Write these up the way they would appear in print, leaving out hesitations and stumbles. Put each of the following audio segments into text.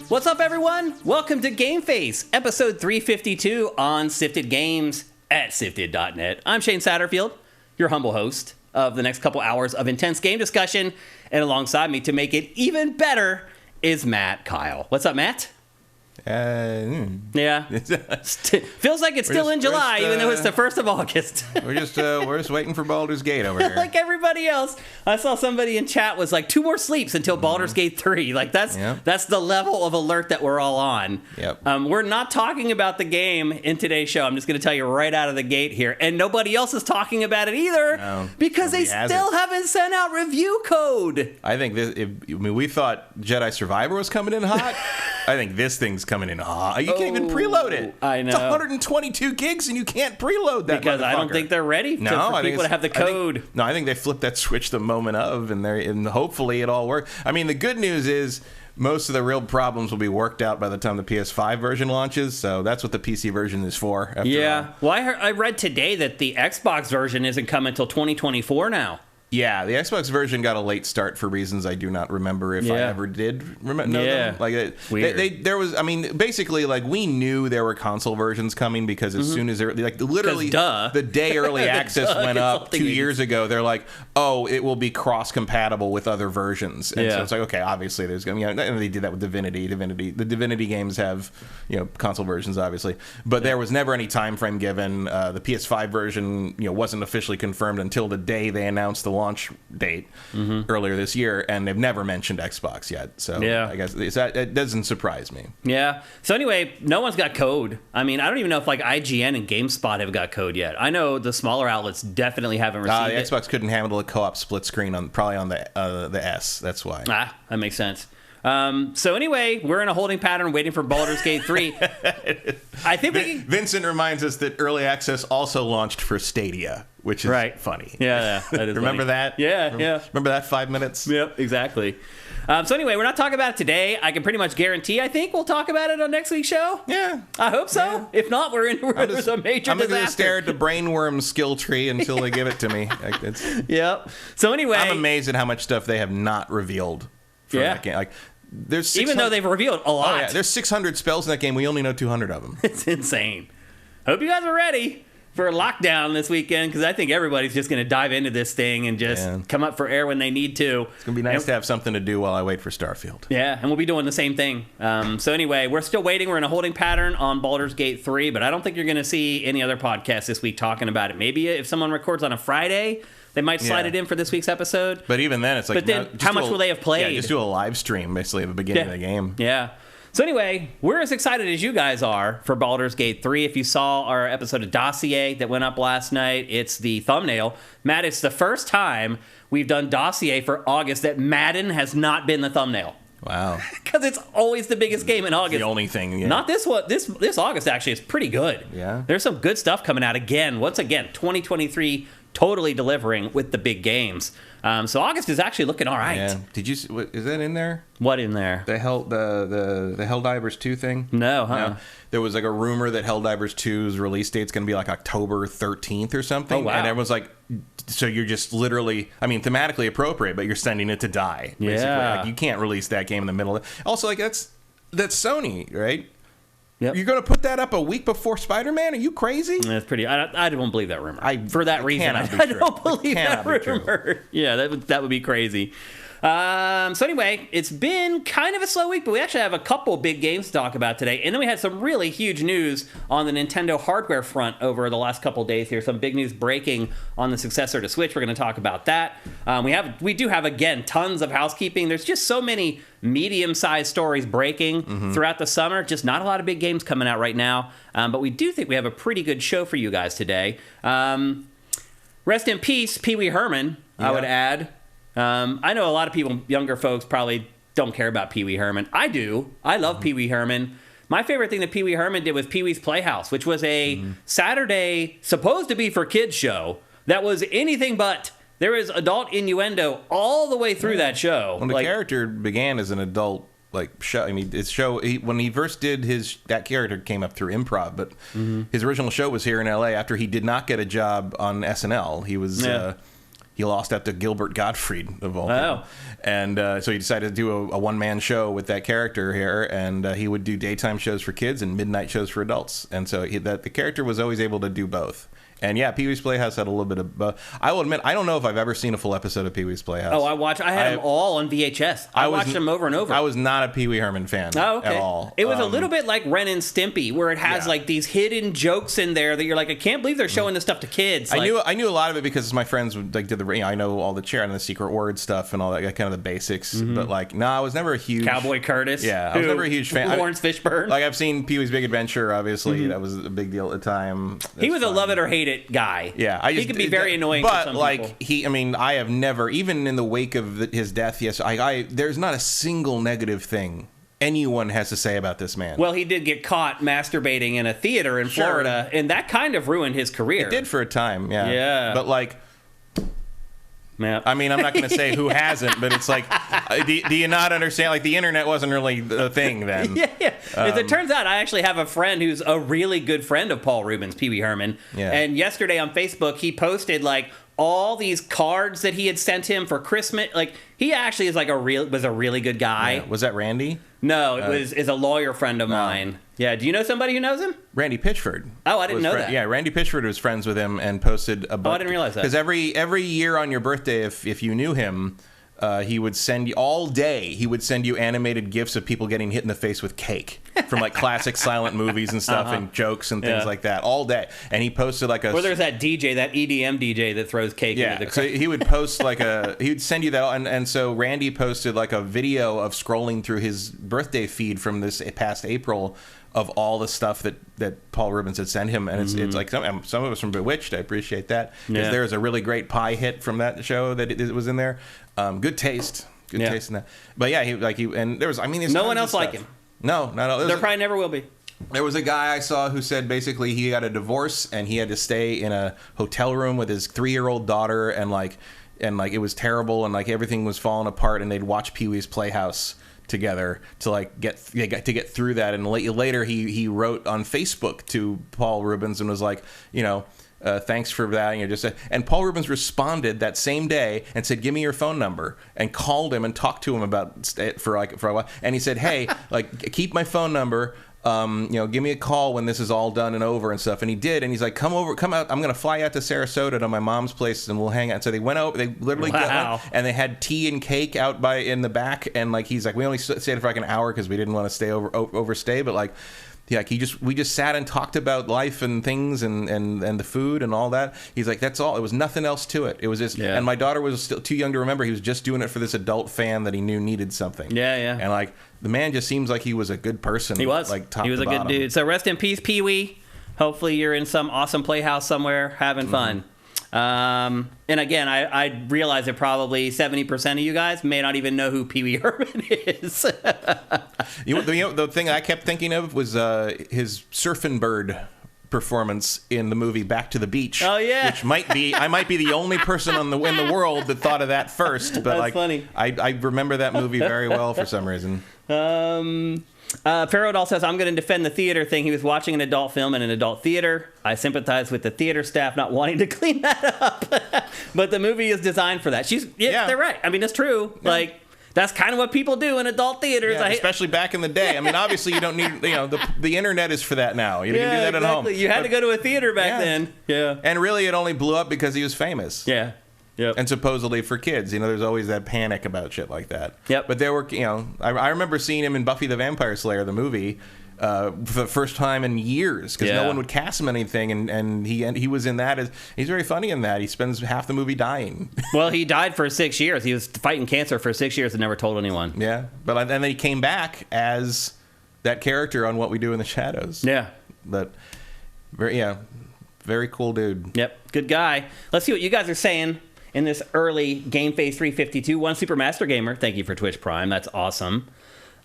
What's up, everyone? Welcome to GameFace, episode 352 on Sifted Games at Sifted.net. I'm Shane Satterfield, your humble host of the next couple hours of intense game discussion, and alongside me to make it even better is Matt Kyle. What's up, Matt? Yeah. Feels like it's still in July, even though it's the 1st of August. we're just waiting for Baldur's Gate over here. Like everybody else. I saw somebody in chat was like 2 more sleeps until Baldur's Gate 3. Like that's the level of alert that we're all on. Yep. We're not talking about the game in today's show. I'm just going to tell you right out of the gate here. And nobody else is talking about it either because they still haven't sent out review code. I think we thought Jedi Survivor was coming in hot. I think this thing's coming in hot. You can't even preload it. I know. It's 122 gigs and you can't preload that because I don't think they're ready for people to have the code. I think they flipped that switch the moment of, and hopefully it all works. I mean, the good news is most of the real problems will be worked out by the time the PS5 version launches, so that's what the PC version is for. Well, I read today that the Xbox version isn't coming until 2024 now. Yeah, the Xbox version got a late start for reasons I do not remember if I ever did know them. Like there was, I mean, basically, like we knew there were console versions coming because as soon as they're like literally the day early access went up 2 years ago, they're like, oh, it will be cross compatible with other versions, and so it's like, okay, obviously there's going to be, and they did that with Divinity. The Divinity games have console versions, obviously, but there was never any time frame given. The PS5 version wasn't officially confirmed until the day they announced the launch date earlier this year, and they've never mentioned Xbox yet. So I guess it doesn't surprise me. Yeah. So anyway, no one's got code. I mean, I don't even know if like IGN and GameSpot have got code yet. I know the smaller outlets definitely haven't received it. The Xbox couldn't handle a co-op split screen probably on the S. That's why. That makes sense. So anyway, we're in a holding pattern waiting for Baldur's Gate 3. I think Vincent reminds us that early access also launched for Stadia, which is funny. Yeah, that is Remember funny. that? Yeah. Remember that 5 minutes? Yep, exactly. So anyway, we're not talking about it today. I can pretty much guarantee, I think we'll talk about it on next week's show. Yeah. I hope so. Yeah. If not, there's a major disaster. I'm going to stare at the brainworm skill tree until they give it to me. Yep. So anyway. I'm amazed at how much stuff they have not revealed from that game. Like, even though they've revealed a lot. Oh, yeah. There's 600 spells in that game. We only know 200 of them. It's insane. Hope you guys are ready for lockdown this weekend, because I think everybody's just going to dive into this thing and just come up for air when they need to. It's going to be nice to have something to do while I wait for Starfield. Yeah, and we'll be doing the same thing. So anyway, we're still waiting. We're in a holding pattern on Baldur's Gate 3, but I don't think you're going to see any other podcasts this week talking about it. Maybe if someone records on a Friday, they might slide it in for this week's episode. But even then, it's like... But then, how much will they have played? Yeah, just do a live stream, basically, at the beginning of the game. Yeah. So anyway, we're as excited as you guys are for Baldur's Gate 3. If you saw our episode of Dossier that went up last night, it's the thumbnail. Matt, it's the first time we've done Dossier for August that Madden has not been the thumbnail. Wow. Because it's always the biggest game in August. The only thing, Not this one. This August actually is pretty good. Yeah. There's some good stuff coming out again. Once again, 2023 totally delivering with the big games. So August is actually looking all right. Yeah. Did you? Is that in there? What in there? The Helldivers 2 thing? No, huh? No. There was like a rumor that Helldivers 2's release date's going to be like October 13th or something. Oh, wow. And everyone's like, so you're just literally, I mean, thematically appropriate, but you're sending it to die. Basically. Yeah. Like, you can't release that game in the middle of it. Also, like, that's Sony, right? Yep. You're going to put that up a week before Spider-Man? Are you crazy? That's pretty. I don't believe that rumor. For that reason, I don't believe that rumor. Yeah, that would be crazy. So anyway, it's been kind of a slow week, but we actually have a couple big games to talk about today. And then we had some really huge news on the Nintendo hardware front over the last couple days here. Some big news breaking on the successor to Switch. We're going to talk about that. We do have, again, tons of housekeeping. There's just so many medium-sized stories breaking throughout the summer. Just not a lot of big games coming out right now. But we do think we have a pretty good show for you guys today. Rest in peace, Pee Wee Herman, I would add. I know a lot of people, younger folks, probably don't care about Pee Wee Herman. I do. I love Pee Wee Herman. My favorite thing that Pee Wee Herman did was Pee Wee's Playhouse, which was a Saturday, supposed to be for kids show, that was anything but. There was adult innuendo all the way through that show. Well, the character began as an adult show. I mean, when he first did that character came up through improv, but his original show was here in L.A. after he did not get a job on SNL. He was he lost out to Gilbert Gottfried of all people, and so he decided to do a one-man show with that character here, and he would do daytime shows for kids and midnight shows for adults, and so the character was always able to do both. And yeah, Pee-wee's Playhouse had a little bit of... I will admit, I don't know if I've ever seen a full episode of Pee-wee's Playhouse. Oh, I had them all on VHS. I watched them over and over. I was not a Pee-wee Herman fan at all. It was a little bit like Ren and Stimpy, where it has like these hidden jokes in there that you're like, I can't believe they're showing this stuff to kids. I knew a lot of it because my friends did the... I know all the chair and the secret word stuff and all that, kind of the basics. But I was never a huge... Cowboy Curtis. Yeah, I was never a huge fan. Lawrence Fishburne. I've seen Pee-wee's Big Adventure, obviously. That was a big deal at the time. He was a love it or hate it guy. Yeah. He could be very annoying but to some people. I have never, even in the wake of his death, there's not a single negative thing anyone has to say about this man. Well, he did get caught masturbating in a theater in Florida, and that kind of ruined his career. It did for a time, yeah. Yeah. But I mean, I'm not going to say who hasn't, but it's like, do you not understand? Like, the internet wasn't really a thing then. Yeah. As it turns out, I actually have a friend who's a really good friend of Paul Rubens, Pee Wee Herman. Yeah. And yesterday on Facebook, he posted, all these cards that he had sent him for Christmas. He actually is was a really good guy. Yeah. Was that Randy? No, is a lawyer friend of mine. Yeah, do you know somebody who knows him? Randy Pitchford. Oh, I didn't know that. Yeah, Randy Pitchford was friends with him and posted a book. Oh, I didn't realize that. Because every year on your birthday, if you knew him, he would send you all day. He would send you animated GIFs of people getting hit in the face with cake from classic silent movies and stuff and jokes and things like that all day. And he posted Or there's that DJ, that EDM DJ that throws cake into the crowd. So he would post he would send you that, and so Randy posted a video of scrolling through his birthday feed from this past April of all the stuff that Paul Rubens had sent him, and it's like some of us from Bewitched. I appreciate that because there's a really great pie hit from that show that it was in there. Good taste in that. But yeah, and there was there's no one else like him. No. There probably never will be. There was a guy I saw who said basically he got a divorce and he had to stay in a hotel room with his 3-year-old daughter and it was terrible and everything was falling apart and they'd watch Pee-wee's Playhouse together to get through that. And later he wrote on Facebook to Paul Rubens and was like, thanks for that. And Paul Rubens responded that same day and said, "Give me your phone number," and called him and talked to him about for a while. And he said, "Hey, keep my phone number. Give me a call when this is all done and over and stuff." And he did. And he's like, come out. I'm going to fly out to Sarasota to my mom's place and we'll hang out. So they went over, they literally got and they had tea and cake out in the back. And he's like, we only stayed for an hour because we didn't want to overstay. But we just sat and talked about life and things and the food and all that. He's like, that's all. It was nothing else to it. It was just, and my daughter was still too young to remember. He was just doing it for this adult fan that he knew needed something. Yeah. And the man just seems like he was a good person. He was. He was a good dude. So rest in peace, Pee Wee. Hopefully you're in some awesome playhouse somewhere having fun. And again, I realize that probably 70% of you guys may not even know who Pee Wee Herman is. The thing I kept thinking of was his Surfin' Bird performance in the movie Back to the Beach. Oh yeah, which I might be the only person in the world that thought of that first. But that's funny. I remember that movie very well for some reason. Farrell says, I'm going to defend the theater thing. He was watching an adult film in an adult theater. I sympathize with the theater staff not wanting to clean that up. But the movie is designed for that. They're right. I mean, it's true. Yeah. That's kind of what people do in adult theaters. Yeah, especially back in the day. I mean, obviously you don't need, the internet is for that now. You can do that at home. You had to go to a theater back then. Yeah. And really it only blew up because he was famous. Yeah. Yep. And supposedly for kids, there's always that panic about shit like that. Yep. But there were, I remember seeing him in Buffy the Vampire Slayer, the movie, for the first time in years because no one would cast him anything, and he was in that. He's very funny in that. He spends half the movie dying. Well, he died for 6 years. He was fighting cancer for 6 years and never told anyone. Yeah, but then he came back as that character on What We Do in the Shadows. Yeah, but very cool dude. Yep, good guy. Let's see what you guys are saying in this early GameFace 352. One Supermaster Gamer, thank you for Twitch Prime. That's awesome.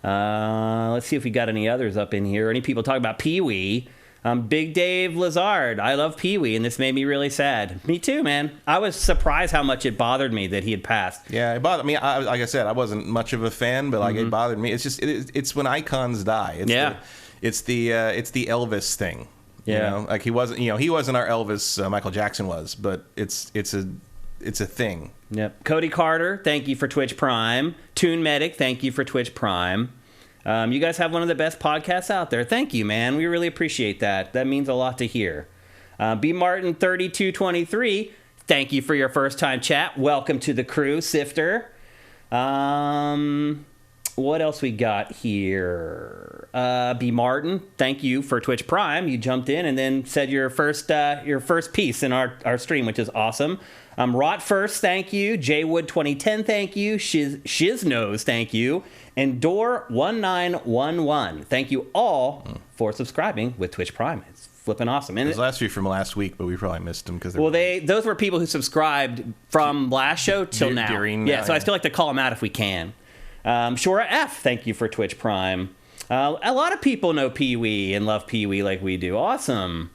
Let's see if we got any others up in here. Any people talking about Pee-wee. Big Dave Lazard, I love Pee-wee, and this made me really sad. Me too, man. I was surprised how much it bothered me that he had passed. Yeah, it bothered me. Like I said, I wasn't much of a fan, but like it bothered me. It's just it's when icons die. It's the Elvis thing. Yeah, you know? Like he wasn't our Elvis. Michael Jackson was, but it's a thing. Yep. Cody Carter, thank you for Twitch Prime. Toon Medic, thank you for Twitch Prime. You guys have one of the best podcasts out there. Thank you, man. We really appreciate that. That means a lot to hear. B. Martin 3223, thank you for your first time chat. Welcome to the crew, Sifter. What else we got here? B. Martin, thank you for Twitch Prime. You jumped in and then said your first piece in our stream, which is awesome. Rot First, thank you. Jwood 2010, thank you. Shiznos, thank you. And Door1911, thank you all for subscribing with Twitch Prime. It's flipping awesome. And there's last few from last week, but we probably missed them because those were people who subscribed from last show till now. So I still like to call them out if we can. Shora F, thank you for Twitch Prime. A lot of people know Pee-wee and love Pee-wee like we do. Awesome.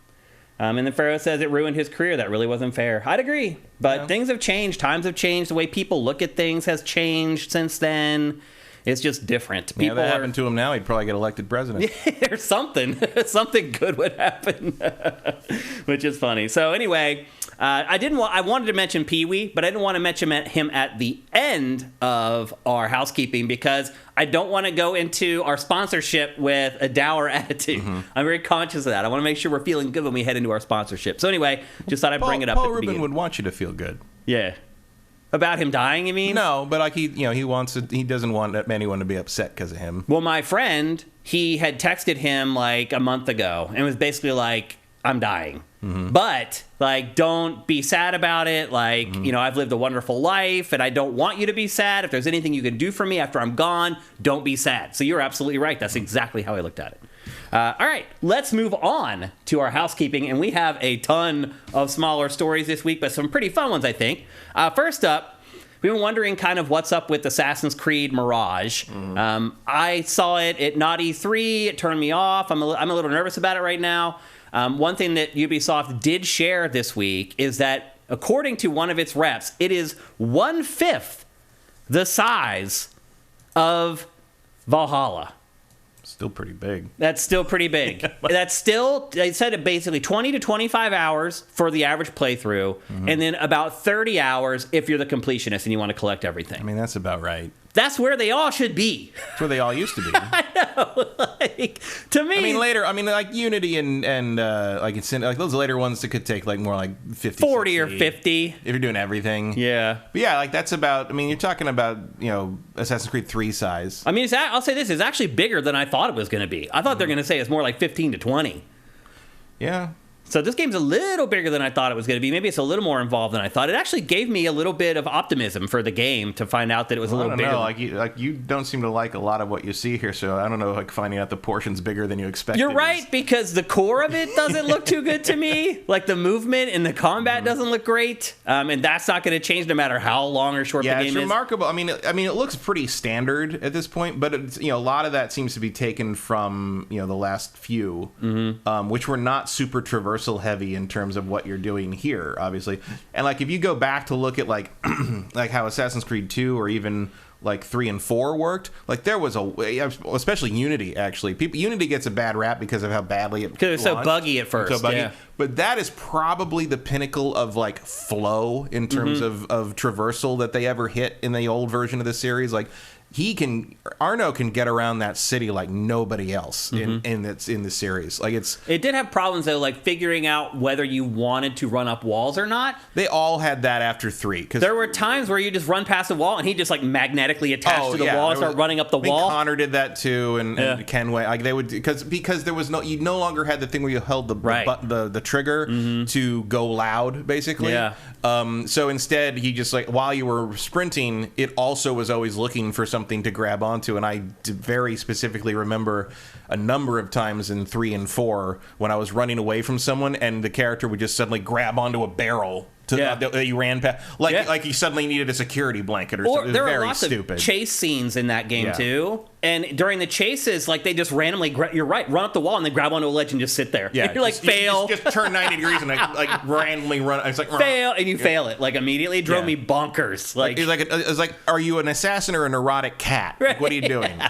And then Pharaoh says it ruined his career. That really wasn't fair. I'd agree. But things have changed. Times have changed. The way people look at things has changed since then. It's just different. People that happened to him now, he'd probably get elected president. Or something. Something good would happen. Which is funny. So anyway, I wanted to mention Pee-wee, but I didn't want to mention him at the end of our housekeeping because I don't want to go into our sponsorship with a dour attitude. I'm very conscious of that. I want to make sure we're feeling good when we head into our sponsorship. So anyway, just thought I'd bring it up. Paul Rubin would want you to feel good. Yeah. About him dying, you mean? No, but like he doesn't want anyone to be upset because of him. Well, my friend, he had texted him like a month ago and was basically like, I'm dying. But like, don't be sad about it. Like, I've lived a wonderful life and I don't want you to be sad. If there's anything you can do for me after I'm gone, don't be sad. So you're absolutely right. That's exactly how I looked at it. All right, let's move on to our housekeeping. And we have a ton of smaller stories this week, but some pretty fun ones, I think. First up, we've been wondering kind of what's up with Assassin's Creed Mirage. I saw it at Naughty 3. It turned me off. I'm a little nervous about it right now. One thing that Ubisoft did share this week is that, according to one of its reps, it is 1/5 the size of Valhalla. Still pretty big. That's still pretty big. That's still, they said it basically 20 to 25 hours for the average playthrough, and then about 30 hours if you're the completionist and you want to collect everything. I mean, that's about right. That's where they all should be. That's where they all used to be. I know. Like, to me, like Unity and like those later ones that could take like more like 50, 40 60, or 50 if you're doing everything. Yeah. But yeah, like that's about. I mean, you're talking about Assassin's Creed 3 size. I mean, I'll say this is actually bigger than I thought it was going to be. I thought they're going to say it's more like 15 to 20. Yeah. So this game's a little bigger than I thought it was going to be. Maybe it's a little more involved than I thought. It actually gave me a little bit of optimism for the game to find out that it was a little bigger. I don't know. Like you don't seem to like a lot of what you see here, so I don't know. Like finding out the portion's bigger than you expected. You're right, because the core of it doesn't look too good to me. Like the movement and the combat doesn't look great, and that's not going to change no matter how long or short the game is. Yeah, it's remarkable. I mean, it looks pretty standard at this point, but it's, a lot of that seems to be taken from the last few, which were not super traversal heavy in terms of what you're doing here, obviously. And like if you go back to look at like like how Assassin's Creed 2 or even like 3 and 4 worked, like there was especially Unity, actually. Unity gets a bad rap because of how badly it because it's so buggy at first. So buggy. Yeah. But that is probably the pinnacle of like flow in terms of traversal that they ever hit in the old version of the series. Like Arno can get around that city like nobody else in the series. Like it did have problems though, like figuring out whether you wanted to run up walls or not. They all had that after 3. Because there were times where you just run past a wall and he just like magnetically attached to the wall and start running up the wall. Connor did that too, and Kenway. Like they would because there was you no longer had the thing where you held the trigger to go loud, basically. Yeah. So instead, he just like while you were sprinting, it also was always looking for something to grab onto, and I very specifically remember a number of times in 3 and 4 when I was running away from someone and the character would just suddenly grab onto a barrel that you ran past, like you suddenly needed a security blanket or something. There very are lots stupid. of chase scenes in that game too, and during the chases, like they just randomly, you're right, run up the wall and then grab onto a ledge and just sit there. Yeah, and you're like fail, just turn 90 degrees and like randomly run. It's like fail, and you fail it like immediately. It drove me bonkers. Like it's like, are you an assassin or a neurotic cat? Right. Like, what are you doing?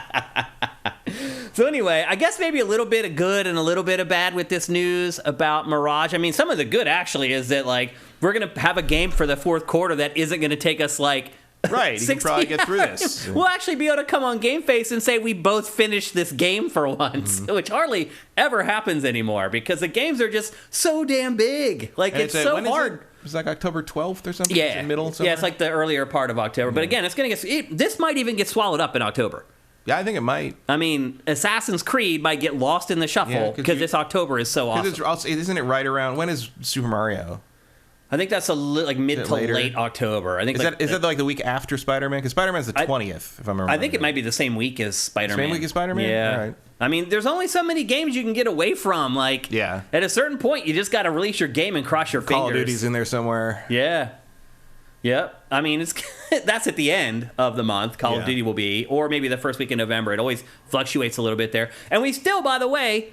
So anyway, I guess maybe a little bit of good and a little bit of bad with this news about Mirage. I mean, some of the good actually is that like we're going to have a game for the fourth quarter that isn't going to take us like right. You can probably get through this. We'll actually be able to come on GameFace and say we both finished this game for once, which hardly ever happens anymore because the games are just so damn big. Like it's so hard. It's like October 12th or something? Yeah. It's in the middle somewhere? Yeah, it's like the earlier part of October. But again, it's going to get... This might even get swallowed up in October. Yeah, I think it might. I mean, Assassin's Creed might get lost in the shuffle because this October is so awesome. Isn't it right around... When is Super Mario? I think that's like mid to late October. I think is that like the week after Spider-Man? Because Spider-Man's the 20th, if I'm remembering. I think it might be the same week as Spider-Man. Same week as Spider-Man? Yeah. All right. I mean, there's only so many games you can get away from. Like, at a certain point, you just got to release your game and cross your fingers. Call of Duty's in there somewhere. Yeah. Yep. I mean, that's at the end of the month. Call of Duty will be, or maybe the first week in November. It always fluctuates a little bit there. And we still, by the way,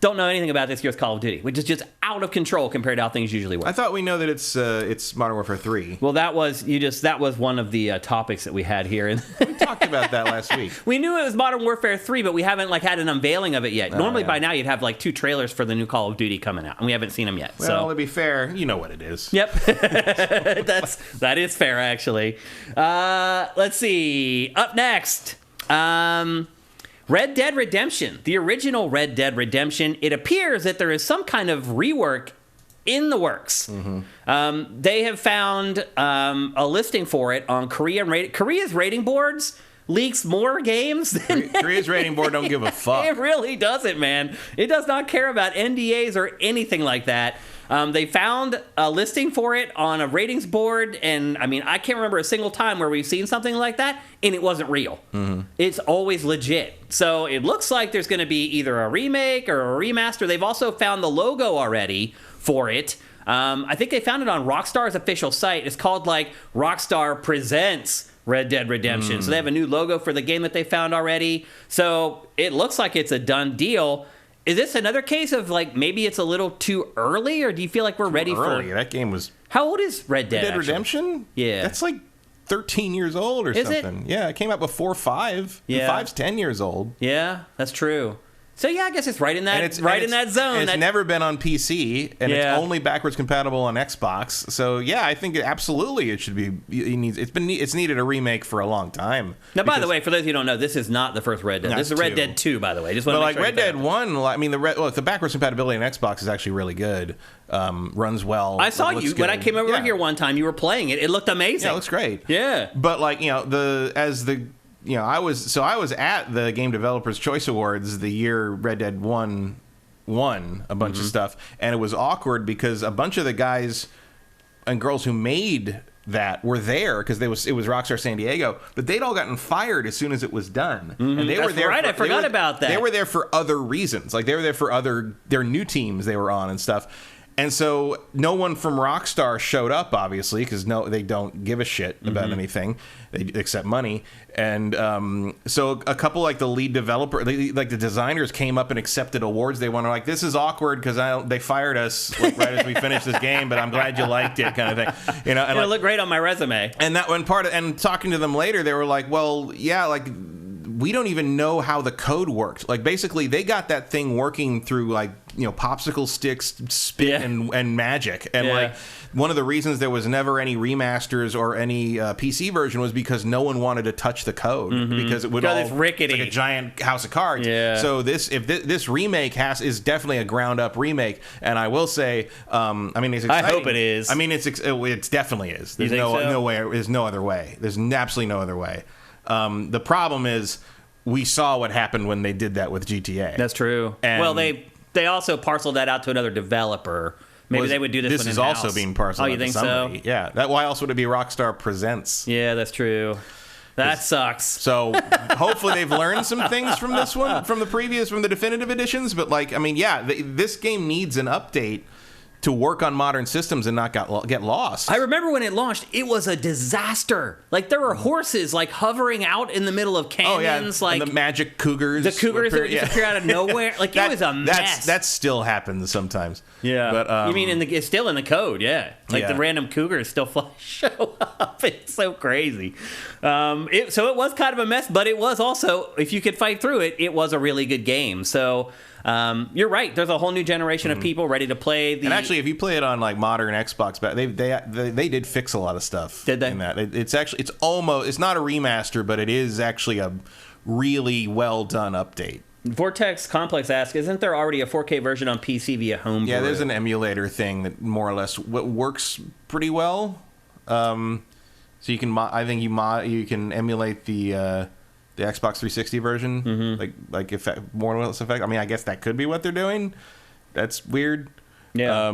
don't know anything about this year's Call of Duty, which is just out of control compared to how things usually work. I thought we know that it's Modern Warfare 3. Well, that was one of the topics that we had here. We talked about that last week. We knew it was Modern Warfare 3, but we haven't had an unveiling of it yet. Normally by now you'd have 2 trailers for the new Call of Duty coming out, and we haven't seen them yet. Well, to be fair, you know what it is. Yep. that is fair, actually. Let's see. Up next. Red Dead Redemption, the original Red Dead Redemption, it appears that there is some kind of rework in the works. They have found a listing for it on Korea's rating boards leaks more games than Korea's rating board don't give a fuck. It really doesn't, man. It does not care about NDAs or anything like that. They found a listing for it on a ratings board, and I mean, I can't remember a single time where we've seen something like that, and it wasn't real. It's always legit. So it looks like there's going to be either a remake or a remaster. They've also found the logo already for it. I think they found it on Rockstar's official site. It's called Rockstar Presents Red Dead Redemption. So they have a new logo for the game that they found already. So it looks like it's a done deal. Is this another case of maybe it's a little too early, or do you feel like we're ready for... That game was... How old is Red Dead? Red Dead Redemption? Yeah. That's 13 years old or something. Yeah, it came out before 5. Yeah. 5's 10 years old. Yeah, that's true. So yeah, I guess it's right in that zone. And it's never been on PC, and it's only backwards compatible on Xbox. So yeah, I think absolutely it should be. It's needed a remake for a long time. Now, by the way, for those who don't know, this is not the first Red Dead. This is Red Dead 2, by the way. Just want to make sure Red Dead 1. I mean, the backwards compatibility on Xbox is actually really good. Runs well. I saw you when I came over here one time. You were playing it. It looked amazing. Yeah, it looks great. Yeah, but I was at the Game Developers Choice Awards the year Red Dead 1 won a bunch of stuff, and it was awkward because a bunch of the guys and girls who made that were there because it was Rockstar San Diego, but they'd all gotten fired as soon as it was done, and they were there. Right, I forgot about that. They were there for other reasons, they were there for their new teams they were on and stuff. And so no one from Rockstar showed up, obviously, because they don't give a shit about anything except money. And so a couple the lead developer, the designers came up and accepted awards. They were this is awkward because they fired us right as we finished this game, but I'm glad you liked it, kind of thing. And it'll look great on my resume. And that one and talking to them later, they were well, yeah, we don't even know how the code worked. Basically, they got that thing working through popsicle sticks, spit, and magic. And one of the reasons there was never any remasters or any PC version was because no one wanted to touch the code because it would all it's rickety. Like a giant house of cards. Yeah. So this remake is definitely a ground up remake. And I will say, it's exciting. I hope it is. It definitely is. There's no way. There's no other way. There's absolutely no other way. The problem is we saw what happened when they did that with GTA. That's true. And they also parceled that out to another developer. Maybe they would do this. This is also being parceled. Oh, you think so? Yeah. Why else would it be Rockstar Presents? Yeah, that's true. That sucks. So hopefully they've learned some things from this one, from the definitive editions. But this game needs an update to work on modern systems and not get lost. I remember when it launched, it was a disaster. Like, there were horses, like, hovering out in the middle of canyons. Like, and the magic cougars. The cougars that would just appear out of nowhere. Like, it was a mess. That still happens sometimes. Yeah. But, you mean it's still in the code, yeah. Like, the random cougars still show up. It's so crazy. So it was kind of a mess, but it was also, if you could fight through it, it was a really good game. So... you're right. There's a whole new generation of people ready to play. And actually, if you play it on like modern Xbox, they did fix a lot of stuff. Did they? In that it's not a remaster, but it is actually a really well done update. Vortex Complex asks, isn't there already a 4K version on PC via Homebrew? Yeah, there's an emulator thing that more or less works pretty well. So you can, you can emulate the Xbox 360 version, like effect, more or less effect. I mean, I guess that could be what they're doing. That's weird. Yeah.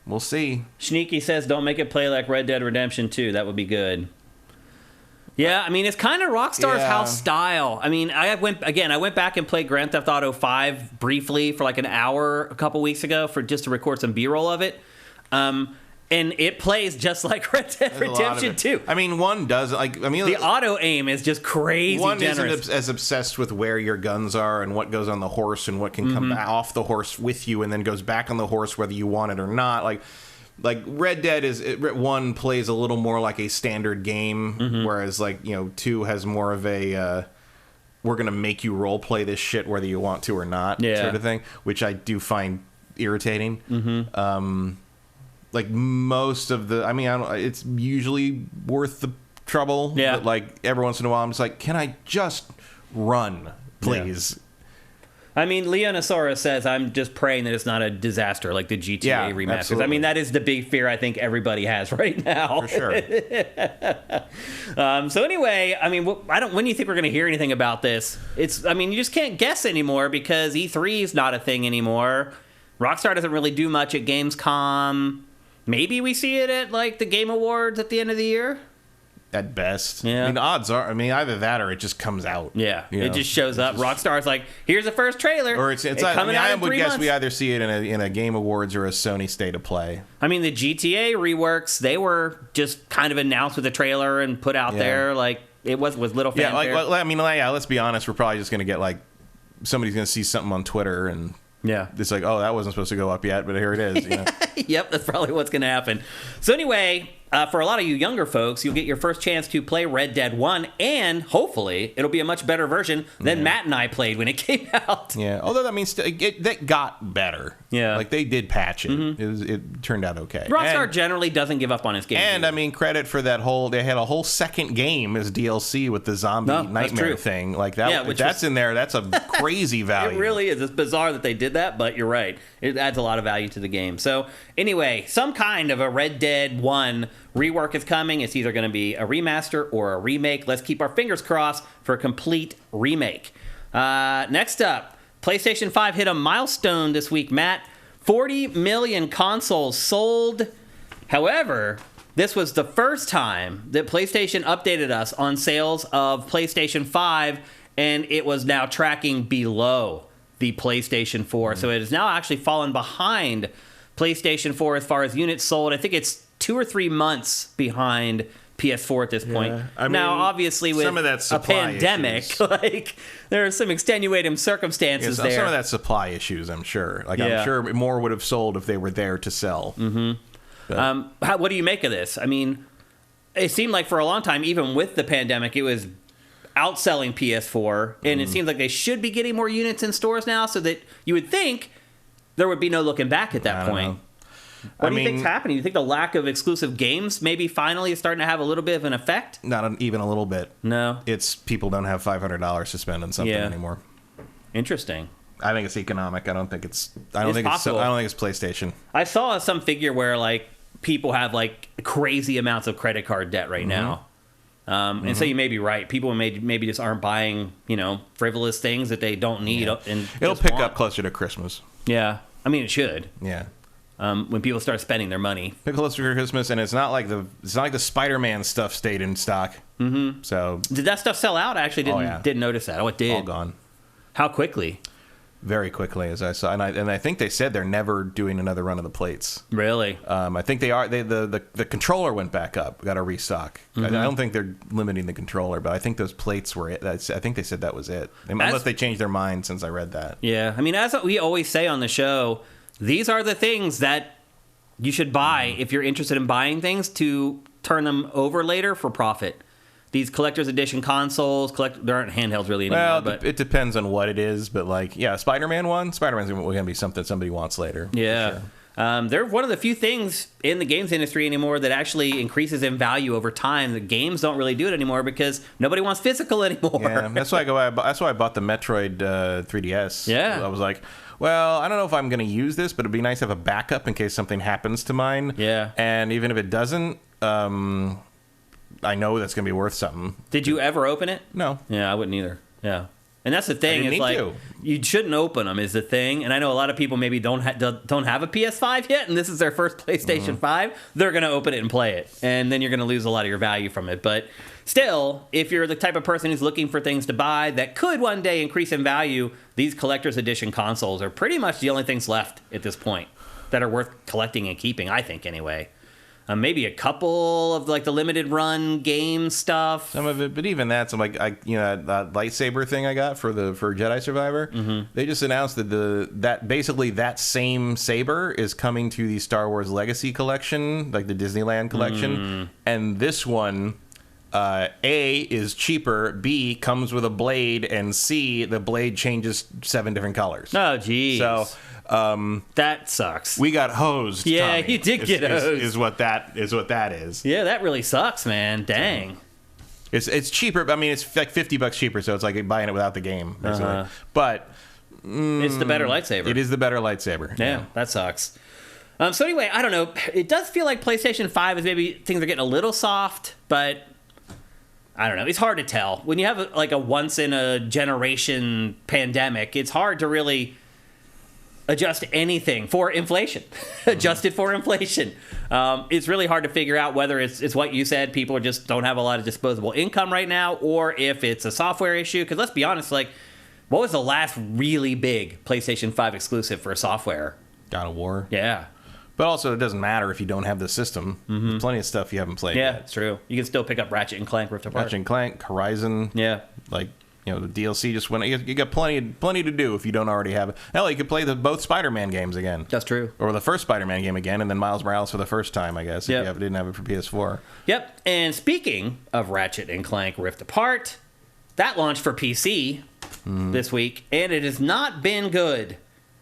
We'll see. Sneaky says, don't make it play like Red Dead Redemption 2. That would be good. Yeah, I mean, it's kind of Rockstar's house style. I mean, I went back and played Grand Theft Auto 5 briefly for like an hour a couple weeks ago just to record some B-roll of it. And it plays just like Red Dead Redemption 2. I mean, one does the auto aim is just crazy. One generous. isn't as obsessed with where your guns are and what goes on the horse and what can come off the horse with you and then goes back on the horse whether you want it or not. Like Red Dead 1 plays a little more like a standard game, whereas 2 has more of a we're gonna make you role play this shit whether you want to or not sort of thing, which I do find irritating. Like most of it's usually worth the trouble. Yeah. But like every once in a while, I'm just like, can I just run, please? Yeah. I mean, Leonosaurus says, I'm just praying that it's not a disaster like the GTA remasters. Absolutely. I mean, that is the big fear I think everybody has right now. For sure. So anyway, I mean, when do you think we're going to hear anything about this? You just can't guess anymore because E3 is not a thing anymore. Rockstar doesn't really do much at Gamescom. Maybe we see it at, like, the Game Awards at the end of the year? At best. Yeah. I mean, odds are, either that or it just comes out. Yeah. It just shows up. Rockstar's like, here's the first trailer. Or it's coming out in 3 months. We either see it in a Game Awards or a Sony State of Play. I mean, the GTA reworks, they were just kind of announced with a trailer and put out there. Like, it was little fanfare. Let's be honest. We're probably just going to get, like, somebody's going to see something on Twitter and... Yeah. It's like, oh, that wasn't supposed to go up yet, but here it is. Yep, that's probably what's going to happen. So anyway, for a lot of you younger folks, you'll get your first chance to play Red Dead 1, and hopefully it'll be a much better version than Matt and I played when it came out. Yeah, although that means that got better. Yeah. Like, they did patch it. It turned out okay. Rockstar generally doesn't give up on his games. And, either. Credit for that they had a whole second game as DLC with the zombie nightmare thing. Like, that's in there. That's a crazy value. It really is. It's bizarre that they did that, but you're right. It adds a lot of value to the game. So, anyway, some kind of a Red Dead 1 rework is coming. It's either going to be a remaster or a remake. Let's keep our fingers crossed for a complete remake. Next up, PlayStation 5 hit a milestone this week, Matt. 40 million consoles sold. However, this was the first time that PlayStation updated us on sales of PlayStation 5, and it was now tracking below the PlayStation 4. So it has now actually fallen behind PlayStation 4 as far as units sold. I think it's 2 or 3 months behind PS4 at this point. Now, obviously, with some of that a pandemic, like, there are some extenuating circumstances there. Some of that supply issues, I'm sure. I'm sure more would have sold if they were there to sell. What do you make of this? I mean, it seemed like for a long time, even with the pandemic, it was outselling PS4, and it seems like they should be getting more units in stores now, so that you would think there would be no looking back at that point. What do you think's happening? You think the lack of exclusive games maybe finally is starting to have a little bit of an effect? Not even a little bit. No. It's people don't have $500 to spend on something anymore. Interesting. I think it's economic. I don't think it's PlayStation. I saw some figure where, like, people have, like, crazy amounts of credit card debt right now. And so you may be right. People maybe just aren't buying, frivolous things that they don't need. And it'll pick up closer to Christmas. Yeah. I mean, it should. Yeah. When people start spending their money. Pick closer to Christmas, and it's not like the Spider-Man stuff stayed in stock. So did that stuff sell out? I actually didn't notice that. Oh, it did. All gone. How quickly? very quickly, as I saw, and I think they said they're never doing another run of the plates. Really? I think they are. The controller went back up. Got a restock. I don't think they're limiting the controller, but I think those plates were it. I think they said that was it, unless they changed their mind since I read that. Yeah, I mean, as we always say on the show, these are the things that you should buy if you're interested in buying things to turn them over later for profit. These collector's edition consoles, there aren't handhelds really anymore. Well, but it depends on what it is, but like, yeah, Spider-Man's going to be something somebody wants later. Yeah. Sure. They're one of the few things in the games industry anymore that actually increases in value over time. The games don't really do it anymore because nobody wants physical anymore. Yeah, that's why I bought the Metroid 3DS. Yeah. I was like, well, I don't know if I'm going to use this, but it'd be nice to have a backup in case something happens to mine. Yeah. And even if it doesn't, I know that's going to be worth something. Did you ever open it? No. Yeah, I wouldn't either. Yeah. And that's the thing. It's like you shouldn't open them is the thing. And I know a lot of people maybe don't have a PS5 yet, and this is their first PlayStation 5. They're going to open it and play it, and then you're going to lose a lot of your value from it. But still, if you're the type of person who's looking for things to buy that could one day increase in value, these collector's edition consoles are pretty much the only things left at this point that are worth collecting and keeping, I think, anyway. Maybe a couple of like the limited run game stuff. Some of it, but even that, some that lightsaber thing I got for Jedi Survivor. They just announced that basically that same saber is coming to the Star Wars Legacy collection, like the Disneyland collection, and this one. A is cheaper, B comes with a blade, and C, the blade changes 7 different colors. Oh, geez. So that sucks. We got hosed. Yeah, Tommy, you did get hosed. Is what that is. Yeah, that really sucks, man. Dang. It's cheaper. I mean, it's like $50 cheaper, so it's like buying it without the game. But it's the better lightsaber. It is the better lightsaber. Yeah, that sucks. So anyway, I don't know. It does feel like PlayStation 5 is maybe things are getting a little soft, but I don't know. It's hard to tell. When you have like a once-in-a-generation pandemic, it's hard to really adjust anything for inflation. Adjust it for inflation. It's really hard to figure out whether it's what you said, people just don't have a lot of disposable income right now, or if it's a software issue. Because let's be honest, like, what was the last really big PlayStation 5 exclusive for software? God of War. Yeah. But also, it doesn't matter if you don't have the system. There's plenty of stuff you haven't played yet. Yeah, it's true. You can still pick up Ratchet and Clank Rift Apart. Ratchet and Clank, Horizon. Yeah. Like, the DLC just went. You got plenty to do if you don't already have it. Hell, you could play both Spider-Man games again. That's true. Or the first Spider-Man game again, and then Miles Morales for the first time, I guess, if you didn't have it for PS4. Yep. And speaking of Ratchet and Clank Rift Apart, that launched for PC this week, and it has not been good.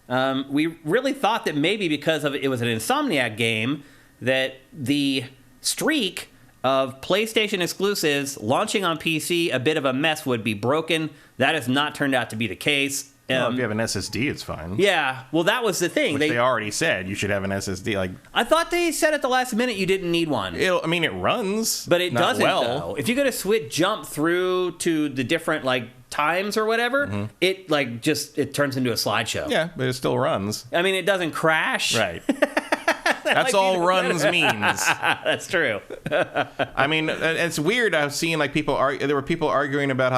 We really thought that maybe because it was an Insomniac game, that the streak of PlayStation exclusives launching on PC, a bit of a mess, would be broken. That has not turned out to be the case. If you have an SSD, it's fine. Yeah, well, that was the thing. Which they already said you should have an SSD. Like, I thought they said at the last minute you didn't need one. It runs, but it doesn't. Though. If you go to jump through to the different times or whatever, it it turns into a slideshow. Yeah, but it still runs. I mean, it doesn't crash. Right. That's all runs means. That's true. I mean, it's weird. I've seen there were people arguing about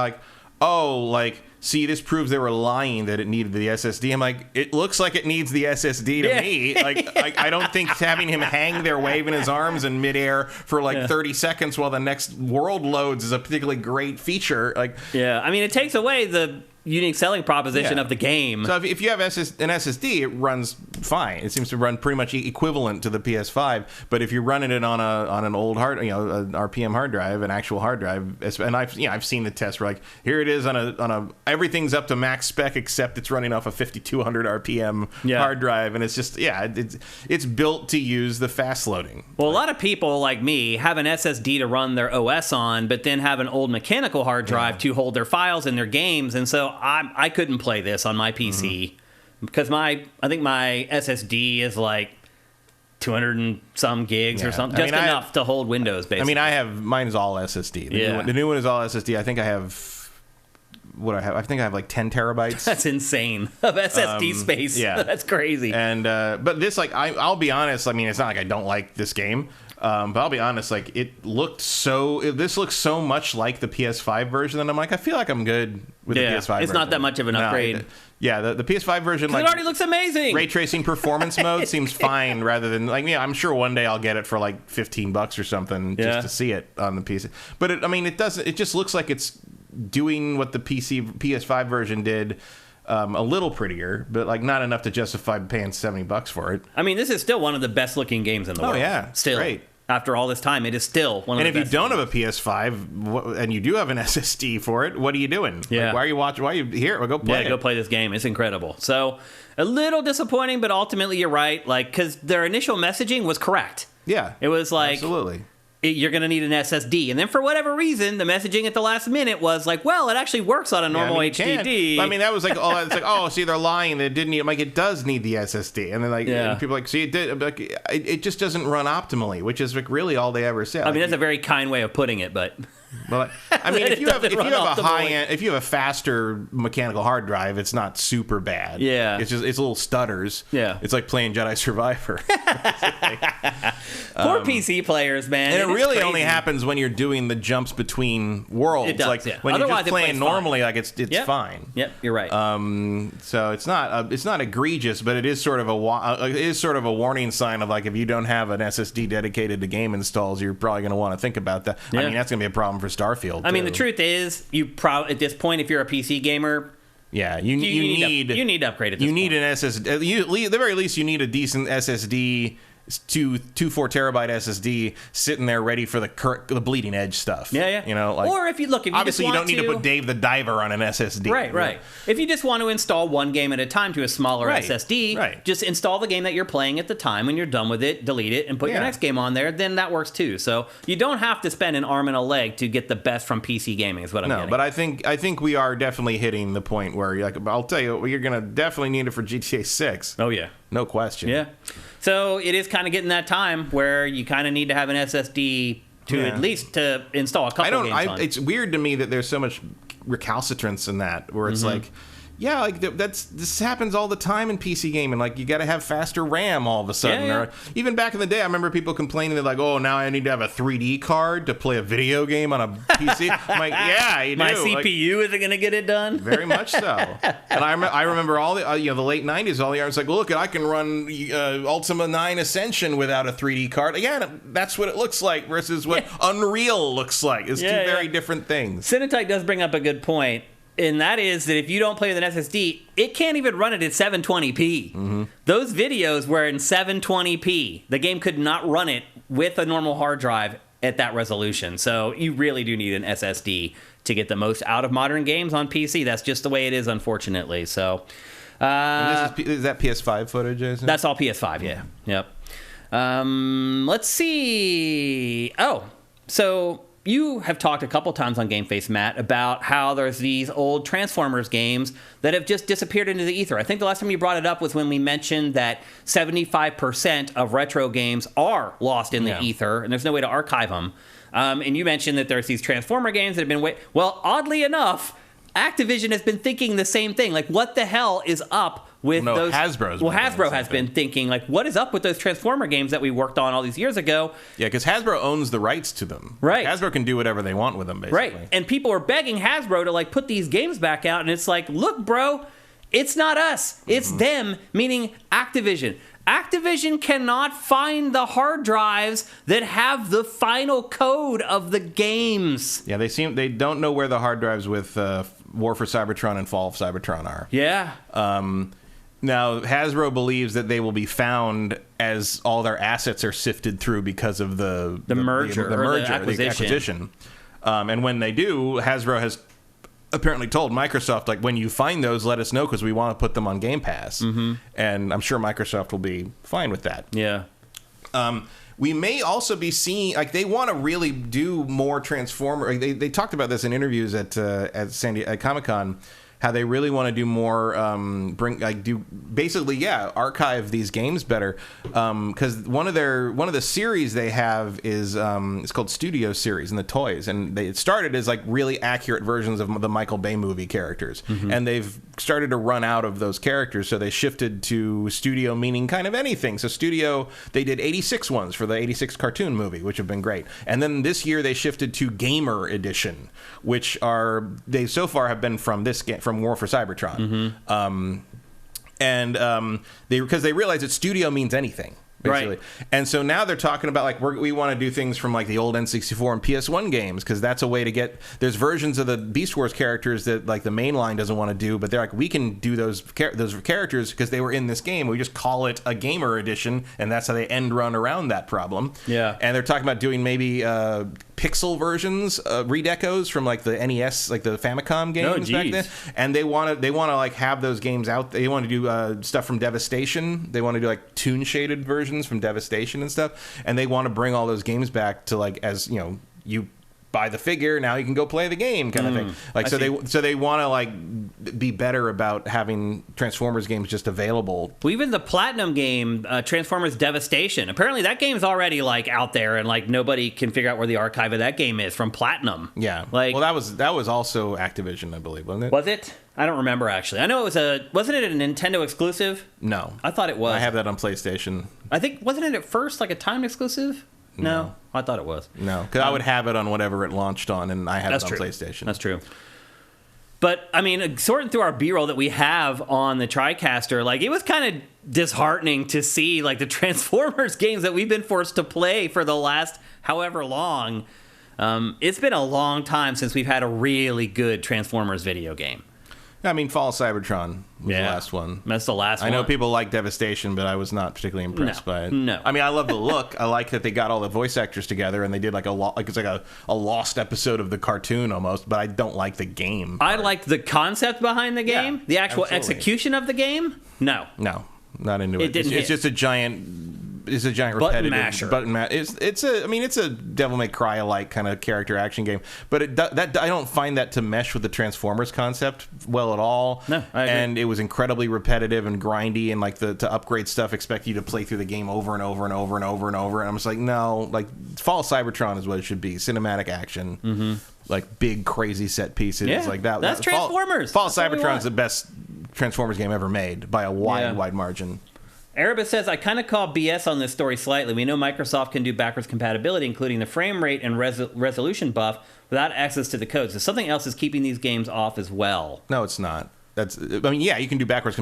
how, see, this proves they were lying that it needed the SSD. I'm like, it looks like it needs the SSD to me. I don't think having him hang there waving his arms in midair for 30 seconds while the next world loads is a particularly great feature. Yeah, I mean, it takes away the unique selling proposition of the game. So if you have an SSD, it runs fine. It seems to run pretty much equivalent to the PS5. But if you're running it on an old hard, an RPM hard drive, an actual hard drive, and I've seen the test where here it is on a everything's up to max spec except it's running off a 5200 RPM hard drive, and it's just it's built to use the fast loading. Well, a lot of people like me have an SSD to run their OS on, but then have an old mechanical hard drive to hold their files and their games, and so I couldn't play this on my PC because I think my SSD is 200 and some gigs or something, just enough to hold Windows. Basically, mine is all SSD. The new one is all SSD. I think I have I think I have 10 terabytes. That's insane of SSD space. Yeah, that's crazy. And but this I'll be honest. I mean, it's not like I don't like this game. But I'll be honest, this looks so much like the PS5 version that I'm I feel like I'm good with the PS5 version. It's not that much of an upgrade. Yeah, the PS5 version, like, it already looks amazing. Ray tracing performance mode seems fine, rather than like, I'm sure one day I'll get it for like $15 or something just to see it on the PC. But it doesn't. It just looks like it's doing what the PS5 version did. A little prettier, but like not enough to justify paying $70 for it. I mean, this is still one of the best looking games in the world. Oh yeah, still. Great. After all this time, it is still one of the best. And if you don't have a PS5 and you do have an SSD for it, what are you doing? Yeah. Like, why are you watching? Why are you here? Well, go play it. Go play this game. It's incredible. So, a little disappointing, but ultimately you're right. Like, because their initial messaging was correct. Yeah. It was like, absolutely. You're going to need an SSD. And then for whatever reason, the messaging at the last minute was like, well, it actually works on a normal HDD. I mean, that was like, it's like, oh, see, they're lying. They didn't need it. Like, it does need the SSD. And then like, and people are like, see, it did. Like, it just doesn't run optimally, which is like really all they ever said. I mean, that's a very kind way of putting it, but... Well, I mean, if you have a high-end, if you have a faster mechanical hard drive, it's not super bad. Yeah, it's little stutters. Yeah, it's like playing Jedi Survivor. Poor PC players, man. And it really only happens when you're doing the jumps between worlds. It does, like when you're just playing normally, like it's fine. Yep, you're right. So it's not egregious, but it is sort of a warning sign of like, if you don't have an SSD dedicated to game installs, you're probably going to want to think about that. I mean, that's going to be a problem for Starfield. I mean, the truth is, at this point, if you're a PC gamer, you need to upgrade it. You need an SSD. At the very least, you need a decent SSD. 2 4-terabyte SSD sitting there ready for the bleeding edge stuff. Yeah. You know, like, or if you obviously you don't need to put Dave the Diver on an SSD. Right. If you just want to install one game at a time to a smaller SSD, just install the game that you're playing at the time. When you're done with it, delete it and put your next game on there. Then that works too. So you don't have to spend an arm and a leg to get the best from PC gaming. Is what I'm getting. No, but I think we are definitely hitting the point where I'll tell you, you're going to definitely need it for GTA 6. Oh yeah, no question. Yeah. So it is kind of getting that time where you kind of need to have an SSD to at least to install a couple games on. It's weird to me that there's so much recalcitrance in that, where it's like, this happens all the time in PC gaming. Like, you got to have faster RAM all of a sudden. Or even back in the day, I remember people complaining that like, oh, now I need to have a 3D card to play a video game on a PC. I'm like, yeah, you do. My CPU isn't going to get it done. Very much so. And I remember all the the late 90s. All the years, like, look, I can run Ultima 9 Ascension without a 3D card. Again, that's what it looks like versus what Unreal looks like. It's two very different things. Cinetite does bring up a good point. And that is that if you don't play with an SSD, it can't even run it at 720p. Mm-hmm. Those videos were in 720p. The game could not run it with a normal hard drive at that resolution. So you really do need an SSD to get the most out of modern games on PC. That's just the way it is, unfortunately. So, is that PS5 footage, Jason? That's all PS5, yeah. Yep. Let's see. Oh, so... You have talked a couple times on GameFace, Matt, about how there's these old Transformers games that have just disappeared into the ether. I think the last time you brought it up was when we mentioned that 75% of retro games are lost in the ether, and there's no way to archive them. And you mentioned that there's these Transformer games that have been... Well, oddly enough, Activision has been thinking the same thing. Like, what the hell is up with those... Hasbro has been thinking, like, what is up with those Transformer games that we worked on all these years ago? Yeah, because Hasbro owns the rights to them. Right. Hasbro can do whatever they want with them, basically. Right. And people are begging Hasbro to, like, put these games back out, and it's like, look, bro, it's not us. It's them, meaning Activision. Activision cannot find the hard drives that have the final code of the games. Yeah, they don't know where the hard drives with War for Cybertron and Fall of Cybertron are. Yeah. Now, Hasbro believes that they will be found as all their assets are sifted through because of the merger, the acquisition. And when they do, Hasbro has apparently told Microsoft, like, when you find those, let us know because we want to put them on Game Pass. Mm-hmm. And I'm sure Microsoft will be fine with that. Yeah. We may also be seeing, like, they want to really do more Transformer. They talked about this in interviews at Comic-Con, how they really want to do more, archive these games better. Because one of the series they have is it's called Studio Series in the toys, and it started as like really accurate versions of the Michael Bay movie characters, and they've started to run out of those characters, so they shifted to Studio, meaning kind of anything. So Studio, they did 86 ones for the 86 cartoon movie, which have been great, and then this year they shifted to Gamer Edition, which they so far have been from from War for Cybertron. Because they realized that studio means anything. Basically. Right. And so now they're talking about, like, we want to do things from, like, the old N64 and PS1 games, because that's a way to get... There's versions of the Beast Wars characters that, like, the main line doesn't want to do, but they're like, we can do those characters because they were in this game. We just call it a gamer edition, and that's how they end run around that problem. Yeah. And they're talking about doing maybe pixel versions, redecos from, like, the NES, like, the Famicom games back then. And they want to like, have those games out. They want to do stuff from Devastation. They want to do, like, tune-shaded versions from Devastation and stuff, and they want to bring all those games back to, like, as you know, you buy the figure, now you can go play the game kind of thing. Like, so they want to, like, be better about having Transformers games just available. Well, even the Platinum game, Transformers Devastation, apparently that game's already, like, out there, and, like, nobody can figure out where the archive of that game is from Platinum. Yeah. Like, well, that was also Activision, I believe, wasn't it? Was it? I don't remember, actually. I know wasn't it a Nintendo exclusive? No. I thought it was. I have that on PlayStation. I think, wasn't it at first, like, a timed exclusive? No. I thought it was. No, because I would have it on whatever it launched on, and I have it on PlayStation. That's true. But, I mean, sorting through our B-roll that we have on the TriCaster, like, it was kind of disheartening to see, like, the Transformers games that we've been forced to play for the last however long. It's been a long time since we've had a really good Transformers video game. I mean, Fall of Cybertron was the last one. That's the last one. I know people like Devastation, but I was not particularly impressed by it. No. I mean, I love the look. I like that they got all the voice actors together and they did, like, it's like a lost episode of the cartoon almost, but I don't like the game. I liked the concept behind the game. The actual execution of the Cry-alike? No. No, not into it. It's just a giant... It's a giant button repetitive masher. It's a Devil May Cry-alike kind of character action game, but I don't find that to mesh with the Transformers concept well at all. No, I agree. And it was incredibly repetitive and grindy, and, like, to upgrade stuff expect you to play through the game over and over and over and over and over. And I'm just like, no, like, Fall of Cybertron is what it should be: cinematic action, like big crazy set pieces, like that. That's Transformers. Fall of Cybertron is the best Transformers game ever made by a wide margin. Erebus says, I kind of call BS on this story slightly. We know Microsoft can do backwards compatibility, including the frame rate and resolution buff, without access to the code. So something else is keeping these games off as well. No, it's not. You can do backwards.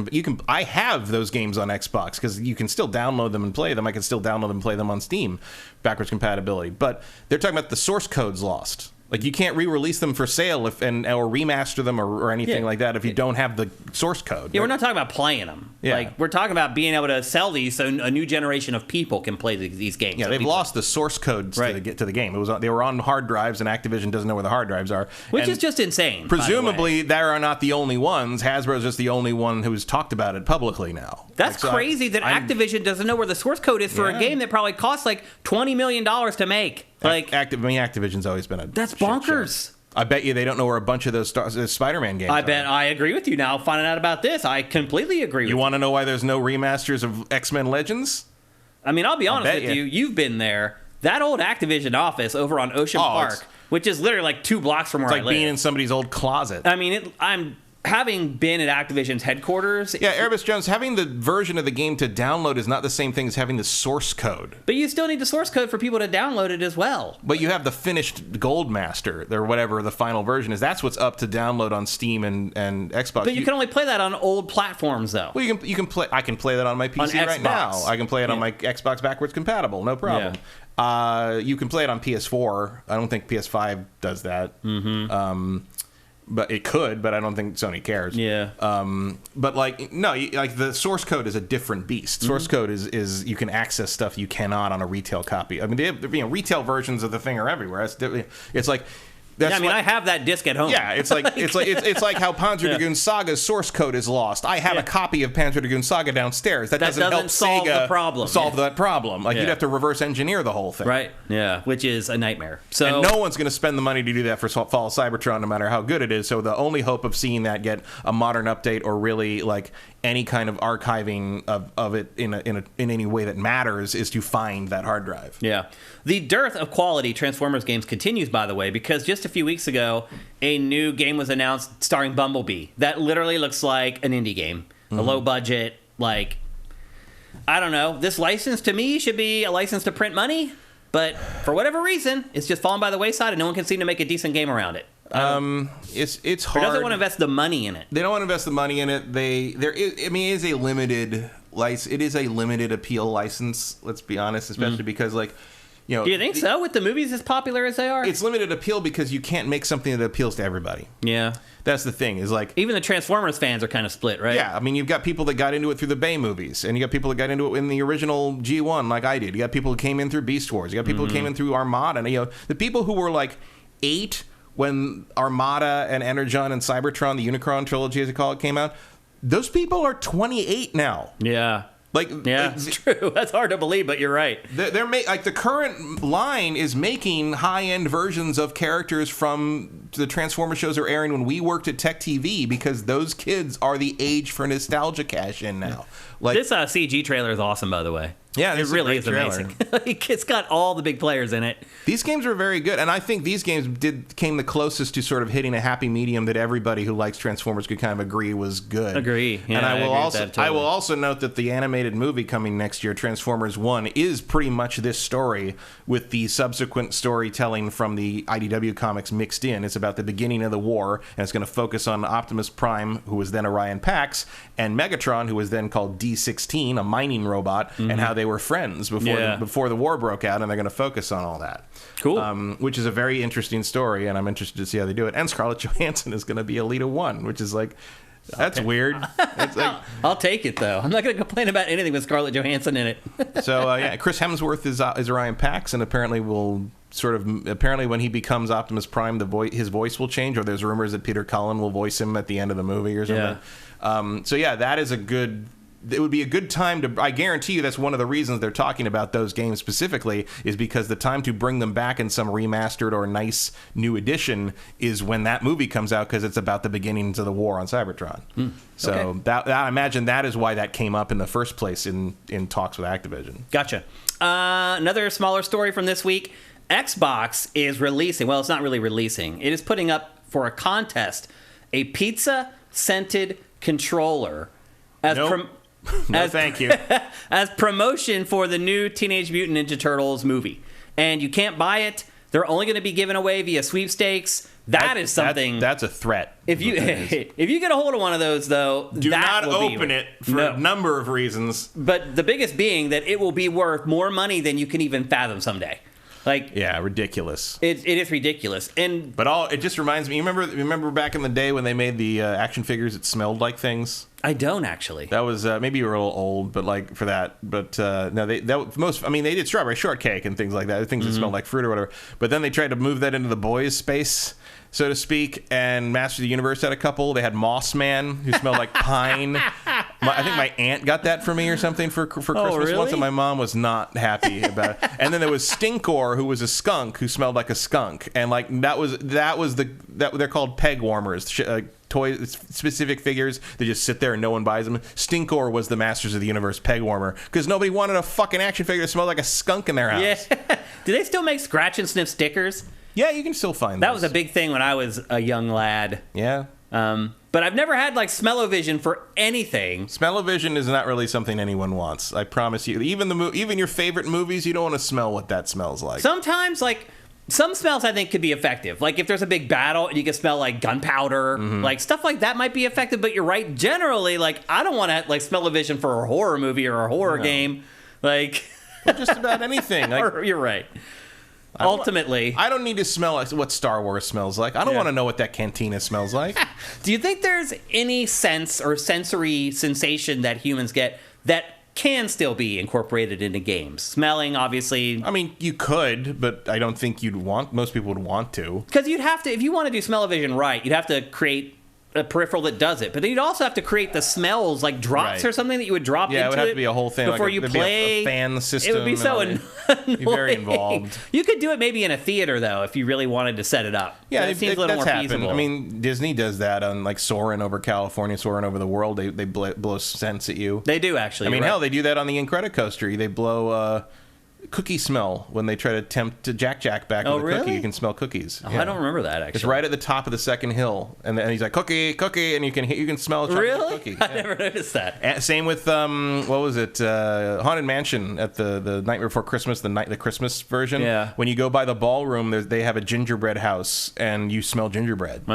I have those games on Xbox because you can still download them and play them. I can still download them and play them on Steam, backwards compatibility. But they're talking about the source code's lost. Like, you can't re-release them for sale or remaster them or anything like that if you don't have the source code. Yeah, we're not talking about playing them. Yeah. Like, we're talking about being able to sell these so a new generation of people can play these games. Yeah, they've lost the source codes to the game. They were on hard drives, and Activision doesn't know where the hard drives are. Which is just insane. Presumably, they are not the only ones. Hasbro's just the only one who's talked about it publicly now. That's crazy that Activision doesn't know where the source code is for a game that probably costs like $20 million to make. Like, Activision's always been that's bonkers. I bet you they don't know where a bunch of those Spider-Man games are. I agree with you now. Finding out about this, I completely agree with you. You want to know why there's no remasters of X-Men Legends? I mean, I'll be honest with you. You've been there. That old Activision office over on Ocean Park, which is literally like 2 blocks from where I live. It's like being in somebody's old closet. I mean, I'm having been at Activision's headquarters. Yeah, Erebus Jones, having the version of the game to download is not the same thing as having the source code. But you still need the source code for people to download it as well. But you have the finished Gold Master, or whatever the final version is. That's what's up to download on Steam and Xbox. But you can only play that on old platforms, though. Well, you can play. I can play that on my PC right now. I can play it on my Xbox backwards compatible, no problem. Yeah. You can play it on PS4. I don't think PS5 does that. But it could, but I don't think Sony cares. Yeah. But the source code is a different beast. Source code is you can access stuff you cannot on a retail copy. I mean, they have, retail versions of the thing are everywhere. It's like. I have that disc at home. Yeah, it's like how Panzer Dragoon Saga's source code is lost. I have a copy of Panzer Dragoon Saga downstairs. That doesn't help solve Sega the problem. Solve that problem. Like you'd have to reverse engineer the whole thing. Right. Yeah, which is a nightmare. And no one's going to spend the money to do that for Fall of Cybertron, no matter how good it is. So the only hope of seeing that get a modern update or really like any kind of archiving of it in any way that matters is to find that hard drive. Yeah. The dearth of quality Transformers games continues, by the way, because just a few weeks ago, a new game was announced starring Bumblebee. That literally looks like an indie game. A low budget, like, I don't know. This license to me should be a license to print money, but for whatever reason, it's just fallen by the wayside and no one can seem to make a decent game around it. It's hard. Or doesn't want to invest the money in it. They don't want to invest the money in it. It is a limited license. It is a limited appeal license. Let's be honest, especially because like. Do you think so? With the movies as popular as they are, it's limited appeal because you can't make something that appeals to everybody. Yeah, that's the thing. Is like even the Transformers fans are kind of split, right? Yeah, I mean, you've got people that got into it through the Bay movies, and you got people that got into it in the original G1, like I did. You got people who came in through Beast Wars. You got people who came in through Armada, and the people who were like 8 when Armada and Energon and Cybertron, the Unicron trilogy, as they call it, came out. Those people are 28 now. Yeah. It's true. That's hard to believe, but you're right. They're like the current line is making high-end versions of characters from the Transformers shows are airing when we worked at Tech TV because those kids are the age for nostalgia cash-in now. Like this CG trailer is awesome, by the way. Yeah, it really is amazing. It's got all the big players in it. These games are very good, and I think these games came the closest to sort of hitting a happy medium that everybody who likes Transformers could kind of agree was good. Agree. Yeah, and I will also note that the animated movie coming next year, Transformers 1, is pretty much this story with the subsequent storytelling from the IDW comics mixed in. It's about the beginning of the war, and it's going to focus on Optimus Prime, who was then Orion Pax, and Megatron, who was then called D-16, a mining robot, and how they were friends before the war broke out, and they're going to focus on all that. Cool. Which is a very interesting story, and I'm interested to see how they do it. And Scarlett Johansson is going to be Elita 1, which is like, that's weird. It's like, I'll take it, though. I'm not going to complain about anything with Scarlett Johansson in it. So, Chris Hemsworth is Orion Pax, and apparently when he becomes Optimus Prime, his voice will change, or there's rumors that Peter Cullen will voice him at the end of the movie or something. That is it would be a good time to, I guarantee you that's one of the reasons they're talking about those games specifically, is because the time to bring them back in some remastered or nice new edition is when that movie comes out, because it's about the beginnings of the war on Cybertron. So I imagine that is why that came up in the first place in talks with Activision. Gotcha. Another smaller story from this week. Xbox is releasing, well, it's not really releasing, it is putting up for a contest a pizza-scented controller as thank you. as promotion for the new Teenage Mutant Ninja Turtles movie. And you can't buy it. They're only going to be given away via sweepstakes. That is something. That's a threat. If you get a hold of one of those, though, do not open it for a number of reasons. But the biggest being that it will be worth more money than you can even fathom someday. Ridiculous. It is ridiculous. But it just reminds me. You remember back in the day when they made the action figures that smelled like things? I don't actually. That was maybe you were a little old, but like for that. But no, they did strawberry shortcake and things like that, things that smelled like fruit or whatever. But then they tried to move that into the boys' space, so to speak, and Master of the Universe had a couple. They had Moss Man, who smelled like pine. I think my aunt got that for me or something for Christmas once, and my mom was not happy about it. And then there was Stinkor, who was a skunk who smelled like a skunk, and like they're called peg warmers. Toys, specific figures that just sit there and no one buys them. Stinkor was the Masters of the Universe peg warmer because nobody wanted a fucking action figure that smelled like a skunk in their house. Yeah. Do they still make scratch and sniff stickers? Yeah, you can still find those. That was a big thing when I was a young lad. Yeah. But I've never had smell-o-vision for anything. Smell-o-vision is not really something anyone wants. I promise you. Even your favorite movies, you don't want to smell what that smells like. Sometimes, some smells I think could be effective. Like if there's a big battle and you can smell like gunpowder, stuff like that might be effective. But you're right. Generally, I don't want to smell-o-vision for a horror movie or a horror game. Or just about anything. You're right. Ultimately, I don't need to smell what Star Wars smells like. I don't want to know what that cantina smells like. Do you think there's any sense or sensory sensation that humans get that can still be incorporated into games? Smelling, obviously. I mean, you could, but I don't think most people would want to. Because you'd have to, if you want to do smell-o-vision right, you'd have to create a peripheral that does it, but then you'd also have to create the smells, like drops or something that you would drop into it. Yeah, it would have to be a whole thing before you play. A fan system. It would be so annoying. Be very involved. You could do it maybe in a theater though, if you really wanted to set it up. Yeah, it seems a little more feasible. I mean, Disney does that on soaring over California, soaring over the world. They blow scents at you. They do actually. I mean, hell, they do that on the Incredicoaster. They blow. cookie smell when they try to tempt Jack back with a cookie. You can smell cookies. Oh, yeah. I don't remember that, actually. It's right at the top of the second hill, and he's like, cookie, and you can smell a chocolate cookie. I never noticed that. And same with what was it? Haunted Mansion at the Nightmare Before Christmas, the Christmas version. Yeah. When you go by the ballroom, they have a gingerbread house, and you smell gingerbread.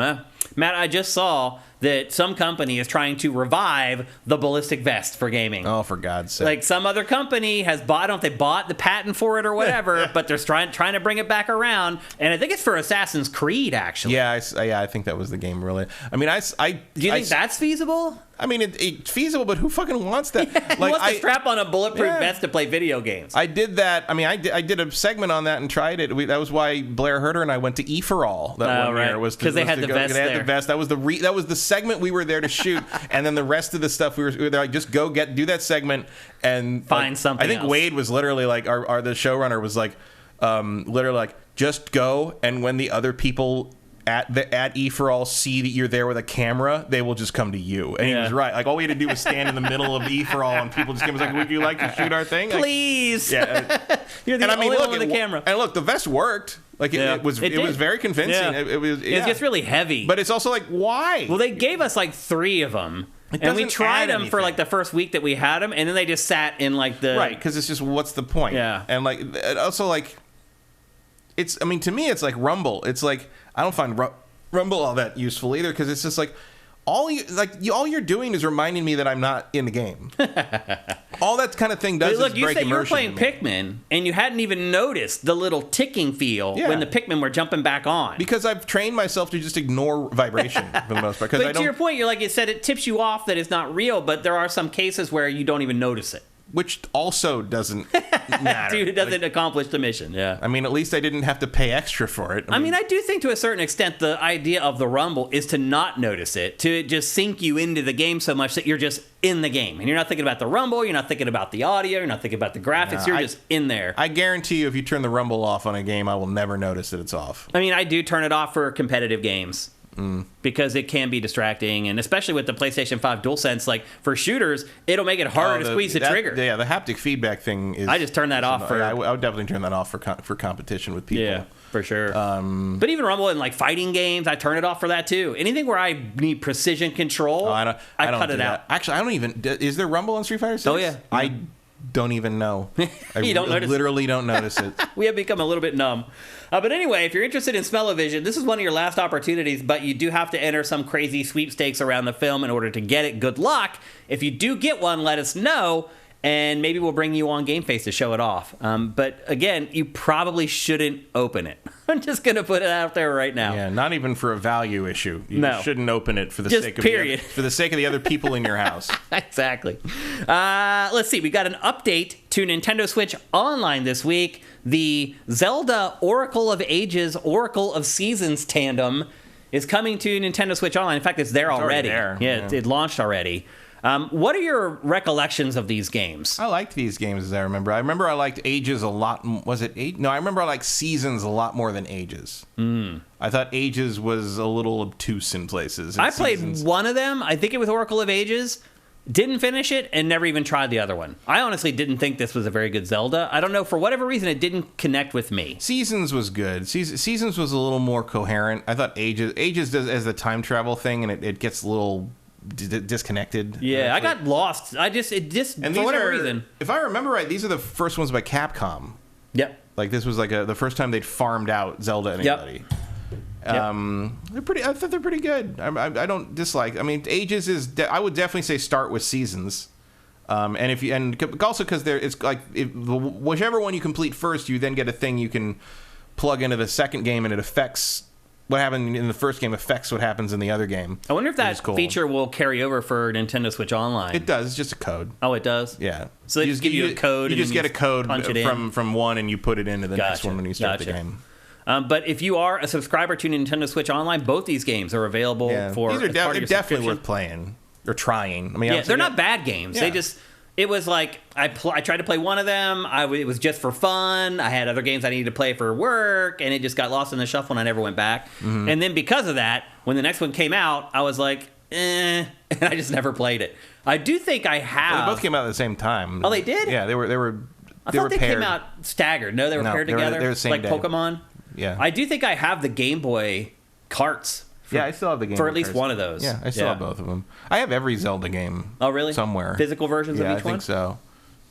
Matt, I just saw that some company is trying to revive the ballistic vest for gaming. Oh, for God's sake. Like some other company has bought, I don't know if they bought the patent for it or whatever, but they're trying to bring it back around. And I think it's for Assassin's Creed, actually. Yeah, I think that was the game, really. I mean, do you think that's feasible? I mean, it's feasible, but who fucking wants that? Yeah, who wants to strap on a bulletproof vest to play video games? I did that. I mean, I did a segment on that and tried it. That was why Blair Herter and I went to E-for-All that one year. Because they had the vest there. They had the vest. That was the segment we were there to shoot, and then the rest of the stuff we were there like, just do that segment and find something. I think else. Wade was literally like, the showrunner was like, literally like, just go, and when the other people at E-for-All see that you're there with a camera, they will just come to you. And he was right. Like, all we had to do was stand in the middle of E-for-All, and people just came and was like, would you like to shoot our thing? Please. Yeah. You're the only one with the camera. And look, the vest worked. Like, it was very convincing. Yeah. It gets really heavy. But it's also like, why? Well, they gave us like 3 of them. And we tried them for like the first week that we had them, and then they just sat in like the... Right, because it's just, what's the point? Yeah. And like, also like, to me, it's like Rumble. It's like, I don't find Rumble all that useful either, because it's just like all you're doing is reminding me that I'm not in the game. All that kind of thing does is break immersion. Look, you said you were playing Pikmin, and you hadn't even noticed the little ticking feel when the Pikmin were jumping back on. Because I've trained myself to just ignore vibration for the most part. But to your point, you said it tips you off that it's not real, but there are some cases where you don't even notice it. Which also doesn't matter. Dude, it doesn't accomplish the mission, yeah. I mean, at least I didn't have to pay extra for it. I mean, I do think to a certain extent the idea of the Rumble is to not notice it, to just sink you into the game so much that you're just in the game. And you're not thinking about the Rumble, you're not thinking about the audio, you're not thinking about the graphics, you're just in there. I guarantee you if you turn the Rumble off on a game, I will never notice that it's off. I mean, I do turn it off for competitive games. Because it can be distracting, and especially with the PlayStation 5 DualSense, like for shooters, it'll make it harder to squeeze the trigger. Yeah, the haptic feedback thing is... I just turn that off. I would definitely turn that off for competition with people. Yeah, for sure. But even Rumble in like fighting games, I turn it off for that too. Anything where I need precision control, I cut it out. Actually, I don't even... Is there Rumble on Street Fighter 6? Oh, yeah. I don't even know. I literally don't notice it. We have become a little bit numb. But anyway, if you're interested in Smell-O-Vision, this is one of your last opportunities, but you do have to enter some crazy sweepstakes around the film in order to get it. Good luck. If you do get one, let us know, and maybe we'll bring you on GameFace to show it off. But again, you probably shouldn't open it. I'm just going to put it out there right now. Yeah, not even for a value issue. You shouldn't open it for the sake of the other people in your house. Exactly. Let's see. We got an update to Nintendo Switch Online this week. The Zelda Oracle of Ages, Oracle of Seasons tandem is coming to Nintendo Switch Online. In fact, it's already. There. Yeah, it launched already. What are your recollections of these games? I liked these games, as I remember. I remember I liked Ages a lot. Was it 8? No, I remember I liked Seasons a lot more than Ages. I thought Ages was a little obtuse in places. I played one of them. I think it was Oracle of Ages. Didn't finish it and never even tried the other one. I honestly didn't think this was a very good Zelda. I don't know, for whatever reason, it didn't connect with me. Seasons was good. Seasons was a little more coherent. I thought Ages does as the time travel thing, and it gets a little disconnected. Yeah, I got lost. For whatever reason. If I remember right, these are the first ones by Capcom. Yep. Like, this was like the first time they'd farmed out Zelda anybody. Yep. They're pretty. I thought they're pretty good. I don't dislike. I mean, Ages is. I would definitely say start with Seasons, and also because it's like whichever one you complete first, you then get a thing you can plug into the second game, and it affects what happened in the first game affects what happens in the other game. I wonder if that feature will carry over for Nintendo Switch Online. It does. It's just a code. Oh, it does? Yeah. So they just give you a code. You just get a code from one, and you put it into the next one when you start the game. But if you are a subscriber to Nintendo Switch Online, both these games are available for. These are definitely worth playing or trying. I mean, they're not bad games. Yeah. It was like I tried to play one of them. It was just for fun. I had other games I needed to play for work, and it just got lost in the shuffle, and I never went back. Mm-hmm. And then because of that, when the next one came out, I was like, and I just never played it. I do think I have. Well, they both came out at the same time. Oh, they did? Yeah, they were. I thought they came out staggered. No, they were paired together. They're the same like day. Pokemon. Yeah. I do think I have the Game Boy carts. I still have the Game for Boy at least carts. one of those. Yeah, I still have both of them. I have every Zelda game. Oh, really? Somewhere. Physical versions of each one? I think so.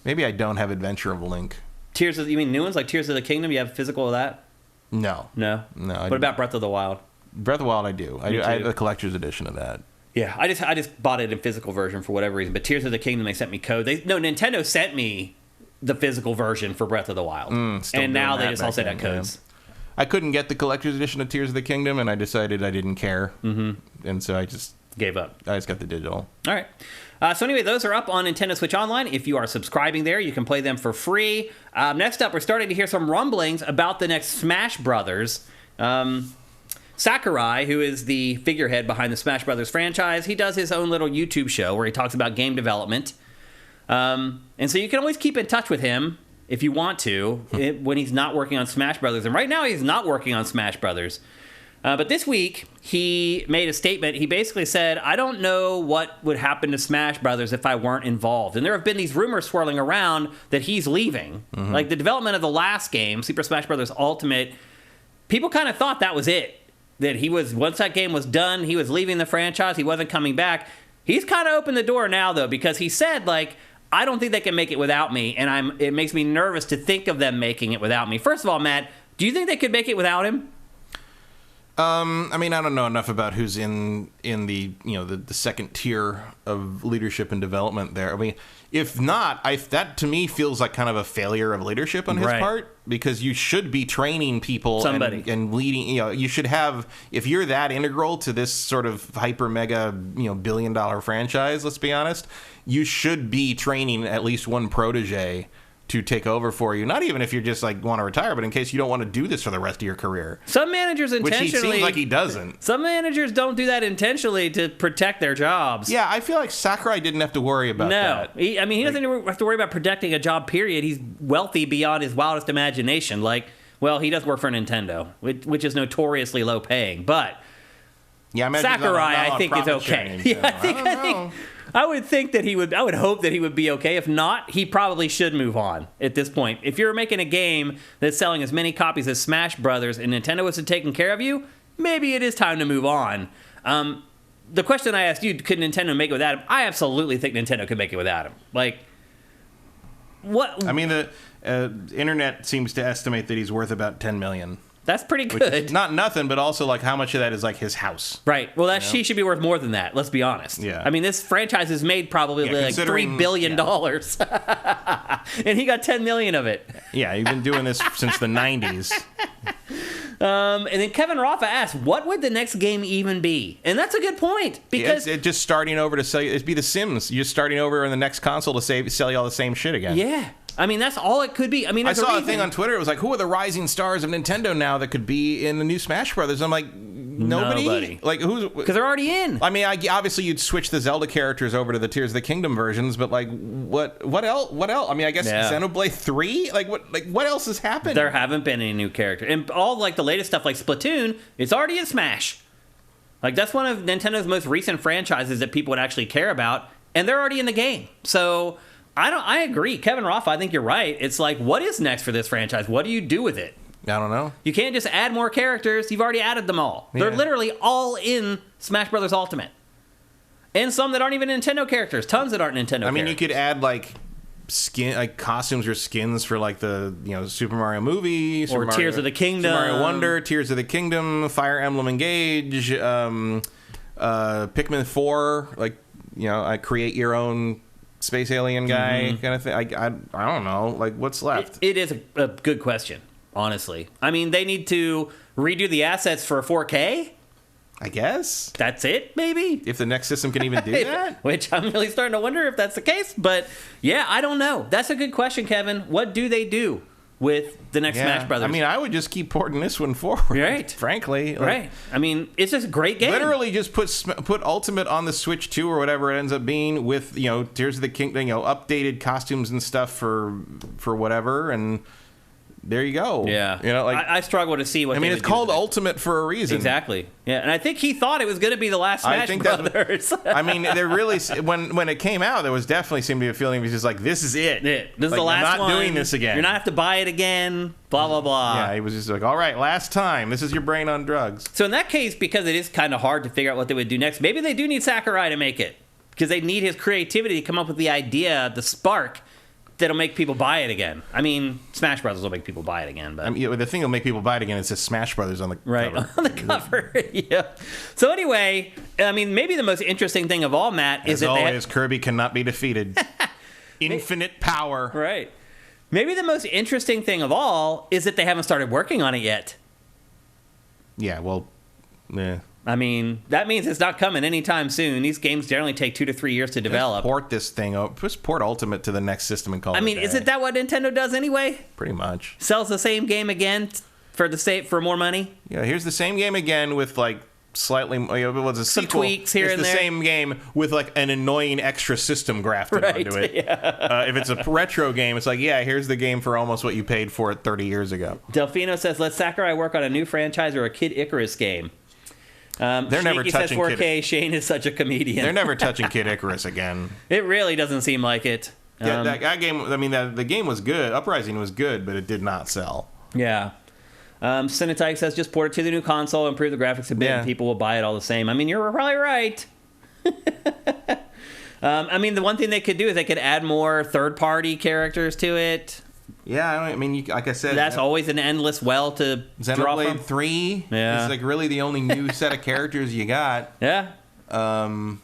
Maybe I don't have Adventure of Link. You mean new ones like Tears of the Kingdom? You have physical of that? No. What about Breath of the Wild? Breath of the Wild, I do. I have a collector's edition of that. Yeah, I just bought it in physical version for whatever reason. But Tears of the Kingdom, they sent me code. Nintendo sent me the physical version for Breath of the Wild, and now they just all send out codes. I couldn't get the collector's edition of Tears of the Kingdom, and I decided I didn't care, and so I just gave up. I just got the digital. All right. So anyway, those are up on Nintendo Switch Online. If you are subscribing there, you can play them for free. Next up, we're starting to hear some rumblings about the next Smash Brothers. Sakurai, who is the figurehead behind the Smash Brothers franchise, he does his own little YouTube show where he talks about game development. And so you can always keep in touch with him if you want to when he's not working on Smash Brothers. And right now he's not working on Smash Brothers. But this week, he made a statement. He basically said, I don't know what would happen to Smash Brothers if I weren't involved. And there have been these rumors swirling around that he's leaving. Like the development of the last game, Super Smash Brothers Ultimate, people kind of thought that was it. That once that game was done, he was leaving the franchise. He wasn't coming back. He's kind of opened the door now, though, because he said, I don't think they can make it without me, and it makes me nervous to think of them making it without me. First of all, Matt, do you think they could make it without him? I mean, I don't know enough about who's in the the second tier of leadership and development there. I mean, if not, that to me feels like kind of a failure of leadership on his part, because you should be training people and leading. You should have, if you're that integral to this sort of hyper mega billion-dollar franchise. Let's be honest, you should be training at least one protege to take over for you. Not even if you're just want to retire, but in case you don't want to do this for the rest of your career. Some managers intentionally... Which he seems like he doesn't. Some managers don't do that intentionally to protect their jobs. Yeah, I feel like Sakurai didn't have to worry about that. No. He doesn't have to worry about protecting a job, period. He's wealthy beyond his wildest imagination. He does work for Nintendo, which is notoriously low paying, but... Yeah, Sakurai, I think, is okay. Yeah, I would think that I would hope that he would be okay. If not, he probably should move on at this point. If you're making a game that's selling as many copies as Smash Brothers and Nintendo wasn't taking care of you, maybe it is time to move on. The question I asked you, could Nintendo make it without him? I absolutely think Nintendo could make it without him. What? I mean, the internet seems to estimate that he's worth about $10 million. That's pretty good. Not nothing, but also how much of that is his house. Right. Well, he should be worth more than that. Let's be honest. Yeah. I mean, this franchise has made probably $3 billion, and he got $10 million of it. Yeah, he's been doing this since the 90s. And then Kevin Rafa asked, "What would the next game even be?" And that's a good point, because it's just starting over to sell you. It'd be The Sims. You're starting over in the next console to sell you all the same shit again. Yeah. I mean, that's all it could be. I mean, I saw a thing on Twitter. It was who are the rising stars of Nintendo now that could be in the new Smash Brothers? I'm like, nobody. Who's? Because they're already in. I mean, obviously you'd switch the Zelda characters over to the Tears of the Kingdom versions, but what else? What else? I mean, I guess Xenoblade 3. What else has happened? There haven't been any new characters, and all the latest stuff like Splatoon, it's already in Smash. That's one of Nintendo's most recent franchises that people would actually care about, and they're already in the game. So. I agree. Kevin Rafa, I think you're right. It's what is next for this franchise? What do you do with it? I don't know. You can't just add more characters. You've already added them all. Yeah. They're literally all in Smash Brothers Ultimate. And some that aren't even Nintendo characters. Tons that aren't Nintendo characters. I mean, you could add skin, costumes or skins for the Super Mario movie, or Tears of the Kingdom, Super Mario Wonder, Tears of the Kingdom, Fire Emblem Engage, Pikmin 4, I create your own space alien guy kind of thing. I don't know. What's left? It is a good question, honestly. I mean, they need to redo the assets for 4K. I guess. That's it, maybe? If the next system can even do that? Which I'm really starting to wonder if that's the case. But, yeah, I don't know. That's a good question, Kevin. What do they do with the next Smash Brothers? I mean, I would just keep porting this one forward. Right. Frankly. Right. I mean, it's just a great game. Literally just put Ultimate on the Switch 2 or whatever it ends up being with, Tears of the Kingdom, updated costumes and stuff for whatever, and there you go. Yeah. You know, like I struggle to see what. I mean, it's called Ultimate for a reason. Exactly. Yeah, and I think he thought it was going to be the last Smash Brothers. I mean, there really when it came out, there was definitely seemed to be a feeling he was just like, this is it. This is the last one. one. Not doing this again. You're not have to buy it again. Blah blah blah. Yeah, he was just like, all right, last time. This is your brain on drugs. So in that case, because it is kind of hard to figure out what they would do next, maybe they do need Sakurai to make it because they need his creativity to come up with the idea, the spark that'll make people buy it again. I mean, Smash Brothers will make people buy it again, but the thing that'll make people buy it again is just Smash Brothers on the cover. On the cover. Yeah. So anyway, I mean, maybe the most interesting thing of all, Matt, is that always Kirby cannot be defeated. Infinite power. Right. Maybe the most interesting thing of all is that they haven't started working on it yet. Yeah. Well. Yeah. I mean, that means it's not coming anytime soon. These games generally take 2 to 3 years to develop. Just port this thing up. Just port Ultimate to the next system and call it a day. Isn't that what Nintendo does anyway? Pretty much. Sells the same game again for more money? Yeah, here's the same game again with like slightly a some tweaks here and there. It's the same game with like an annoying extra system grafted onto it. Yeah. If it's a retro game, it's like, yeah, here's the game for almost what you paid for it 30 years ago. Delfino says, let Sakurai work on a new franchise or a Kid Icarus game. They're never touching 4K. Kid. Shane is such a comedian. They're never touching Kid Icarus again. It really doesn't seem like it. Yeah, that game. I mean, the game was good. Uprising was good, but it did not sell. Yeah. Cinetyke says just port it to the new console, improve the graphics a bit, and people will buy it all the same. I mean, you're probably right. I mean, the one thing they could do is they could add more third-party characters to it. Yeah, I mean, like I said, that's always an endless well to draw from. Xenoblade 3 is like really the only new set of characters you got. Yeah. I mean,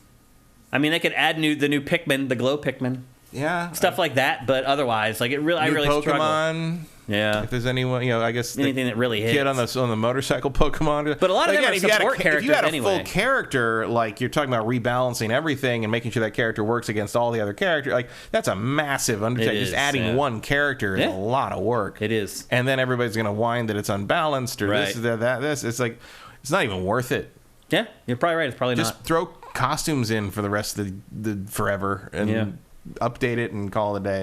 they could add the new Pikmin, the glow Pikmin. Yeah. Stuff like that, but otherwise, like I really Pokemon, struggle. Yeah. If there's anyone, I guess anything that really hits. Kid on the motorcycle Pokemon. But a lot of them are support characters. If you had a anyway. full character, like you're talking about rebalancing everything and making sure that character works against all the other characters, like that's a massive undertaking. Just adding one character is a lot of work. It is. And then everybody's going to whine that it's unbalanced or this, that. It's like, it's not even worth it. Yeah, you're probably right. It's probably just not. Throw costumes in for the rest of the forever and update it and call it a day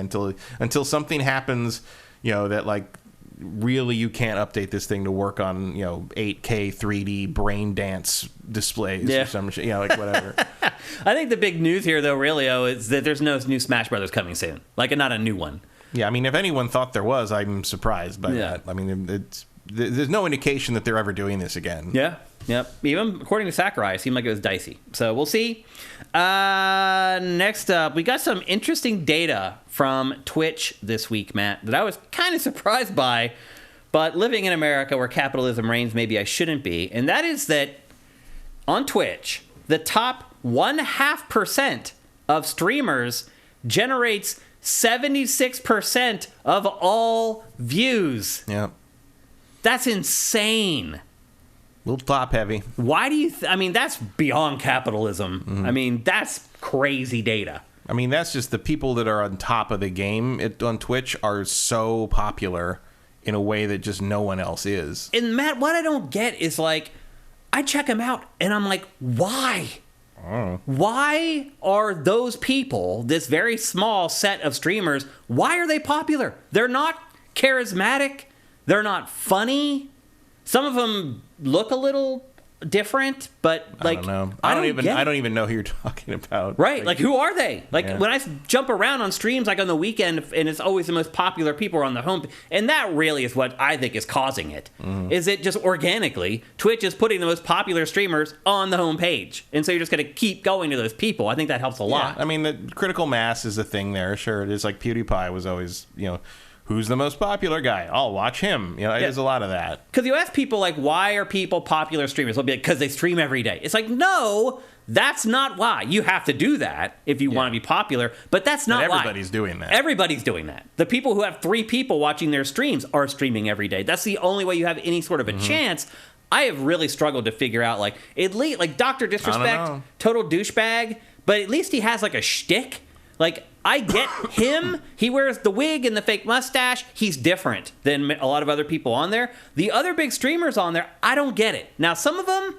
until something happens, that like really you can't update this thing to work on 8K 3D brain dance displays or some shit, like whatever. I think the big news here though really is that there's no new Smash Brothers coming soon, like not a new one. Yeah, I mean if anyone thought there was, I'm surprised by that. I mean there's no indication that they're ever doing this again. Yeah. Yep. Even according to Sakurai, it seemed like it was dicey. So we'll see. Next up, we got some interesting data from Twitch this week, Matt, that I was kind of surprised by. But living in America where capitalism reigns, maybe I shouldn't be. And that is that on Twitch, the top 0.5% of streamers generates 76% of all views. Yep. That's insane. A little top heavy. Why do you I mean, that's beyond capitalism. Mm-hmm. I mean, that's crazy data. I mean, that's just the people that are on top of the game on Twitch are so popular in a way that just no one else is. And Matt, what I don't get is like, I check them out and I'm like, why? Why are those people, this very small set of streamers, why are they popular? They're not charismatic. They're not funny. Some of them look a little different, but like I don't even know who you're talking about. Right, like who are they? Like when I jump around on streams, like on the weekend, and it's always the most popular people are on the home, and that really is what I think is causing it. Mm-hmm. Is it just organically Twitch is putting the most popular streamers on the home page, and so you're just going to keep going to those people. I think that helps a lot. I mean, the critical mass is a thing there. Sure, it is. Like PewDiePie was always, who's the most popular guy? I'll watch him. There's a lot of that. Because you ask people, like, why are people popular streamers? They'll be like, because they stream every day. It's like, no, that's not why. You have to do that if you want to be popular, but that's not why. Everybody's doing that. Everybody's doing that. The people who have 3 people watching their streams are streaming every day. That's the only way you have any sort of a chance. I have really struggled to figure out, like, at least, like, Dr. Disrespect, total douchebag, but at least he has, like, a shtick. Like, I get him. He wears the wig and the fake mustache. He's different than a lot of other people on there. The other big streamers on there, I don't get it. Now, some of them,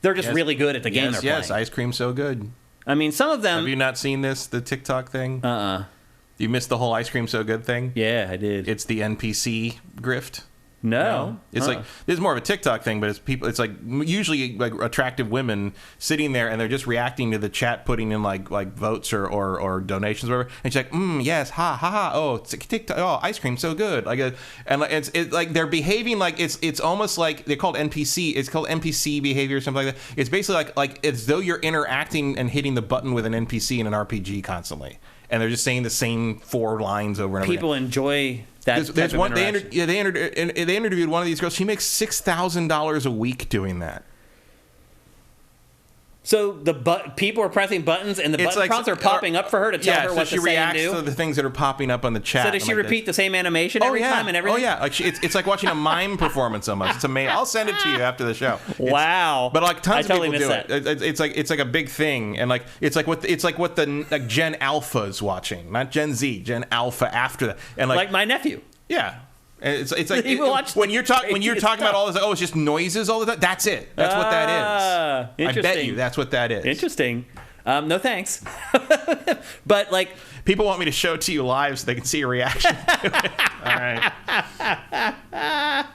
they're just really good at the game they're playing. Yes, Ice Cream's so good. I mean, some of them... Have you not seen the TikTok thing? You missed the whole ice cream so good thing? Yeah, I did. It's the NPC grift. No. It's like, this is more of a TikTok thing, but it's like usually like attractive women sitting there and they're just reacting to the chat, putting in like votes or donations or whatever. And she's like, yes, ha, ha, ha. Oh, it's TikTok. Oh, ice cream, so good. Like, and it's like they're behaving like it's almost like they're called NPC. It's called NPC behavior or something like that. It's basically like as though you're interacting and hitting the button with an NPC in an RPG constantly. And they're just saying the same 4 lines over and over. People enjoy that. There's one. They interviewed one of these girls. She makes $6,000 a week doing that. So people are pressing buttons, and the button prompts are popping up for her to tell her what to say and do. Yeah, so she reacts to the things that are popping up on the chat. So does she repeat the same animation every time and everything? Oh yeah, like it's like watching a mime performance almost. It's amazing. I'll send it to you after the show. Wow! But like tons of people do it. It's like a big thing, and like it's like what the Gen Alpha is watching, not Gen Z, Gen Alpha after that, and like my nephew. Yeah. It's like when you're talking about all this, it's just noises all the time. That's it. That's what that is. Interesting. I bet you that's what that is. Interesting. No thanks. But like, people want me to show it to you live so they can see your reaction to it. All right.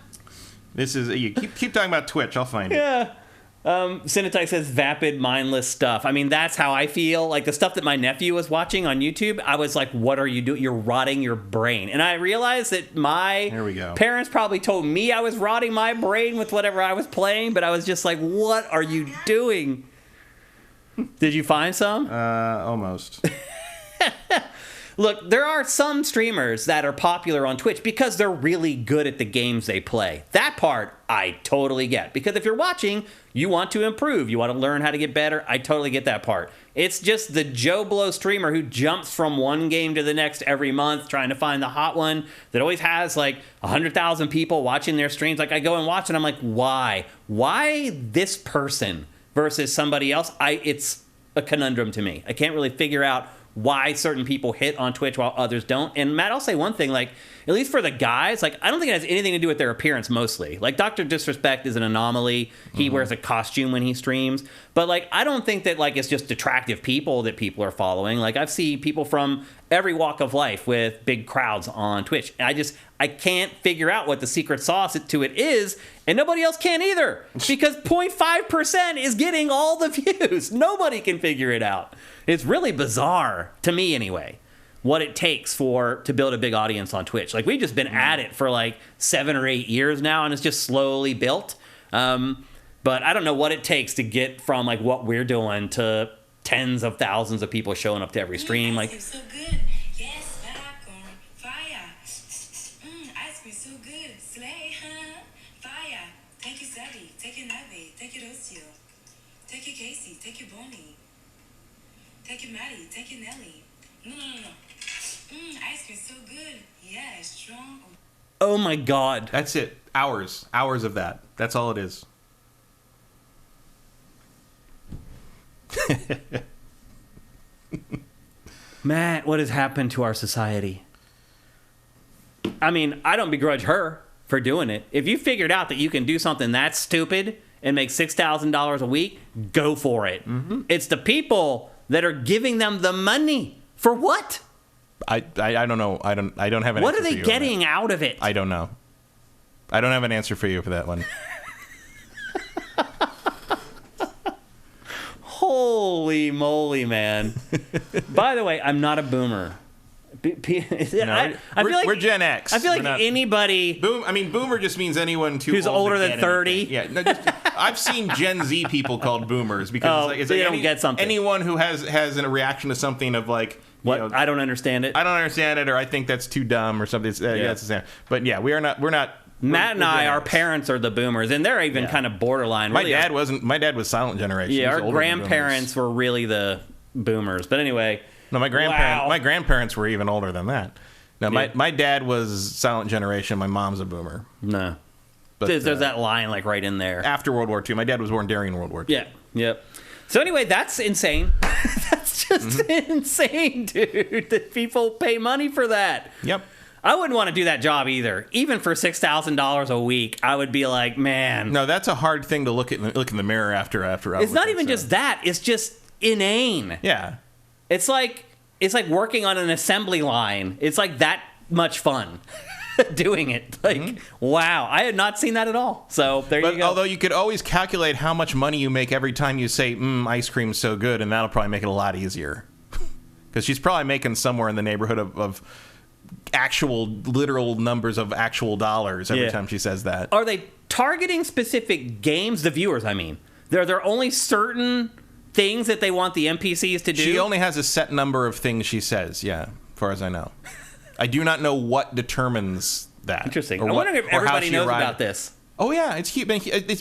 This is you keep talking about Twitch. I'll find it. Yeah. Cinetype says vapid, mindless stuff. I mean, that's how I feel. Like the stuff that my nephew was watching on YouTube, I was like, what are you doing? You're rotting your brain. And I realized that my parents probably told me I was rotting my brain with whatever I was playing, but I was just like, what are you doing? Did you find some? Almost. Look, there are some streamers that are popular on Twitch because they're really good at the games they play. That part I totally get. Because if you're watching, you want to improve. You want to learn how to get better. I totally get that part. It's just the Joe Blow streamer who jumps from one game to the next every month trying to find the hot one that always has like 100,000 people watching their streams. Like I go and watch and I'm like, why? Why this person versus somebody else? It's a conundrum to me. I can't really figure out why certain people hit on Twitch while others don't. And Matt, I'll say one thing, like, at least for the guys, like, I don't think it has anything to do with their appearance mostly. Like, Dr. Disrespect is an anomaly. He wears a costume when he streams. But, like, I don't think that, like, it's just attractive people that people are following. Like, I've seen people from every walk of life with big crowds on Twitch. And I can't figure out what the secret sauce to it is, and nobody else can either. Because 0.5% is getting all the views. Nobody can figure it out. It's really bizarre, to me anyway, what it takes to build a big audience on Twitch. Like, we've just been at it for like 7 or 8 years now, and it's just slowly built. But I don't know what it takes to get from like what we're doing to tens of thousands of people showing up to every stream. Like, ice cream so good. Yes, popcorn, fire. Ice cream so good. Slay, huh? Fire. Take your Savvy, take your Nabe, take your Rocio, take your Casey, take your Bonnie. Take your Maddie, take your Nelly. No. Ice cream so good. Yeah, strong. oh my God. That's it. Hours of that. That's all it is. Matt, what has happened to our society? I mean, I don't begrudge her for doing it. If you figured out that you can do something that stupid and make $6,000 a week, go for it. Mm-hmm. It's the people that are giving them the money. For what? I don't know. I don't have an What answer are they getting out of it? I don't know. I don't have an answer for you for that one. Holy moly, man. By the way, I'm not a boomer. No, I feel like we're Gen X. I feel like anybody... Boomer just means anyone who's older than 30. Yeah, no, I've seen Gen Z people called boomers because they don't get something. Anyone who has a reaction to something of like... What? I don't understand it. I don't understand it, or I think that's too dumb, or something. That's the same. But yeah, we're not. Matt and our parents are the boomers, and they're even kind of borderline. My dad was silent generation. Yeah, our grandparents were really the boomers. But anyway, no, my grandparents were even older than that. Now, my dad was silent generation. My mom's a boomer. No, but there's that line like right in there. After World War II, my dad was born during World War II. Yeah. Yep. So anyway, that's insane. That's just insane, dude. That people pay money for that. Yep. I wouldn't want to do that job either. Even for $6,000 a week, I would be like, man. No, that's a hard thing to look in the mirror after. It's not even just that. It's just inane. Yeah. It's like it's like working on an assembly line. It's like that much fun. Doing it. Like, wow. I had not seen that at all. So there you go. Although you could always calculate how much money you make every time you say, ice cream's so good, and that'll probably make it a lot easier. Because she's probably making somewhere in the neighborhood of actual, literal numbers of actual dollars every time she says that. Are they targeting specific games? The viewers, I mean. There are only certain things that they want the NPCs to do? She only has a set number of things she says, yeah, as far as I know. I do not know what determines that. Interesting. I wonder if everybody knows about this. Oh yeah, it's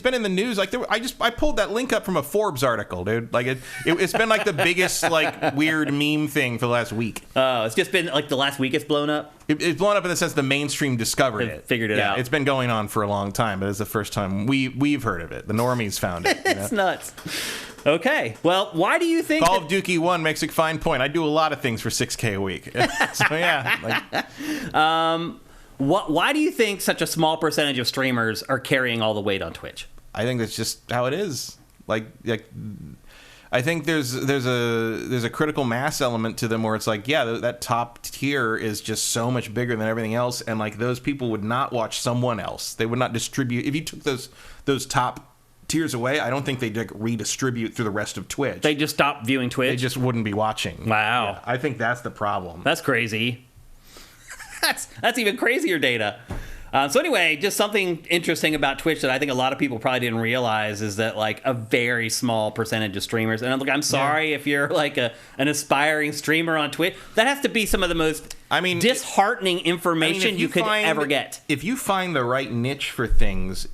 been in the news. Like I pulled that link up from a Forbes article, dude. Like it's been like the biggest like weird meme thing for the last week. Oh, it's just been like the last week it's blown up. It's blown up in the sense the mainstream discovered it, figured it out. It's been going on for a long time, but it's the first time we've heard of it. The normies found it. It's nuts. Okay, well, why do you think Call of Duty 1 makes a fine point? I do a lot of things for $6K a week. So yeah. Why do you think such a small percentage of streamers are carrying all the weight on Twitch? I think that's just how it is. Like I think there's a critical mass element to them where it's like, yeah, that top tier is just so much bigger than everything else, and like those people would not watch someone else. They would not distribute. If you took those top tiers away, I don't think they'd like redistribute through the rest of Twitch. They just stop viewing Twitch? They just wouldn't be watching. Wow. Yeah, I think that's the problem. That's crazy. That's even crazier data. So anyway, just something interesting about Twitch that I think a lot of people probably didn't realize is that like a very small percentage of streamers, and look, I'm sorry if you're like an aspiring streamer on Twitch, that has to be some of the most disheartening information you could ever get. If you find the right niche for things,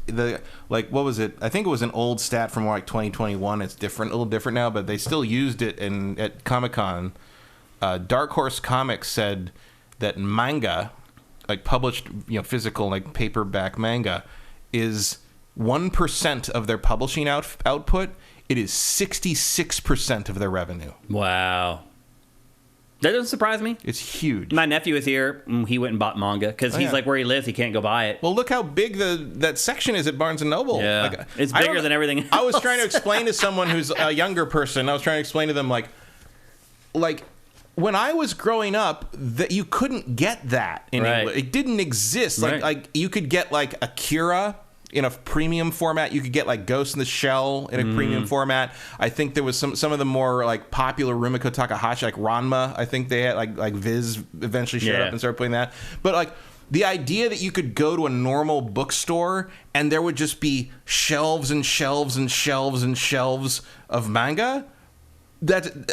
what was it? I think it was an old stat from like 2021. It's different, a little different now, but they still used it at Comic-Con. Dark Horse Comics said that manga, like published, physical, like paperback manga, is 1% of their publishing output. It is 66% of their revenue. Wow. That doesn't surprise me. It's huge. My nephew is here. He went and bought manga because he's like where he lives, he can't go buy it. Well, look how big that section is at Barnes & Noble. Yeah, like, it's bigger than everything else. I was trying to explain to someone who's a younger person, I was trying to explain to them like when I was growing up, that you couldn't get that in English. It didn't exist. Like you could get like Akira in a premium format. You could get like Ghost in the Shell in a premium format. I think there was some of the more like popular Rumiko Takahashi, like Ranma. I think they had like Viz eventually showed up and started putting that. But like the idea that you could go to a normal bookstore and there would just be shelves and shelves and shelves and shelves of manga.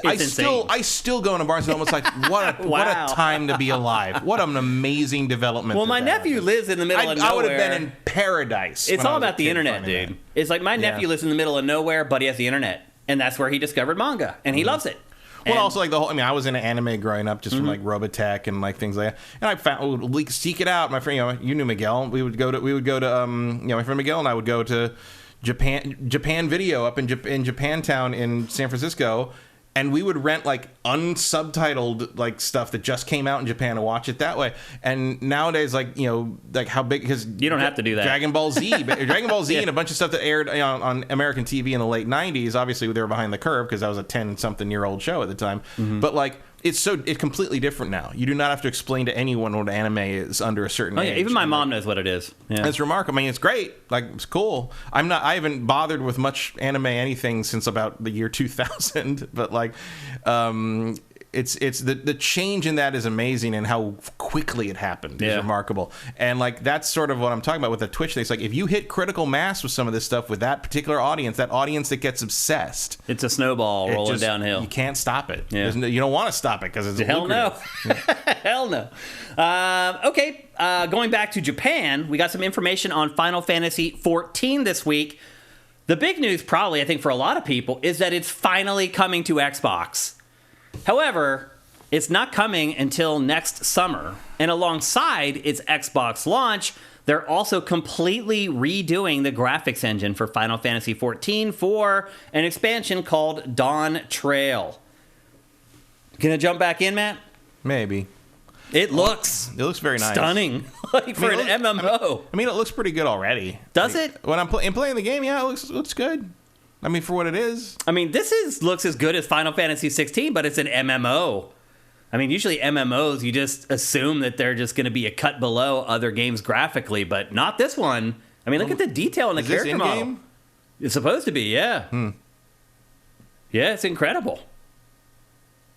I still go into Barnes & Noble. It's like what a time to be alive. What an amazing development. Well, my nephew lives in the middle of nowhere. I would have been in paradise. It's all about the internet, dude. It's like my nephew lives in the middle of nowhere, but he has the internet, and that's where he discovered manga, and he loves it. Well, also like the whole. I mean, I was into anime growing up, just from like Robotech and like things like that. And I found seek it out. My friend, you knew Miguel. We would go to my friend Miguel and I would go to Japan Video up in Japantown in San Francisco, and we would rent like unsubtitled like stuff that just came out in Japan and watch it that way. And nowadays, like how big, because you don't have to do that. Dragon Ball Z and a bunch of stuff that aired on American TV in the late 90s. Obviously, they were behind the curve because that was a 10-something-year-old show at the time. But like. It's completely different now. You do not have to explain to anyone what anime is under a certain age. Even my mom knows what it is. Yeah. It's remarkable. I mean, it's great. Like, it's cool. I haven't bothered with much anime anything since about the year 2000. But like, it's the change in that is amazing, and how quickly it happened is remarkable. And like that's sort of what I'm talking about with the Twitch thing. It's like if you hit critical mass with some of this stuff with that particular audience, that gets obsessed, it's a snowball rolling downhill. You can't stop it. Yeah. You don't want to stop it because it's hell lucrative. No. Hell no. Okay, going back to Japan, we got some information on Final Fantasy 14 this week. The big news, probably I think for a lot of people, is that it's finally coming to Xbox. However, it's not coming until next summer, and alongside its Xbox launch, they're also completely redoing the graphics engine for Final Fantasy XIV for an expansion called Dawn Trail. Gonna jump back in, Matt? Maybe. It looks very nice. Stunning. Like for an MMO. I mean, it looks pretty good already. Does it? When I'm playing the game, yeah, it looks good. I mean, for what it is. I mean, looks as good as Final Fantasy 16, but it's an MMO. I mean, usually MMOs, you just assume that they're just going to be a cut below other games graphically, but not this one. I mean, look at the detail in the character model. It's supposed to be, yeah. Yeah, it's incredible.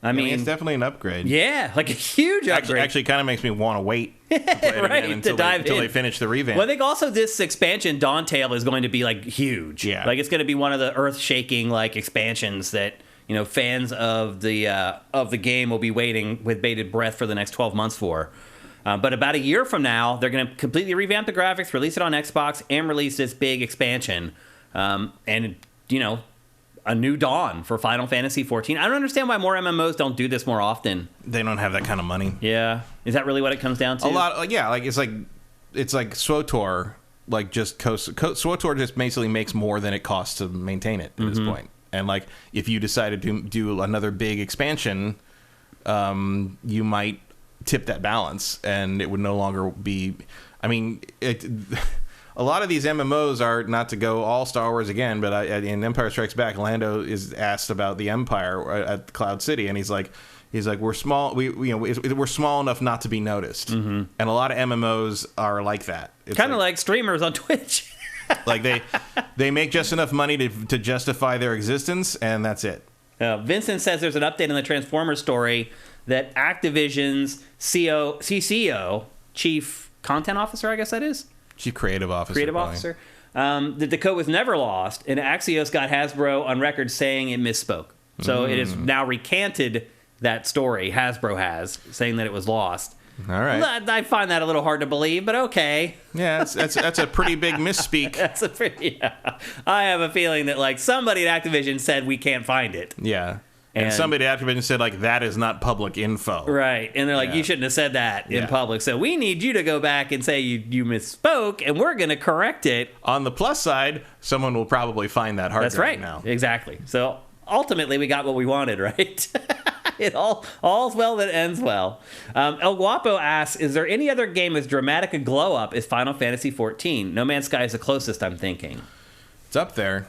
I mean, it's definitely an upgrade. Yeah, like a huge upgrade. Actually kind of makes me want to wait to play it right, again until they finish the revamp. Well, I think also this expansion, Dawn Tale, is going to be like huge. Yeah. Like it's going to be one of the earth-shaking like expansions that, you know, fans of the game will be waiting with bated breath for the next 12 months for. But about a year from now, they're going to completely revamp the graphics, release it on Xbox, and release this big expansion. And, you know, a new dawn for Final Fantasy XIV. I don't understand why more MMOs don't do this more often. They don't have that kind of money. Yeah. Is that really what it comes down to? A lot. Yeah, like it's like SWTOR. Like just SWTOR just basically makes more than it costs to maintain it at this point. And like if you decided to do another big expansion, you might tip that balance, and it would no longer be. I mean, a lot of these MMOs are, not to go all Star Wars again, but in Empire Strikes Back, Lando is asked about the Empire at Cloud City, and he's like, we're small. We're small enough not to be noticed, and a lot of MMOs are like that. It's kind of like streamers on Twitch. Like they make just enough money to justify their existence, and that's it. Vincent says there's an update in the Transformers story that Activision's CCO, Chief Content Officer, I guess that is. Chief Creative Officer. That the code was never lost, and Axios got Hasbro on record saying it misspoke. So it is now recanted that story. Hasbro has, saying that it was lost. All right. I find that a little hard to believe, but okay. Yeah, that's a pretty big misspeak. I have a feeling that like somebody at Activision said we can't find it. Yeah. And somebody at Activision said, like, that is not public info. Right. And they're like, you shouldn't have said that in public. So we need you to go back and say you misspoke, and we're going to correct it. On the plus side, someone will probably find that hard That's right now. Exactly. So ultimately, we got what we wanted, right? All's well that ends well. El Guapo asks, is there any other game as dramatic a glow-up as Final Fantasy XIV? No Man's Sky is the closest, I'm thinking. It's up there.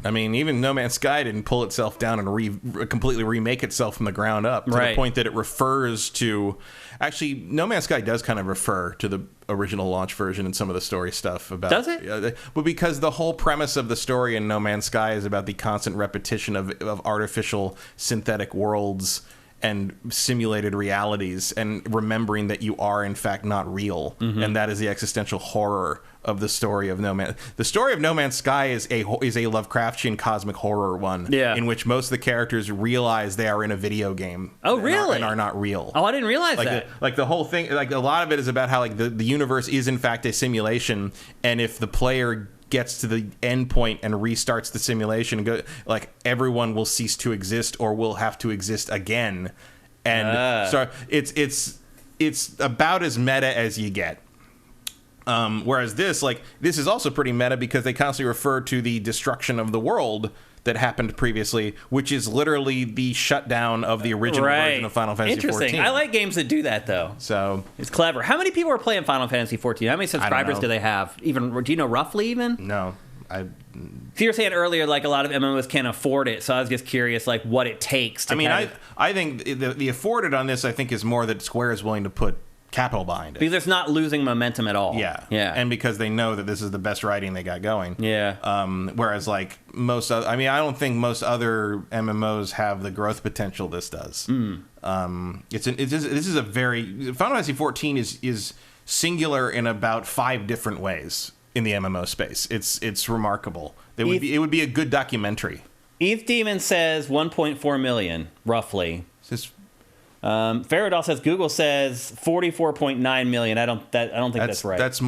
I mean, even No Man's Sky didn't pull itself down and completely remake itself from the ground up to the point that it refers to... Actually, No Man's Sky does kind of refer to the original launch version and some of the story stuff about... Does it? But because the whole premise of the story in No Man's Sky is about the constant repetition of artificial synthetic worlds and simulated realities, and remembering that you are in fact not real, and that is the existential horror of the story of No Man. The story of No Man's Sky is a Lovecraftian cosmic horror one, in which most of the characters realize they are in a video game. Oh, really? And are not real. Oh, I didn't realize that. The whole thing, like a lot of it is about how like the universe is in fact a simulation, and if the player gets to the end point and restarts the simulation, like everyone will cease to exist or will have to exist again, and so it's about as meta as you get. Whereas this is also pretty meta because they constantly refer to the destruction of the world that happened previously, which is literally the shutdown of the original version of Final Fantasy XIV. Interesting. I like games that do that, though. So it's clever. How many people are playing Final Fantasy XIV? How many subscribers do they have? Even do you know roughly? Even no. So you were saying earlier, like a lot of MMOs can't afford it. So I was just curious, like what it takes. To I think the afforded on this, I think, is more that Square is willing to put capital behind it because it's not losing momentum at all. Yeah, and because they know that this is the best writing they got going. Yeah. Whereas like most, I don't think most other MMOs have the growth potential this does. This is a very Final Fantasy XIV is singular in about 5 different ways in the MMO space. It's remarkable. It would be a good documentary. ETH Demon says 1.4 million roughly. Faradol says Google says 44.9 million. I don't think that's right. That's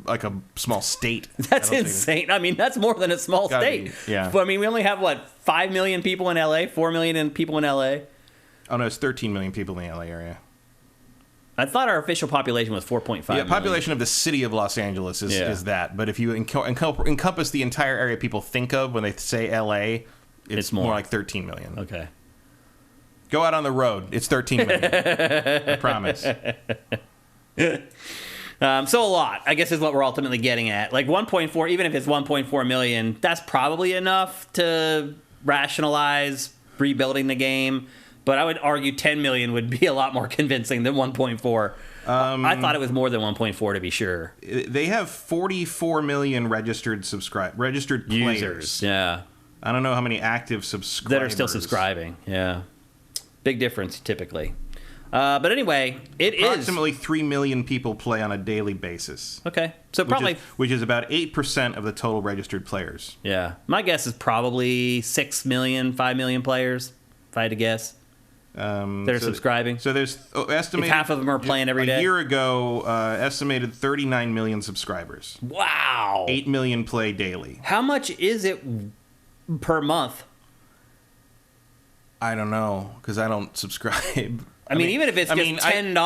like a small state. That's insane. I mean, that's more than a small state. Yeah. But I mean, we only have 5 million people in LA, 4 million people in LA. Oh no, it's 13 million people in the LA area. I thought our official population was 4.5 million. Population of the city of Los Angeles is that. But if you encompass the entire area people think of when they say LA, it's more like 13 million. Okay. Go out on the road. It's 13 million. I promise. So a lot, I guess, is what we're ultimately getting at. Like 1.4, even if it's 1.4 million, that's probably enough to rationalize rebuilding the game. But I would argue 10 million would be a lot more convincing than 1.4. I thought it was more than 1.4 to be sure. They have 44 million registered players. Users, yeah. I don't know how many active subscribers. That are still subscribing, yeah. Big difference, typically. But anyway, approximately 3 million people play on a daily basis. Okay. So probably... Which is about 8% of the total registered players. Yeah. My guess is probably 6 million, 5 million players, if I had to guess. That are subscribing. So there's estimated... If half of them are playing every day? A year ago, estimated 39 million subscribers. Wow. 8 million play daily. How much is it per month? I don't know, because I don't subscribe. I mean, even if it's just $10...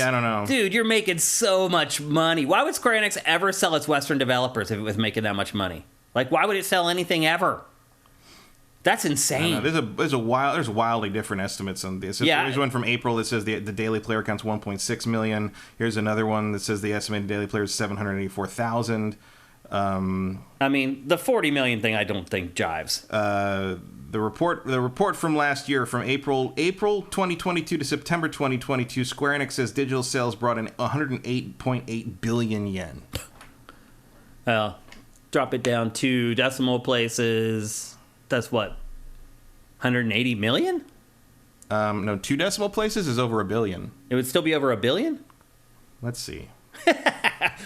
I don't know. Dude, you're making so much money. Why would Square Enix ever sell its Western developers if it was making that much money? Like, why would it sell anything ever? That's insane. There's wildly different estimates on this. There's one from April that says the daily player count's 1.6 million. Here's another one that says the estimated daily player is 784,000. I mean, the 40 million thing I don't think jives. The report from last year, from April 2022 to September 2022, Square Enix says digital sales brought in 108.8 billion yen. Well, drop it down to decimal places. That's what, 180 million? No, 2 decimal places is over $1 billion. It would still be over $1 billion? Let's see.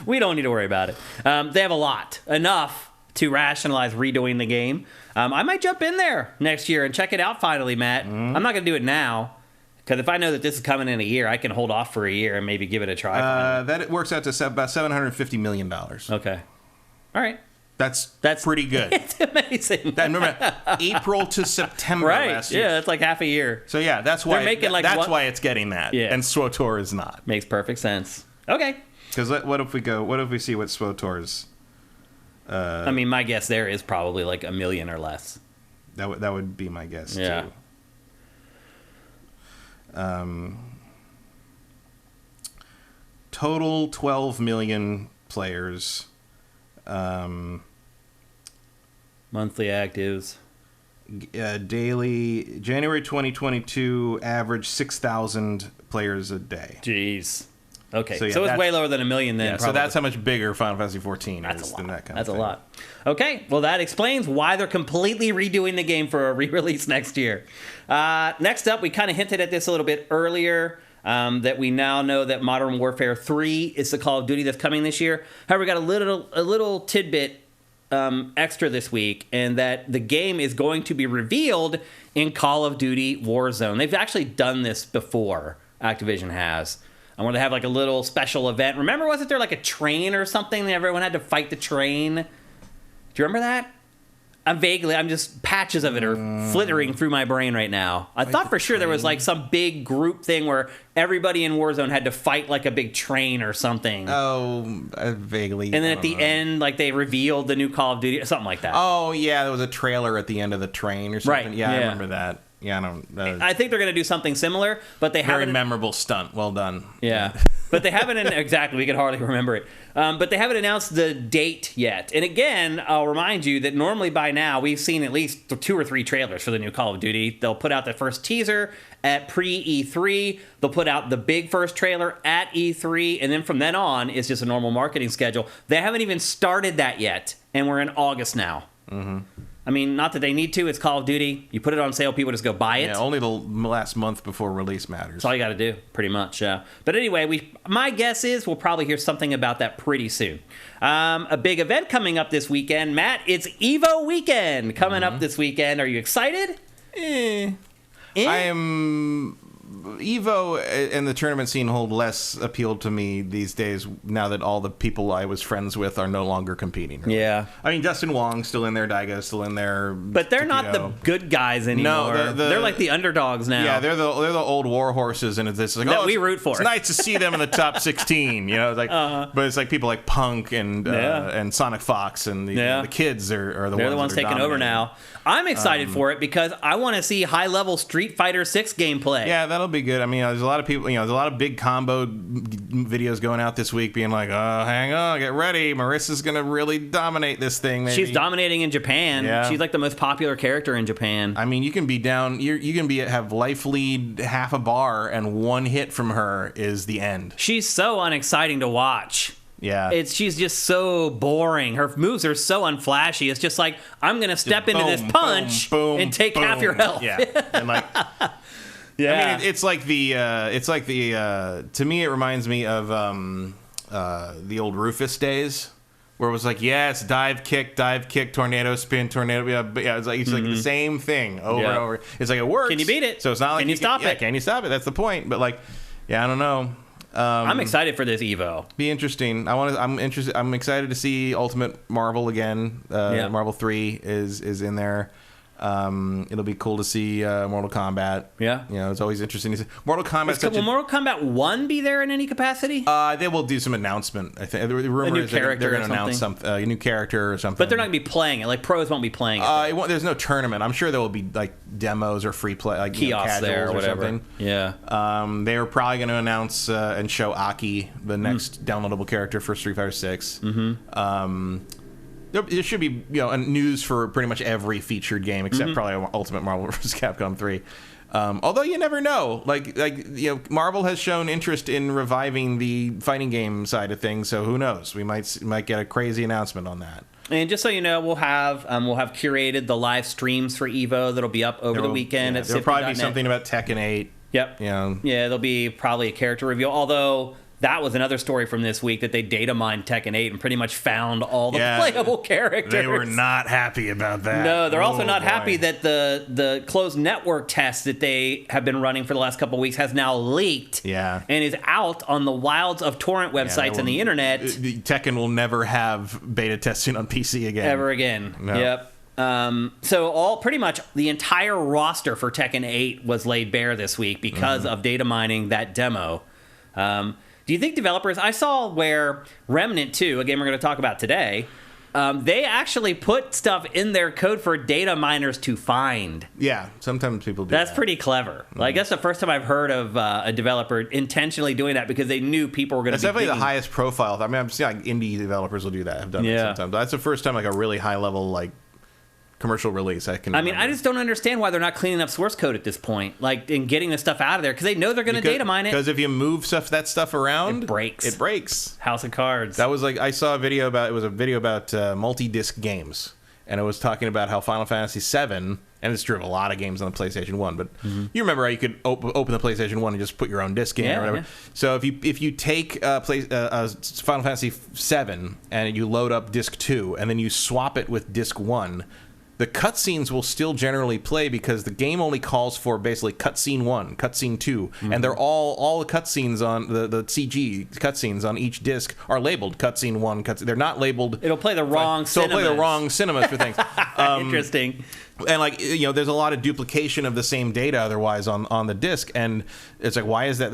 We don't need to worry about it. They have a lot. Enough to rationalize redoing the game. I might jump in there next year and check it out finally, Matt. I'm not going to do it now, because if I know that this is coming in a year, I can hold off for a year and maybe give it a try. That works out to about $750 million. Okay. All right. That's pretty good. It's amazing. Remember, April to September last year. Yeah, that's like half a year. So yeah, that's why why it's getting that. Yeah. And SWTOR is not. Makes perfect sense. Okay. Because what if we see what SWTOR's... I mean, my guess there is probably like $1 million or less. That would be my guess, too. Total 12 million players. Monthly actives. Daily, January 2022, average 6,000 players a day. Jeez. Okay, so it's way lower than $1 million then. Yeah, so that's how much bigger Final Fantasy XIV is than that kind That's of thing. a lot. Okay, well, that explains why they're completely redoing the game for a re-release next year. Next up, we kind of hinted at this a little bit earlier, that we now know that Modern Warfare 3 is the Call of Duty that's coming this year. However, we got a little tidbit extra this week, and that the game is going to be revealed in Call of Duty Warzone. They've actually done this before, Activision has. I want to have like a little special event. Remember, wasn't there like a train or something that everyone had to fight the train? Do you remember that? I'm just patches of it are flittering through my brain right now. I thought for sure there was like some big group thing where everybody in Warzone had to fight like a big train or something. Oh, vaguely. And then at the end, like they revealed the new Call of Duty, something like that. Oh, yeah, there was a trailer at the end of the train or something. Right. Yeah, I remember that. Yeah, I think they're going to do something similar, but they haven't... Very memorable stunt. Well done. Yeah. But they haven't... Exactly, we can hardly remember it. But they haven't announced the date yet. And again, I'll remind you that normally by now, we've seen at least 2 or 3 trailers for the new Call of Duty. They'll put out the first teaser at pre-E3. They'll put out the big first trailer at E3. And then from then on, it's just a normal marketing schedule. They haven't even started that yet. And we're in August now. Mm-hmm. I mean, not that they need to. It's Call of Duty. You put it on sale, people just go buy it. Yeah, only the last month before release matters. That's all you got to do, pretty much. Yeah. But anyway, my guess is we'll probably hear something about that pretty soon. A big event coming up this weekend. Matt, it's EVO weekend coming up this weekend. Are you excited? I am... EVO and the tournament scene hold less appeal to me these days now that all the people I was friends with are no longer competing. Really. Yeah. I mean, Dustin Wong's still in there, Daiga's still in there. But they're not the good guys anymore. No, they're like the underdogs now. Yeah, they're the old war horses, and it's like, that we root for. It's nice to see them in the top 16, you know, it's like, but it's like people like Punk and Sonic Fox and the kids are the ones taking over now. I'm excited for it because I want to see high-level Street Fighter 6 gameplay. Yeah, that'll be good. I mean, there's a lot of people, there's a lot of big combo videos going out this week being like, oh, hang on, get ready. Marissa's going to really dominate this thing, maybe. She's dominating in Japan. Yeah. She's like the most popular character in Japan. I mean, you can be down, you can have life lead half a bar, and one hit from her is the end. She's so unexciting to watch. Yeah. She's just so boring. Her moves are so unflashy. It's just like, I'm going to step into this punch and take half your health. Yeah. And like, yeah. I mean, it's like the, to me, it reminds me of the old Rufus days, where it was like, yes, dive kick, tornado spin, tornado. Yeah, it's like the same thing over and over. It's like, it works. Can you beat it? So it's not like can you stop it? Yeah, can you stop it? That's the point. But like, yeah, I don't know. I'm excited for this Evo. Be interesting. I'm interested. I'm excited to see Ultimate Marvel again. Marvel 3 is in there. It'll be cool to see Mortal Kombat. Yeah. It's always interesting to see. Mortal Kombat. Will Mortal Kombat 1 be there in any capacity? They will do some announcement. I think the rumor is they're going to announce a new character or something. But they're not going to be playing it. Like pros won't be playing it. There's no tournament. I'm sure there will be like demos or free play, like kiosks there or whatever. Something. Yeah. They were probably going to announce and show Aki, the next downloadable character for Street Fighter 6. Mm-hmm. There should be news for pretty much every featured game except probably Ultimate Marvel vs. Capcom 3. Although you never know, Marvel has shown interest in reviving the fighting game side of things, so who knows? We might get a crazy announcement on that. And just so you know, we'll have curated the live streams for Evo that'll be up over the weekend. Yeah, there'll probably be something about Tekken 8. Yep. Yeah, there'll be probably a character reveal, although that was another story from this week that they data mined Tekken 8 and pretty much found all the playable characters. They were not happy about that. No, they're also not happy that the closed network test that they have been running for the last couple of weeks has now leaked. Yeah. And is out on the wilds of torrent websites and the internet. Tekken will never have beta testing on PC again. Ever again. No. Yep. So pretty much the entire roster for Tekken 8 was laid bare this week because of data mining that demo. Do you think developers... I saw where Remnant II, a game we're going to talk about today, they actually put stuff in their code for data miners to find. Yeah, sometimes people do That's pretty clever. Like, that's the first time I've heard of a developer intentionally doing that because they knew people were going to be... That's definitely the highest profile. I mean, I'm seeing indie developers will do that. Have done it sometimes. That's the first time a really high level commercial release. I just don't understand why they're not cleaning up source code at this point, and getting this stuff out of there, because they know they're going to data mine it. Because if you move that stuff around, it breaks. House of Cards. That was I saw a video about multi-disc games, and it was talking about how Final Fantasy VII, and it's true of a lot of games on the PlayStation 1, but you remember how you could open the PlayStation 1 and just put your own disc in or whatever. Yeah. So if you take Final Fantasy VII and you load up disc 2 and then you swap it with disc 1, the cutscenes will still generally play because the game only calls for basically cutscene 1, cutscene 2, and they're all the cutscenes on the CG cutscenes on each disc are labeled cutscene 1. They're not labeled. It'll play the wrong cinemas. So it'll play the wrong cinemas for things. Interesting. And there's a lot of duplication of the same data otherwise on the disc, and it's like, why is that?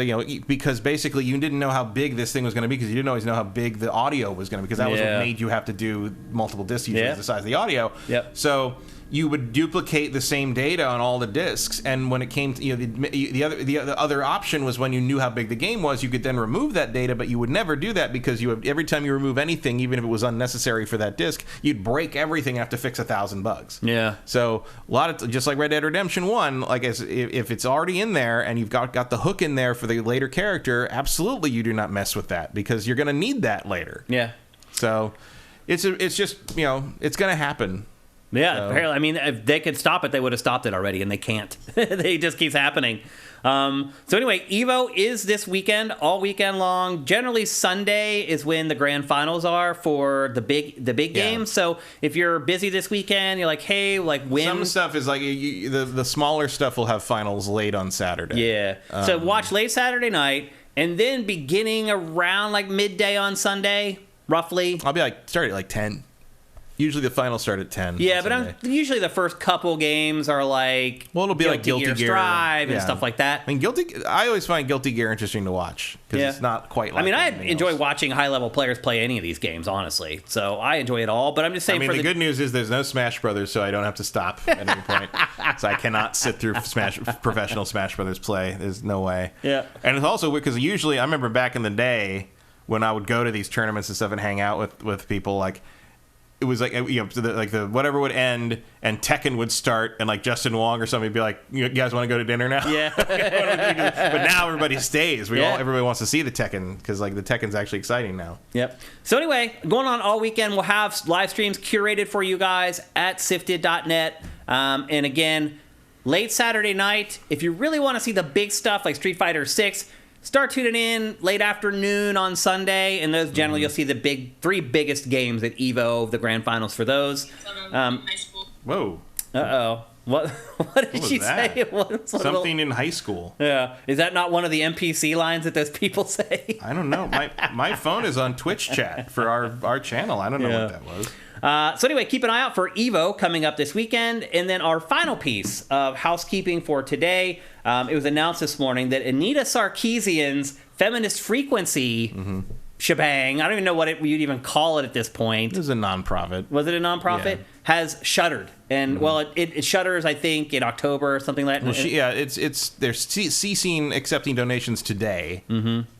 Because basically you didn't know how big this thing was going to be because you didn't always know how big the audio was going to be because that was what made you have to do multiple discs usually the size of the audio. Yep. So you would duplicate the same data on all the discs, and when it came to the other option was when you knew how big the game was, you could then remove that data, but you would never do that because every time you remove anything, even if it was unnecessary for that disc, you'd break everything and have to fix 1,000 bugs. Yeah. So a lot of just like Red Dead Redemption 1, if it's already in there and you've got the hook in there for the later character, absolutely you do not mess with that because you're going to need that later. Yeah. So it's just it's going to happen. Yeah, so. Apparently. I mean, if they could stop it, they would have stopped it already, and they can't. It just keeps happening. So anyway, Evo is this weekend, all weekend long. Generally, Sunday is when the grand finals are for the big games. So if you're busy this weekend, you're like, hey, when... Some stuff is the smaller stuff will have finals late on Saturday. Yeah. So watch late Saturday night, and then beginning around midday on Sunday, roughly. I'll be start at 10. Usually the finals start at 10. Yeah, but usually the first couple games are like... Well, it'll be like Guilty Gear Strive and stuff like that. I mean, I always find Guilty Gear interesting to watch because it's not quite like... I mean, I enjoy watching high-level players play any of these games, honestly. So I enjoy it all, but I'm just saying... I mean, the good news is there's no Smash Brothers, so I don't have to stop at any point. So I cannot sit through professional Smash Brothers play. There's no way. Yeah. And it's also weird because usually, I remember back in the day when I would go to these tournaments and stuff and hang out with people, like... It was like, you know, the whatever would end and Tekken would start and like Justin Wong or somebody would be like, you guys want to go to dinner now? Yeah. But now everybody stays. Everybody wants to see the Tekken because like the Tekken's actually exciting now. Yep. So anyway, going on all weekend, we'll have live streams curated for you guys at sifted.net. And again, late Saturday night, if you really want to see the big stuff like Street Fighter 6, start tuning in late afternoon on Sunday, and those generally you'll see the three biggest games at EVO, the grand finals for those. Whoa. Uh-oh. What did she say? Something in high school. Yeah. Is that not one of the NPC lines that those people say? I don't know. My phone is on Twitch chat for our channel. I don't know what that was. So anyway, keep an eye out for EVO coming up this weekend. And then our final piece of housekeeping for today, it was announced this morning that Anita Sarkeesian's Feminist Frequency shebang, I don't even know what you'd even call it at this point. It was a nonprofit. Was it a nonprofit? Yeah. Has shuttered. And, well, it shutters, I think, in October or something like that. Well, they're ceasing accepting donations today,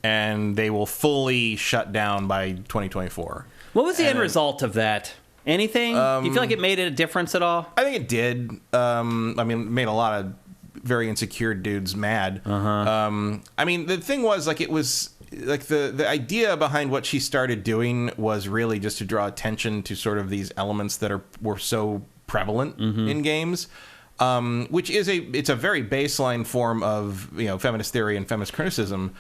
and they will fully shut down by 2024. What was the end result of that? Anything? Do you feel like it made a difference at all? I think it did. I mean, it made a lot of very insecure dudes mad. I mean, the thing was, like, it was... Like, the idea behind what she started doing was really just to draw attention to sort of these elements that were so prevalent in games, which is it's a very baseline form of, you know, feminist theory and feminist criticism.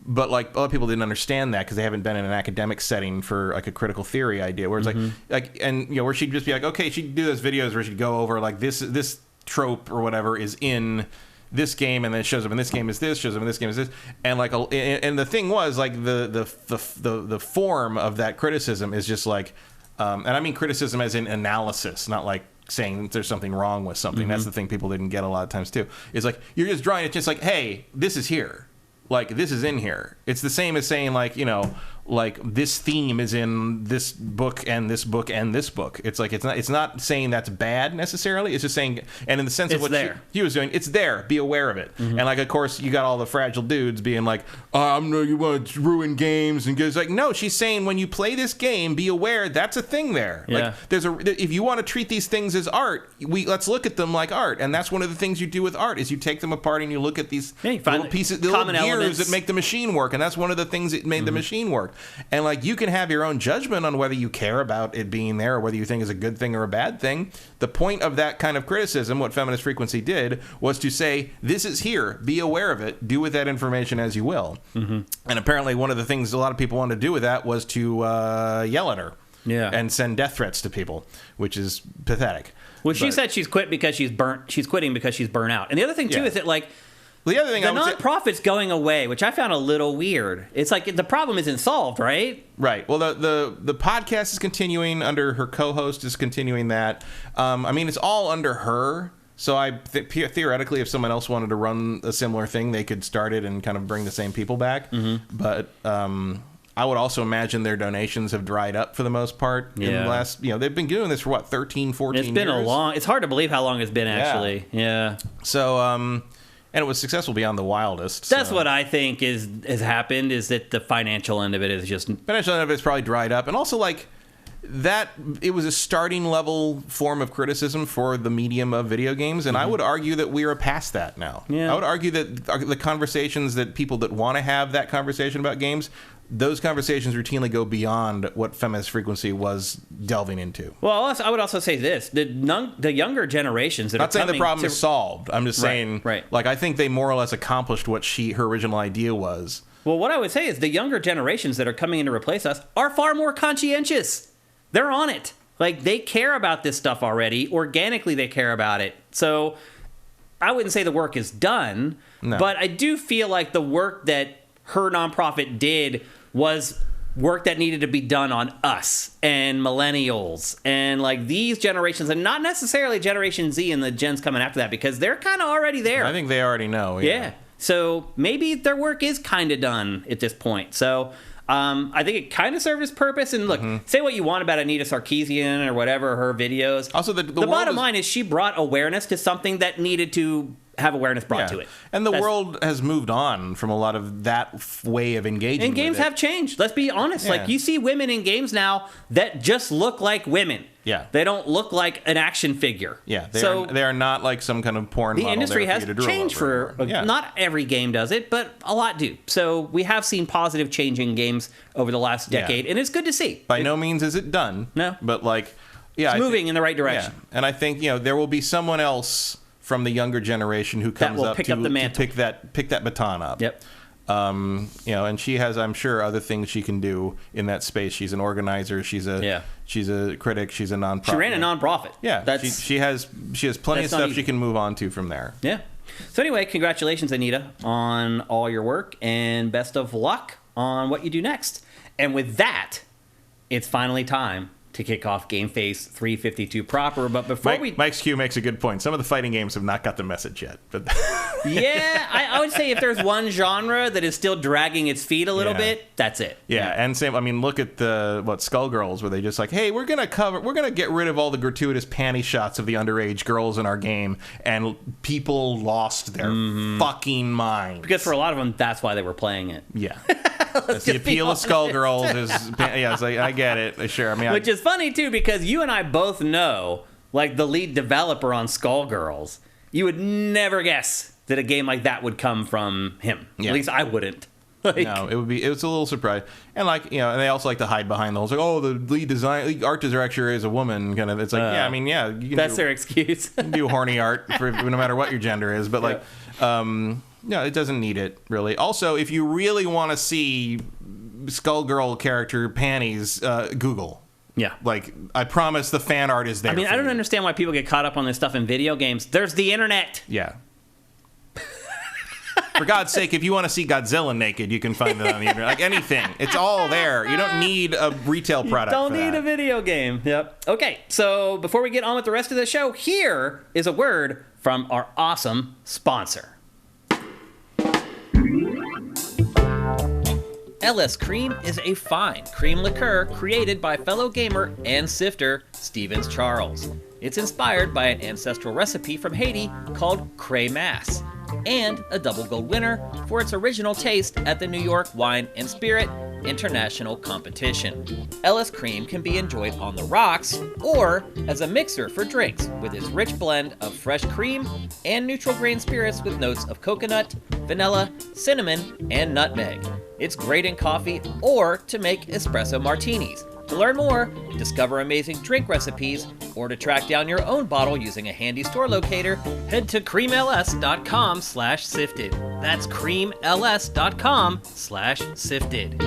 But like a lot of people didn't understand that because they haven't been in an academic setting for like a critical theory idea, where it's like and you know, where she'd just be like, okay, she'd do those videos where she'd go over like this trope or whatever is in this game, and then it shows up in this game is this, shows up in this game is this, and like and the thing was like the form of that criticism is just like, and I mean criticism as in analysis, not like saying there's something wrong with something. That's the thing people didn't get a lot of times too. Is like you're just drawing it just like, hey, this is here. Like, this is in here. It's the same as saying, like, you know, like, this theme is in this book and this book and this book. It's like, it's not saying that's bad necessarily. It's just saying, and in the sense of what he was doing, it's there. Be aware of it. And, like, of course, you got all the fragile dudes being like, you want to ruin games. And goes like, no, she's saying when you play this game, be aware that's a thing there. Yeah. Like, if you want to treat these things as art, let's look at them like art. And that's one of the things you do with art is you take them apart and you look at these little pieces, the little gears that make the machine work, and that's one of the things that made the machine work. And like you can have your own judgment on whether you care about it being there or whether you think it's a good thing or a bad thing. The point of that kind of criticism, what Feminist Frequency did, was to say, this is here, be aware of it, do with that information as you will. And apparently one of the things a lot of people wanted to do with that was to yell at her and send death threats to people, which is pathetic. Well, she said she's quitting because she's burnt out. And the other thing too is that like the other thing, the nonprofit's going away, which I found a little weird. It's like the problem isn't solved, right? Right. Well, the podcast is continuing under her co-host is continuing that. I mean, it's all under her. So theoretically, if someone else wanted to run a similar thing, they could start it and kind of bring the same people back. But I would also imagine their donations have dried up for the most part. In the last, they've been doing this for what, 13, 14 years? It's been it's hard to believe how long it's been actually. Yeah. So, and it was successful beyond the wildest. That's what I think has happened, is that the financial end of it is just... Financial end of it's probably dried up. And also, like, that it was a starting level form of criticism for the medium of video games. And I would argue that we are past that now. Yeah. I would argue that the conversations that people that want to have that conversation about games... Those conversations routinely go beyond what Feminist Frequency was delving into. Well, I would also say this: the younger generations that are saying the problem is solved. I'm just saying, like, I think they more or less accomplished what her original idea was. Well, what I would say is the younger generations that are coming in to replace us are far more conscientious. They're on it. Like, they care about this stuff already. Organically, they care about it. So I wouldn't say the work is done, but I do feel like the work that her nonprofit did was work that needed to be done on us and millennials and like these generations, and not necessarily Generation Z and the gens coming after that, because they're kind of already there. I think they already know. Yeah. So maybe their work is kind of done at this point. So I think it kind of served its purpose. And look, say what you want about Anita Sarkeesian or whatever, her videos. Also, the bottom line is she brought awareness to something that needed to have awareness brought to it. And the world has moved on from a lot of that way of engaging. And games have changed. Let's be honest. Like, you see women in games now that just look like women. Yeah. They don't look like an action figure. Yeah. They are not like some kind of porn model. The industry has changed for... Yeah. Not every game does it, but a lot do. So we have seen positive change in games over the last decade, and it's good to see. By no means is it done. No. But like... Yeah, it's moving in the right direction. Yeah. And I think, there will be someone else from the younger generation who comes up to pick that baton up. Yep. And she has, I'm sure, other things she can do in that space. She's an organizer. She's a critic. She's a nonprofit. She ran a nonprofit. Yeah. She has plenty of stuff she can move on to from there. Yeah. So anyway, congratulations, Anita, on all your work, and best of luck on what you do next. And with that, it's finally time to kick off GameFace 352 proper. But before Mike's Q makes a good point. Some of the fighting games have not got the message yet. But yeah, I would say if there's one genre that is still dragging its feet a little bit, that's it. Yeah, and same. I mean, look at Skullgirls, where they just like, hey, we're gonna get rid of all the gratuitous panty shots of the underage girls in our game, and people lost their fucking minds. Because for a lot of them, that's why they were playing it. Yeah. The appeal of Skullgirls is, it's like, I get it, sure. I mean, which is funny too, because you and I both know, like, the lead developer on Skullgirls, you would never guess that a game like that would come from him. Yeah. At least I wouldn't. No, it's a little surprise, and and they also like to hide behind the whole, like, oh, the lead art director is a woman, kind of. It's like, you can that's their excuse. You can do horny art for no matter what your gender is, but no, it doesn't need it, really. Also, if you really want to see Skullgirl character panties, Google. Yeah. Like, I promise the fan art is there. I mean, I don't understand why people get caught up on this stuff in video games. There's the internet. Yeah. For God's sake, if you want to see Godzilla naked, you can find it on the internet. Like, anything. It's all there. You don't need a retail product. You don't need a video game. Yep. Okay, so before we get on with the rest of the show, here is a word from our awesome sponsor. LS Cream is a fine cream liqueur created by fellow gamer and sifter Stevens Charles. It's inspired by an ancestral recipe from Haiti called Cray Mass, and a double gold winner for its original taste at the New York Wine and Spirit International Competition. LS Cream can be enjoyed on the rocks or as a mixer for drinks with its rich blend of fresh cream and neutral grain spirits with notes of coconut, vanilla, cinnamon, and nutmeg. It's great in coffee or to make espresso martinis. To learn more, discover amazing drink recipes, or to track down your own bottle using a handy store locator, head to creamls.com/sifted. That's creamls.com/sifted.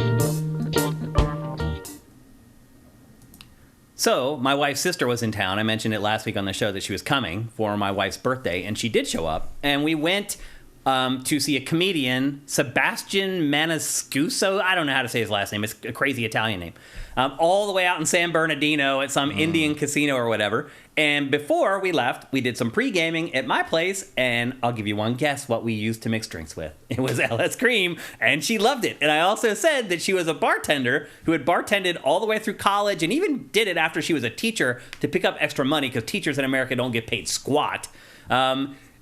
So, my wife's sister was in town. I mentioned it last week on the show that she was coming for my wife's birthday, and she did show up. And we went to see a comedian, Sebastian Maniscuso. I don't know how to say his last name. It's a crazy Italian name. All the way out in San Bernardino at some Indian casino or whatever. And before we left, we did some pre-gaming at my place, and I'll give you one guess what we used to mix drinks with. It was LS Cream, and she loved it. And I also said that she was a bartender who had bartended all the way through college and even did it after she was a teacher to pick up extra money, because teachers in America don't get paid squat.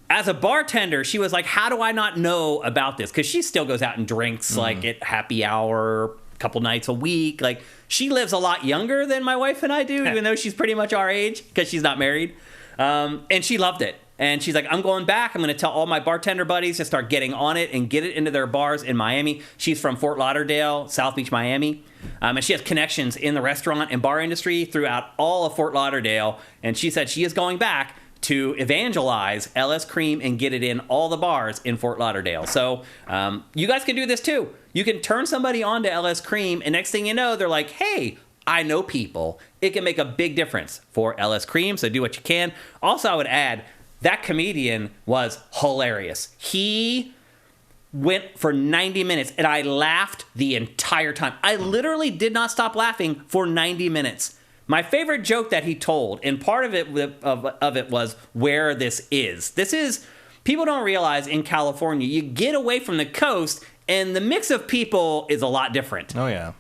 As a bartender, she was like, how do I not know about this? Because she still goes out and drinks like at happy hour a couple nights a week. Like, she lives a lot younger than my wife and I do, even though she's pretty much our age because she's not married. And she loved it. And she's like, I'm going back. I'm going to tell all my bartender buddies to start getting on it and get it into their bars in Miami. She's from Fort Lauderdale, South Beach, Miami. And she has connections in the restaurant and bar industry throughout all of Fort Lauderdale. And she said she is going back to evangelize LS Cream and get it in all the bars in Fort Lauderdale. So you guys can do this too. You can turn somebody on to LS Cream, and next thing you know, they're like, hey, I know people. It can make a big difference for LS Cream, so do what you can. Also, I would add, that comedian was hilarious. went for 90 minutes, and I laughed the entire time. I literally did not stop laughing for 90 minutes. My favorite joke that he told, and part of it was where this is. This is, people don't realize in California, you get away from the coast, and the mix of people is a lot different. Oh, yeah.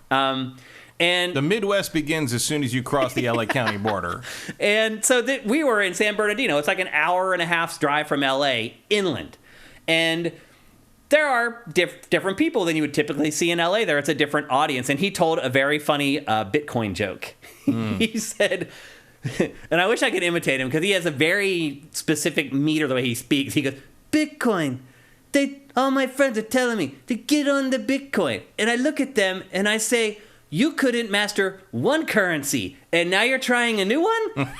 And the Midwest begins as soon as you cross the LA County border. And so we were in San Bernardino. It's like an hour and a half's drive from LA inland. And there are different people than you would typically see in LA there. It's a different audience. And he told a very funny Bitcoin joke. He said, and I wish I could imitate him because he has a very specific meter the way he speaks. He goes, Bitcoin. All my friends are telling me to get on the Bitcoin. And I look at them and I say, you couldn't master one currency, and now you're trying a new one?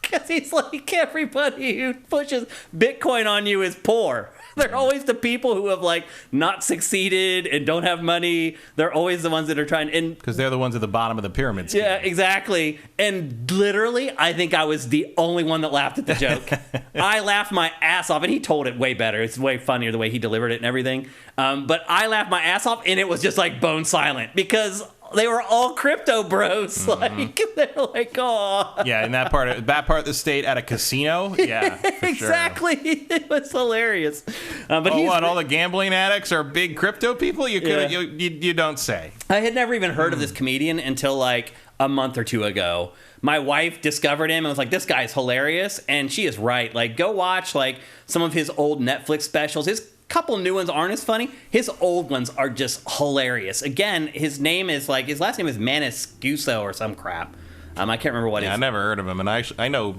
Because he's like, everybody who pushes Bitcoin on you is poor. They're always the people who have, like, not succeeded and don't have money. They're always the ones that are trying. Because they're the ones at the bottom of the pyramid scheme. Yeah, exactly. And literally, I think I was the only one that laughed at the joke. I laughed my ass off, and he told it way better. It's way funnier the way he delivered it and everything. But I laughed my ass off, and it was just, like, bone silent. Because they were all crypto bros. Like, they're like, oh. Yeah, in that part of the state at a casino. Yeah, for exactly. Sure. It was hilarious. But all the gambling addicts are big crypto people? You don't say. I had never even heard of this comedian until like a month or two ago. My wife discovered him and was like, this guy's hilarious. And she is right. Like, go watch like some of his old Netflix specials. His couple new ones aren't as funny. His old ones are just hilarious. Again, his last name is Maniscuso or some crap. I can't remember what it is. I never heard of him, and I know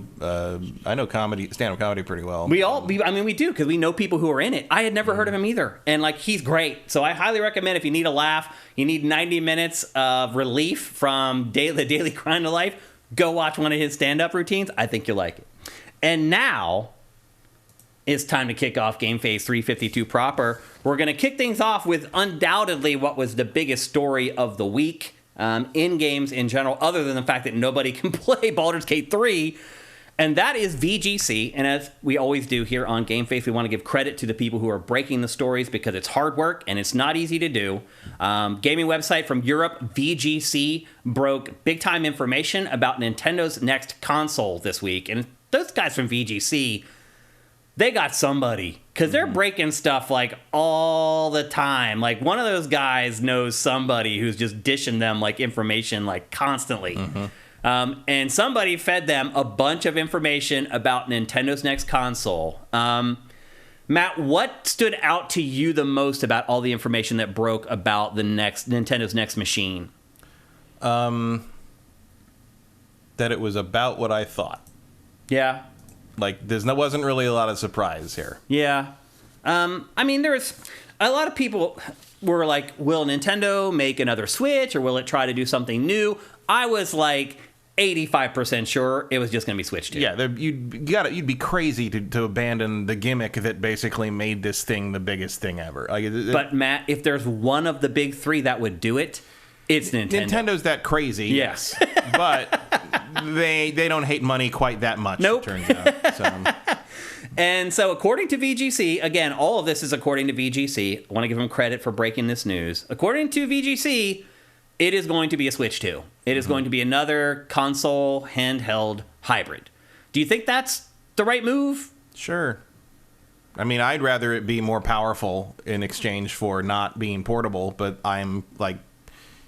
comedy, stand-up comedy pretty well. We do, because we know people who are in it. I had never heard of him either, and like he's great. So I highly recommend if you need a laugh, you need 90 minutes of relief from the daily grind of life, go watch one of his stand-up routines. I think you'll like it. And now it's time to kick off GameFace 352 proper. We're going to kick things off with undoubtedly what was the biggest story of the week in games in general, other than the fact that nobody can play Baldur's Gate 3, and that is VGC. And as we always do here on GameFace, we want to give credit to the people who are breaking the stories because it's hard work and it's not easy to do. Gaming website from Europe, VGC, broke big-time information about Nintendo's next console this week. And those guys from VGC, they got somebody, because they're breaking stuff like all the time. Like one of those guys knows somebody who's just dishing them like information like constantly. And somebody fed them a bunch of information about Nintendo's next console. Matt, what stood out to you the most about all the information that broke about Nintendo's next machine? That it was about what I thought. Yeah. Like, wasn't really a lot of surprise here. Yeah. I mean, there's a lot of people were like, will Nintendo make another Switch or will it try to do something new? I was like 85% sure it was just going to be Switch 2. Yeah, you'd be crazy to abandon the gimmick that basically made this thing the biggest thing ever. But Matt, if there's one of the big three that would do it, it's Nintendo. Nintendo's that crazy. Yes. But they don't hate money quite that much, nope. It turns out. So. And so according to VGC, again, all of this is according to VGC. I want to give them credit for breaking this news. According to VGC, it is going to be a Switch 2. It is going to be another console handheld hybrid. Do you think that's the right move? Sure. I mean, I'd rather it be more powerful in exchange for not being portable, but I'm like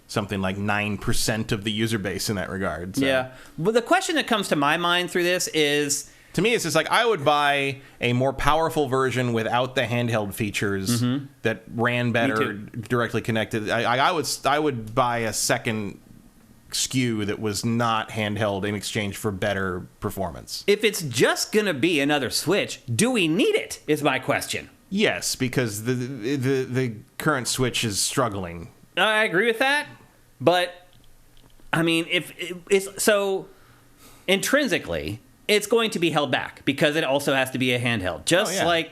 something like 9% of the user base in that regard. So. Yeah. Well, the question that comes to my mind through this is, to me, it's just like I would buy a more powerful version without the handheld features that ran better directly connected. I would buy a second SKU that was not handheld in exchange for better performance. If it's just going to be another Switch, do we need it, is my question. Yes, because the current Switch is struggling. I agree with that, but I mean, if it's so intrinsically, it's going to be held back because it also has to be a handheld, just like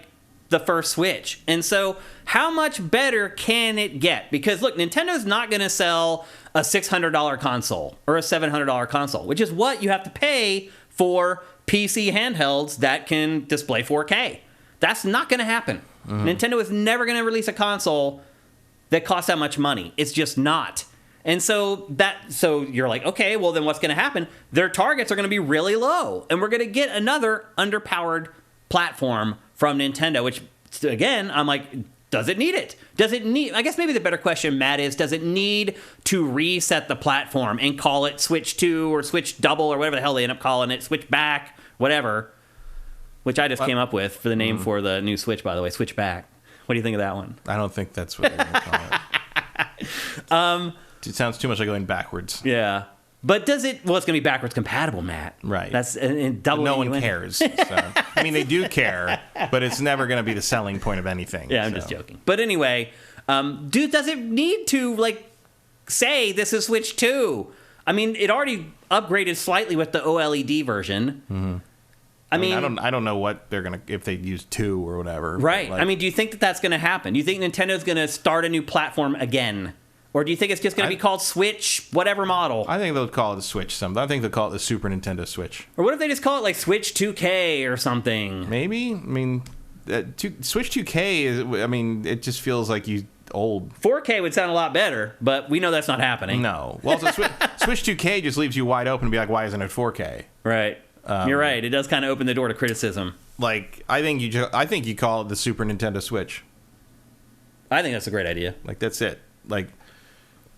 the first Switch. And so how much better can it get? Because look, Nintendo's not going to sell a $600 console or a $700 console, which is what you have to pay for PC handhelds that can display 4K. That's not going to happen. Nintendo is never going to release a console that costs that much money. It's just not. And so you're like, okay, well then what's going to happen? Their targets are going to be really low, and we're going to get another underpowered platform from Nintendo, which again, I'm like, does it need it? Does it need, I guess maybe the better question, Matt, is does it need to reset the platform and call it Switch 2 or Switch Double or whatever the hell they end up calling it, Switch Back, whatever, which I just came up with for the name for the new Switch, by the way, Switch Back. What do you think of that one? I don't think that's what they're going to call it. It sounds too much like going backwards. Yeah. But does it... Well, it's going to be backwards compatible, Matt. Right. That's and double. No one cares. So. I mean, they do care, but it's never going to be the selling point of anything. Yeah, I'm just joking. But anyway, does it need to, like, say this is Switch 2? I mean, it already upgraded slightly with the OLED version. Mm-hmm. I mean, I don't know what they're going to... If they use 2 or whatever. Right. Like, I mean, do you think that that's going to happen? Do you think Nintendo's going to start a new platform again? Or do you think it's just going to be called Switch, whatever model? I think they'll call it the Switch something. I think they'll call it the Super Nintendo Switch. Or what if they just call it like Switch 2K or something? Maybe. I mean, Switch 2K is. I mean, it just feels like you old. 4K would sound a lot better, but we know that's not happening. No. Well, so Switch 2K just leaves you wide open to be like, why isn't it 4K? Right. You're right. It does kind of open the door to criticism. Like, I think you call it the Super Nintendo Switch. I think that's a great idea. Like, that's it. Like.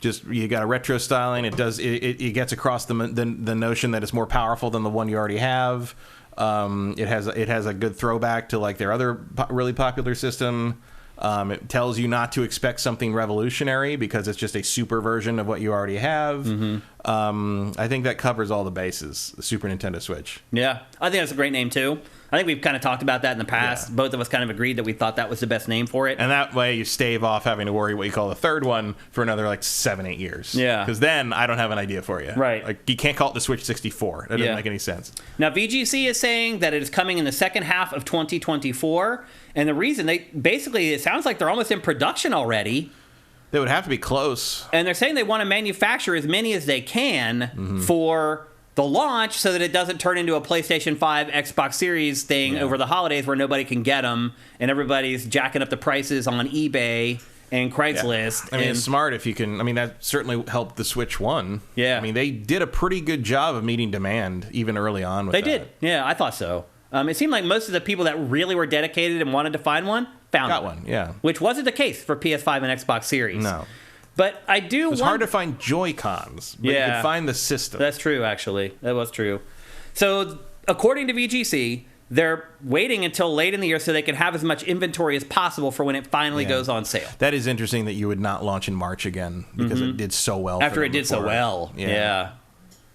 Just you got a retro styling. It does. It gets across the notion that it's more powerful than the one you already have. It has a good throwback to like their other really popular system. It tells you not to expect something revolutionary because it's just a super version of what you already have. Mm-hmm. I think that covers all the bases. The Super Nintendo Switch. Yeah, I think that's a great name too. I think we've kind of talked about that in the past. Yeah. Both of us kind of agreed that we thought that was the best name for it. And that way you stave off having to worry what you call the third one for another like 7-8 years. Yeah. Because then I don't have an idea for you. Right. Like you can't call it the Switch 64. That doesn't make any sense. Now VGC is saying that it is coming in the second half of 2024. And the reason it sounds like they're almost in production already. They would have to be close. And they're saying they want to manufacture as many as they can for the launch so that it doesn't turn into a PlayStation 5, Xbox Series thing over the holidays where nobody can get them and everybody's jacking up the prices on eBay and Craigslist. Yeah. I mean, it's smart if you can. I mean, that certainly helped the Switch 1. Yeah. I mean, they did a pretty good job of meeting demand even early on with that. They did. Yeah, I thought so. It seemed like most of the people that really were dedicated and wanted to find one got one. Yeah. Which wasn't the case for PS5 and Xbox Series. No. But I do. It was hard to find Joy-Cons, but you could find the system. That's true, actually. That was true. So, according to VGC, they're waiting until late in the year so they can have as much inventory as possible for when it finally goes on sale. That is interesting that you would not launch in March again because it did so well. After it did so well, yeah.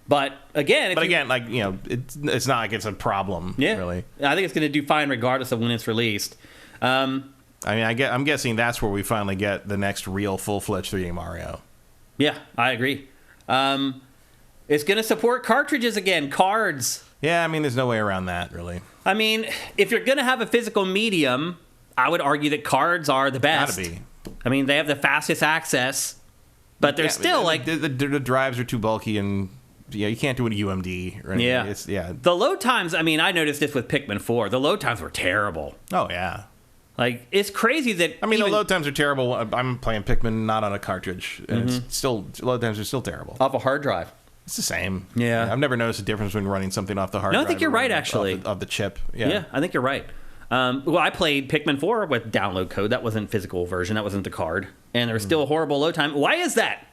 But again, like it's not like it's a problem. Yeah, really. I think it's going to do fine regardless of when it's released. I mean, I'm guessing that's where we finally get the next real full-fledged 3D Mario. Yeah, I agree. It's going to support cartridges again, cards. Yeah, I mean, there's no way around that, really. I mean, if you're going to have a physical medium, I would argue that cards are the best. Gotta be. I mean, they have the fastest access, but they're still like... The drives are too bulky and... Yeah, you can't do an UMD or anything. Yeah. The load times, I mean, I noticed this with Pikmin 4. The load times were terrible. Oh, yeah. Like, it's crazy that... I mean, the load times are terrible. I'm playing Pikmin not on a cartridge, and it's still... Load times are still terrible. Off a hard drive. It's the same. Yeah. I've never noticed a difference when running something off the hard drive. No, I think you're right, actually. Of the chip. Yeah, I think you're right. Well, I played Pikmin 4 with download code. That wasn't physical version. That wasn't the card. And there was still a horrible load time. Why is that?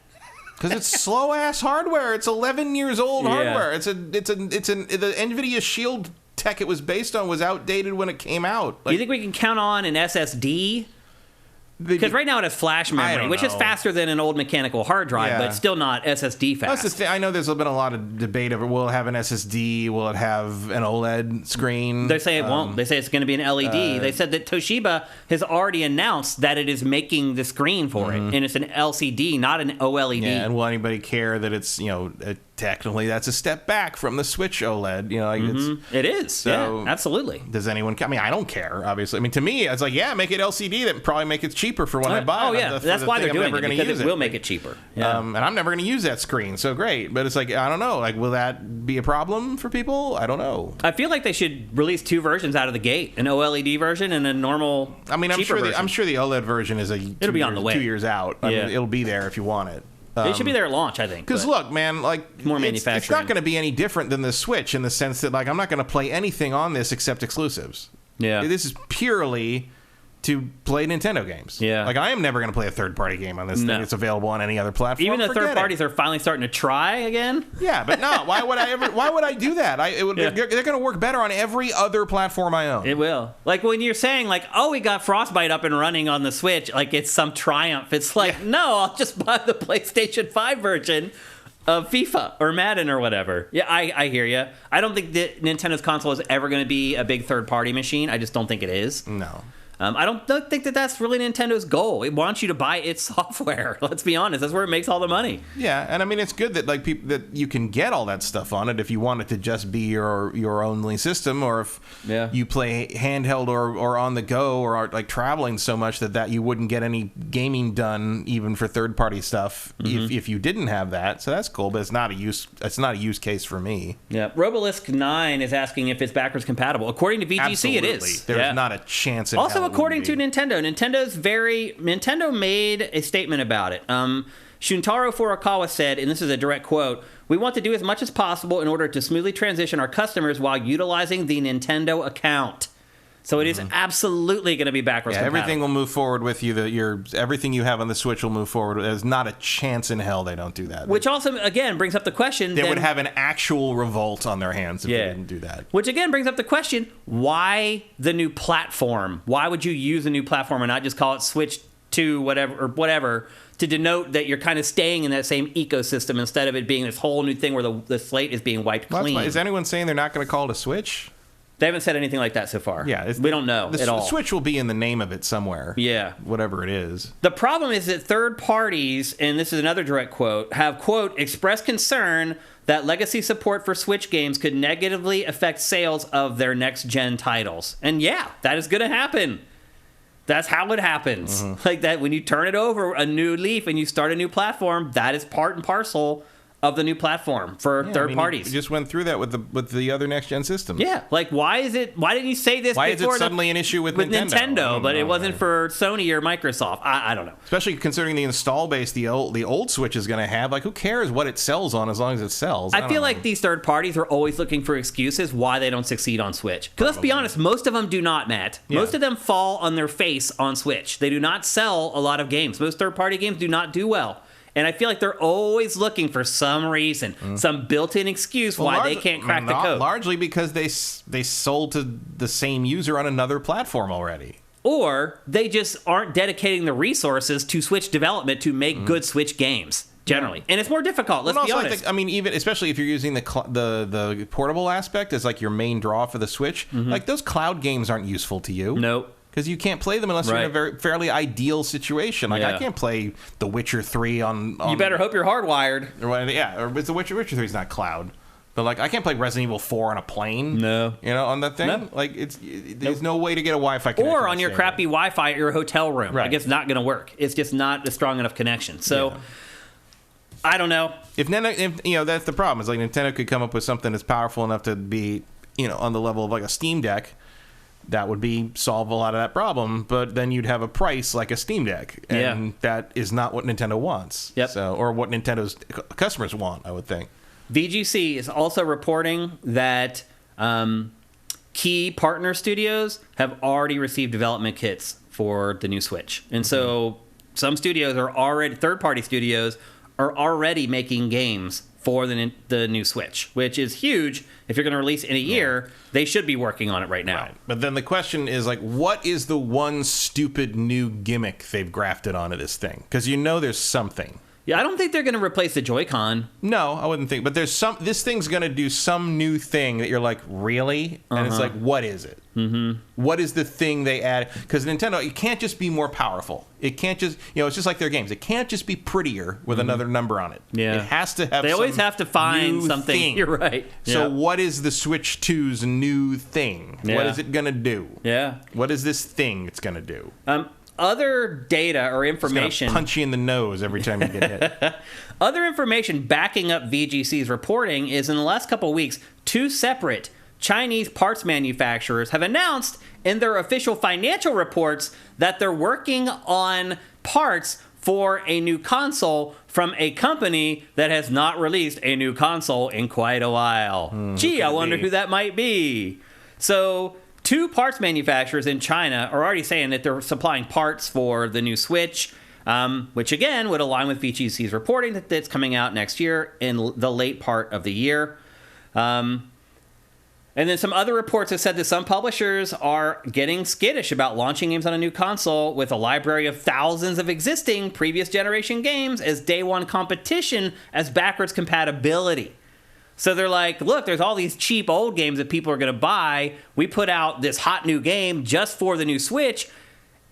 Because it's slow ass hardware. It's 11 years old hardware. The NVIDIA Shield tech it was based on was outdated when it came out. Do you think we can count on an SSD? Because right now it has flash memory, which is faster than an old mechanical hard drive, but still not SSD fast. That's the thing. I know there's been a lot of debate over will it have an SSD, will it have an OLED screen? They say it won't. They say it's going to be an LED. They said that Toshiba has already announced that it is making the screen for it, and it's an LCD, not an OLED. Yeah, and will anybody care that it's technically that's a step back from the Switch OLED. You know, like it is. So, yeah, absolutely. Does anyone? I mean, I don't care. Obviously, I mean, to me, it's like, yeah, make it LCD. That probably make it cheaper for when I buy it. Oh yeah, that's why they're doing it, because it will make it cheaper. Yeah. And I'm never going to use that screen, so great. But it's like, I don't know. Like, will that be a problem for people? I don't know. I feel like they should release 2 versions out of the gate: an OLED version and a normal. I mean, I'm sure the OLED version is it'll be on the way. 2 years out. I mean, it'll be there if you want it. It should be there at launch, I think. Because look, man, like more manufacturing. It's not going to be any different than the Switch in the sense that, like, I'm not going to play anything on this except exclusives. Yeah, this is purely to play Nintendo games. Yeah, like I am never going to play a third-party game on this thing. It's available on any other platform. Even the third parties are finally starting to try again. Yeah, but no, why would I do that? They're going to work better on every other platform I own. It will. Like when you're saying like, oh, we got Frostbite up and running on the Switch, like it's some triumph. It's like, no, I'll just buy the PlayStation 5 version of FIFA or Madden or whatever. Yeah, I hear you. I don't think that Nintendo's console is ever going to be a big third-party machine. I just don't think it is. No. I don't think that that's really Nintendo's goal. It wants you to buy its software. Let's be honest. That's where it makes all the money. Yeah, and I mean, it's good that like people that you can get all that stuff on it if you want it to just be your only system, or if you play handheld or on the go or are like traveling so much that you wouldn't get any gaming done even for third-party stuff if you didn't have that. So that's cool, but it's not a use case for me. Yeah, Robolisk9 is asking if it's backwards compatible. According to VGC, Absolutely. It is. There's not a chance in also, hell according to Nintendo, Nintendo made a statement about it. Shuntaro Furukawa said, and this is a direct quote, "We want to do as much as possible in order to smoothly transition our customers while utilizing the Nintendo account." So it is absolutely going to be backwards compatible. Everything will move forward with you. Everything you have on the Switch will move forward. There's not a chance in hell they don't do that. Which also, again, brings up the question... They would have an actual revolt on their hands if they didn't do that. Which, again, brings up the question, why the new platform? Why would you use a new platform and not just call it Switch 2 whatever to denote that you're kind of staying in that same ecosystem instead of it being this whole new thing where the slate is being wiped clean? Is anyone saying they're not going to call it a Switch? They haven't said anything like that so far. Yeah, we don't know at all. The Switch will be in the name of it somewhere. Yeah. Whatever it is. The problem is that third parties, and this is another direct quote, have, quote, expressed concern that legacy support for Switch games could negatively affect sales of their next-gen titles. And yeah, that is going to happen. That's how it happens. Like that, when you turn it over a new leaf and you start a new platform, that is part and parcel of the new platform for third parties. You just went through that with the other next gen systems. Yeah, like why didn't you say this? Why is it suddenly an issue with Nintendo, but it wasn't for Sony or Microsoft? I don't know. Especially considering the install base the old Switch is going to have. Like, who cares what it sells on as long as it sells? I feel like these third parties are always looking for excuses why they don't succeed on Switch. Because let's be honest, most of them do not, Matt. Yeah. Most of them fall on their face on Switch. They do not sell a lot of games. Most third party games do not do well. And I feel like they're always looking for some reason, some built-in excuse why they can't crack the code. Largely because they sold to the same user on another platform already. Or they just aren't dedicating the resources to Switch development to make good Switch games, generally. And it's more difficult, let's be honest. I mean, even especially if you're using the portable aspect as like your main draw for the Switch, like those cloud games aren't useful to you. Nope. Because you can't play them unless you're in a very fairly ideal situation. Like I can't play The Witcher 3 on you better hope you're hardwired. Or The Witcher 3 is not cloud. But like I can't play Resident Evil 4 on a plane. No. You know, on that thing. No. Like there's no way to get a Wi-Fi connection. Or on your crappy Wi-Fi at your hotel room. Right. Like it's not going to work. It's just not a strong enough connection. So I don't know. If you know, that's the problem. It's like Nintendo could come up with something that's powerful enough to be, you know, on the level of like a Steam Deck. That would solve a lot of that problem, but then you'd have a price like a Steam Deck, and that is not what Nintendo wants. Yep. So, or what Nintendo's customers want, I would think. VGC is also reporting that key partner studios have already received development kits for the new Switch, and so some studios are already third-party studios are already making games for the new Switch, which is huge. If you're going to release in a year, they should be working on it right now. Right. But then the question is, like, what is the one stupid new gimmick they've grafted onto this thing? Because you know there's something. Yeah, I don't think they're going to replace the Joy-Con. No, I wouldn't think. But this thing's going to do some new thing that you're like, really? And it's like, what is it? Mm-hmm. What is the thing they add? Because Nintendo, it can't just be more powerful. It can't just, it's just like their games. It can't just be prettier with another number on it. Yeah. It has to have. They always have to find something. Thing. You're right. So what is the Switch 2's new thing? Yeah. What is it going to do? Yeah. What is this thing it's going to do? Other data or information... It's gonna punch you in the nose every time you get hit. Other information backing up VGC's reporting is in the last couple of weeks, 2 separate Chinese parts manufacturers have announced in their official financial reports that they're working on parts for a new console from a company that has not released a new console in quite a while. Gee, I wonder who that might be. So... 2 parts manufacturers in China are already saying that they're supplying parts for the new Switch, which again would align with VGC's reporting that it's coming out next year in the late part of the year. And then some other reports have said that some publishers are getting skittish about launching games on a new console with a library of thousands of existing previous generation games as day one competition as backwards compatibility. So they're like, look, there's all these cheap old games that people are going to buy. We put out this hot new game just for the new Switch.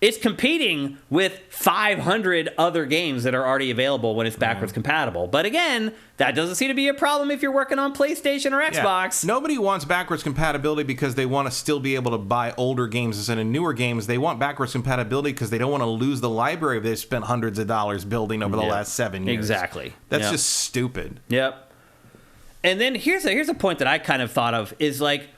It's competing with 500 other games that are already available when it's backwards compatible. But again, that doesn't seem to be a problem if you're working on PlayStation or Xbox. Yeah. Nobody wants backwards compatibility because they want to still be able to buy older games instead of newer games. They want backwards compatibility because they don't want to lose the library they've spent hundreds of dollars building over the last 7 years. Exactly. That's just stupid. Yep. And then here's a point that I kind of thought of is like,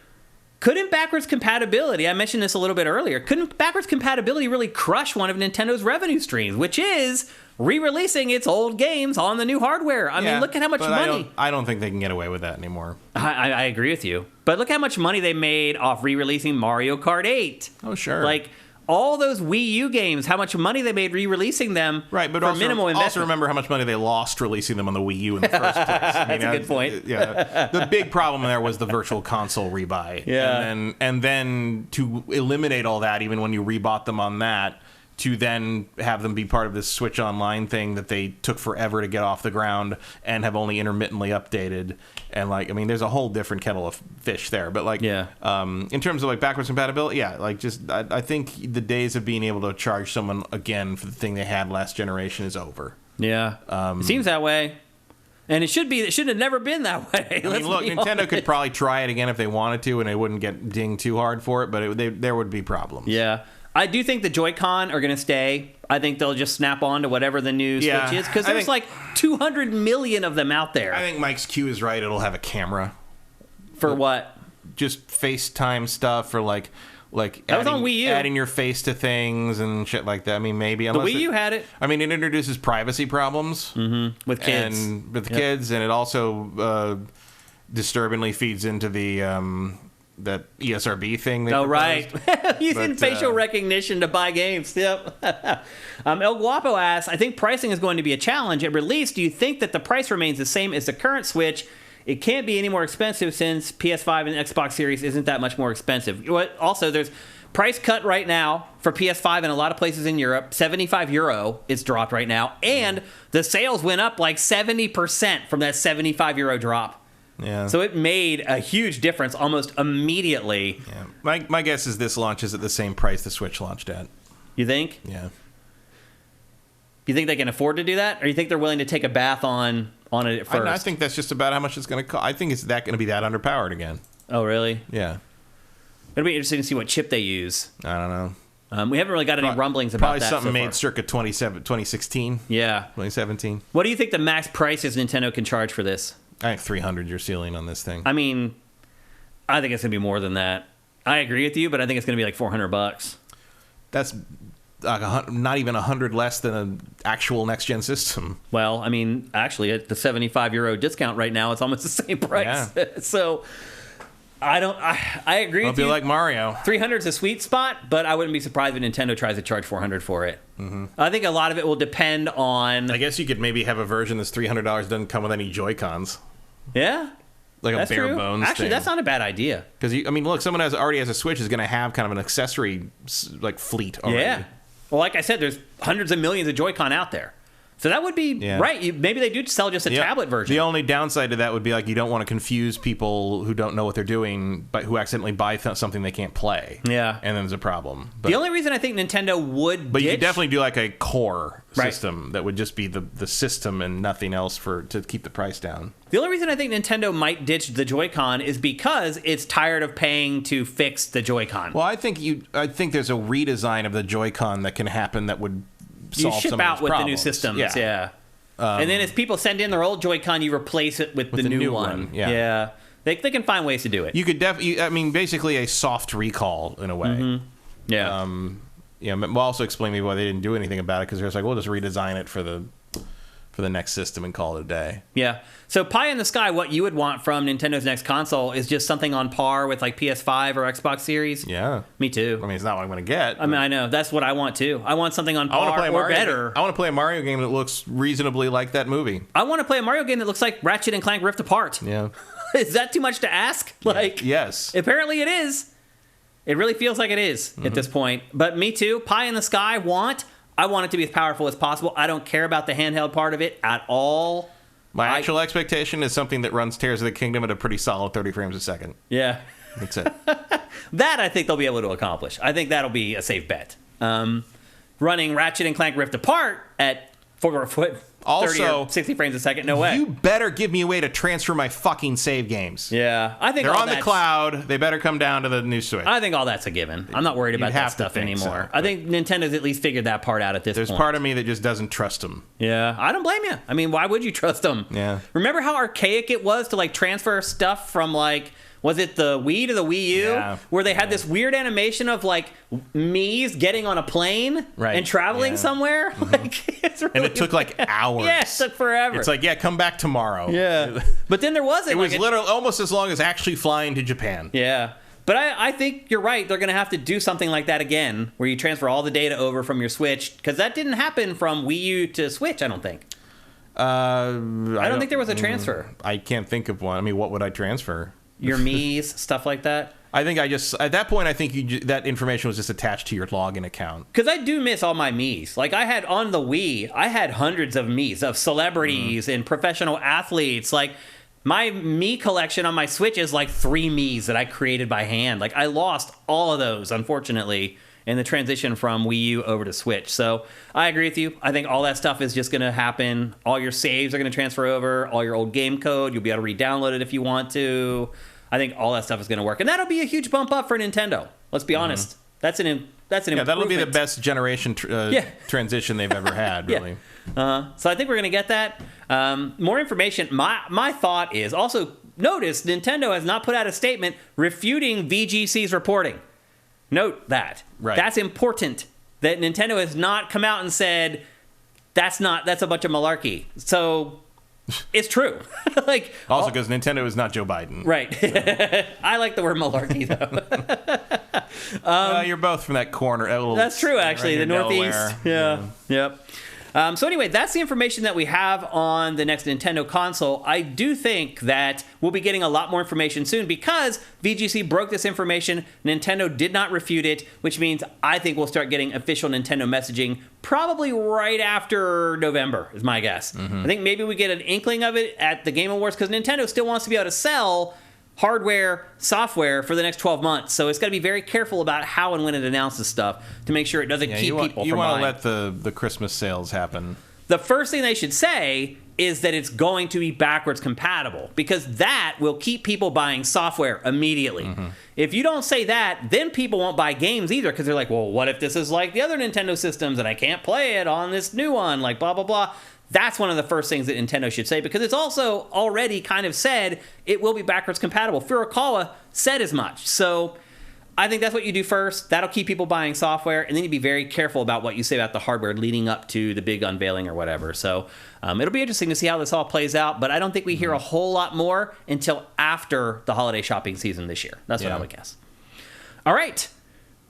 couldn't backwards compatibility, I mentioned this a little bit earlier, couldn't backwards compatibility really crush one of Nintendo's revenue streams, which is re-releasing its old games on the new hardware? I mean, look at how much money. I don't think they can get away with that anymore. I agree with you. But look how much money they made off re-releasing Mario Kart 8. Oh, sure. Like, all those Wii U games, how much money they made re-releasing them but for minimal investment. Also remember how much money they lost releasing them on the Wii U in the first place. That's a good point. Yeah, the big problem there was the virtual console rebuy. Yeah. And then to eliminate all that, even when you rebought them on that, to then have them be part of this Switch Online thing that they took forever to get off the ground and have only intermittently updated. And, like, I mean, there's a whole different kettle of fish there. But, like, in terms of, like, backwards compatibility, I think the days of being able to charge someone again for the thing they had last generation is over. Yeah. It seems that way. And it should have never been that way. I mean, look, Nintendo could probably try it again if they wanted to, and they wouldn't get dinged too hard for it, but there would be problems. Yeah. I do think the Joy-Con are going to stay. I think they'll just snap on to whatever the new Switch is, because there's like 200 million of them out there. I think Mike's Q is right. It'll have a camera. For what? Just FaceTime stuff, or like that was on Wii U. Adding your face to things and shit like that. I mean, maybe. The Wii U had it. I mean, it introduces privacy problems. With kids. Kids, and it also disturbingly feeds into the... that ESRB thing. Right. Using facial recognition to buy games. Yep. El Guapo asks, I think pricing is going to be a challenge. At release, do you think that the price remains the same as the current Switch? It can't be any more expensive since PS5 and Xbox Series isn't that much more expensive. Also, there's price cut right now for PS5 in a lot of places in Europe. €75 it's dropped right now. And the sales went up like 70% from that €75 drop. Yeah. So it made a huge difference almost immediately. Yeah. My guess is this launches at the same price the Switch launched at. You think? Yeah. You think they can afford to do that? Or you think they're willing to take a bath on it at first? I think that's just about how much it's going to cost. I think it's going to be that underpowered again. Oh, really? Yeah. It'll be interesting to see what chip they use. I don't know. We haven't really got any rumblings about that. Probably something made circa 2016. Yeah. 2017. What do you think the max prices Nintendo can charge for this? I think 300 your ceiling on this thing. I mean, I think it's going to be more than that. I agree with you, but I think it's going to be like $400. That's not even 100 less than an actual next-gen system. Well, I mean, actually, at the €75 discount right now, it's almost the same price. Yeah. So, I agree with you. It'll be like Mario. 300 is a sweet spot, but I wouldn't be surprised if Nintendo tries to charge $400 for it. Mm-hmm. I think a lot of it will depend on... I guess you could maybe have a version that's $300 doesn't come with any Joy-Cons. Yeah. Like that's a bare true. bones Actually, thing. That's not a bad idea. Because, I mean, look, someone already has a Switch is going to have kind of an accessory like fleet already. Yeah. Well, like I said, there's hundreds of millions of Joy-Con out there. So that would be right. Maybe they do sell just a tablet version. The only downside to that would be like you don't want to confuse people who don't know what they're doing, but who accidentally buy something they can't play. Yeah, and then there's a problem. But the only reason I think Nintendo would, but you could definitely do like a core system that would just be the system and nothing else to keep the price down. The only reason I think Nintendo might ditch the Joy-Con is because it's tired of paying to fix the Joy-Con. Well, I think there's a redesign of the Joy-Con that can happen that would solve ship some out of those with problems. The new systems. Yeah. And then as people send in their old Joy-Con, you replace it with the new one. Yeah. They can find ways to do it. You could basically a soft recall in a way. Mm-hmm. Yeah. We'll also explain maybe why they didn't do anything about it, because they're just like, we'll just redesign it for the next system and call it a day. Yeah. So pie in the sky, what you would want from Nintendo's next console is just something on par with like PS5 or Xbox Series. Yeah. Me too. I mean, it's not what I'm going to get. I mean, I know. That's what I want too. I want something on par or better. I want to play a Mario game that looks reasonably like that movie. I want to play a Mario game that looks like Ratchet and Clank Rift Apart. Yeah. Is that too much to ask? Yes. Apparently it is. It really feels like it is at this point. But me too. Pie in the sky, I want it to be as powerful as possible. I don't care about the handheld part of it at all. My actual expectation is something that runs Tears of the Kingdom at a pretty solid 30 frames a second. Yeah. That's it. That I think they'll be able to accomplish. I think that'll be a safe bet. Running Ratchet and Clank Rift Apart at 30 or 60 frames a second, no way. You better give me a way to transfer my fucking save games. Yeah, I think they're on the cloud. They better come down to the new Switch. I think all that's a given. I'm not worried about that stuff anymore. I think Nintendo's at least figured that part out at this point. There's part of me that just doesn't trust them. Yeah, I don't blame you. I mean, why would you trust them? Yeah. Remember how archaic it was to like transfer stuff from like, was it the Wii to the Wii U? Yeah. Where they had this weird animation of like Mii's getting on a plane and traveling somewhere. Mm-hmm. Like, it's really and it took like hours. Yeah, it took forever. It's like, come back tomorrow. Yeah. But then there wasn't. It was literally almost as long as actually flying to Japan. Yeah. But I think you're right. They're going to have to do something like that again, where you transfer all the data over from your Switch, because that didn't happen from Wii U to Switch, I don't think. I don't think there was a transfer. I can't think of one. I mean, what would I transfer? Your Mii's, stuff like that. I think at that point, I think that information was just attached to your login account. Because I do miss all my Mii's. Like I had on the Wii, I had hundreds of Mii's, of celebrities and professional athletes. Like my Mii collection on my Switch is like 3 Mii's that I created by hand. Like I lost all of those, unfortunately, in the transition from Wii U over to Switch. So I agree with you. I think all that stuff is just going to happen. All your saves are going to transfer over. All your old game code, you'll be able to re-download it if you want to. I think all that stuff is going to work. And that'll be a huge bump up for Nintendo. Let's be honest. That's an improvement. That'll be the best generation transition they've ever had, really. So I think we're going to get that. More information. My thought is, also notice Nintendo has not put out a statement refuting VGC's reporting. Note that. Right. That's important, that Nintendo has not come out and said that's a bunch of malarkey. So it's true. Like also because Nintendo is not Joe Biden. Right. So. I like the word malarkey though. You're both from that corner. That's true, actually. The Northeast. Yeah. Yep. So anyway, that's the information that we have on the next Nintendo console. I do think that we'll be getting a lot more information soon because VGC broke this information. Nintendo did not refute it, which means I think we'll start getting official Nintendo messaging probably right after November, is my guess. I think maybe we get an inkling of it at the Game Awards because Nintendo still wants to be able to sell hardware, software for the next 12 months. So it's got to be very careful about how and when it announces stuff to make sure it doesn't keep people from buying. You want to let the Christmas sales happen. The first thing they should say is that it's going to be backwards compatible because that will keep people buying software immediately. If you don't say that, then people won't buy games either because they're like, well, what if this is like the other Nintendo systems and I can't play it on this new one, like blah, blah, blah. That's one of the first things that Nintendo should say because it's also already kind of said it will be backwards compatible. Furukawa said as much. So I think that's what you do first. That'll keep people buying software, and then you be very careful about what you say about the hardware leading up to the big unveiling or whatever. So it'll be interesting to see how this all plays out, but I don't think we hear a whole lot more until after the holiday shopping season this year. That's what I would guess. All right,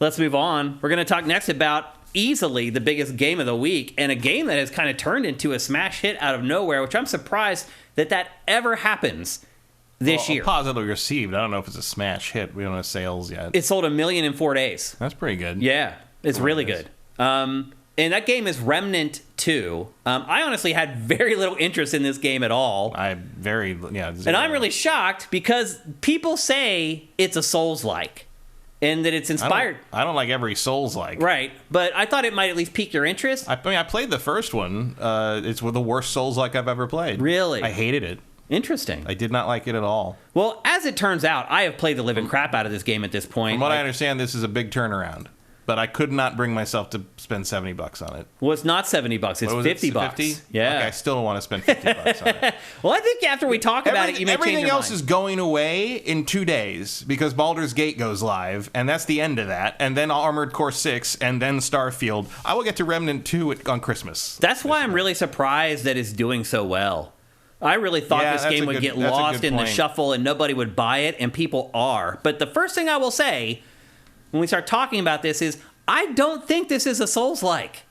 let's move on. We're going to talk next about easily the biggest game of the week, and a game that has kind of turned into a smash hit out of nowhere, which I'm surprised that ever happens this year. Positively received. I don't know if it's a smash hit. We don't have sales yet. It sold 1 million in 4 days. That's pretty good. Yeah, it's really good. And that game is Remnant 2. I honestly had very little interest in this game at all. And I'm really shocked because people say it's a Souls-like. And that it's inspired. I don't like every Souls-like. Right. But I thought it might at least pique your interest. I played the first one. It's the worst Souls-like I've ever played. Really? I hated it. Interesting. I did not like it at all. Well, as it turns out, I have played the living crap out of this game at this point. From what I understand, this is a big turnaround. But I could not bring myself to spend $70 on it. Well, it's not $70. It's $50. 50? Yeah. Okay, I still don't want to spend $50 on it. Well, I think after we talk about it, you may change your mind. Everything else is going away in 2 days because Baldur's Gate goes live, and that's the end of that. And then Armored Core 6, and then Starfield. I will get to Remnant 2 on Christmas. That's why I'm really surprised that it's doing so well. I really thought this game would get lost in the shuffle and nobody would buy it, and people are. But the first thing I will say when we start talking about this is I don't think this is a Souls-like.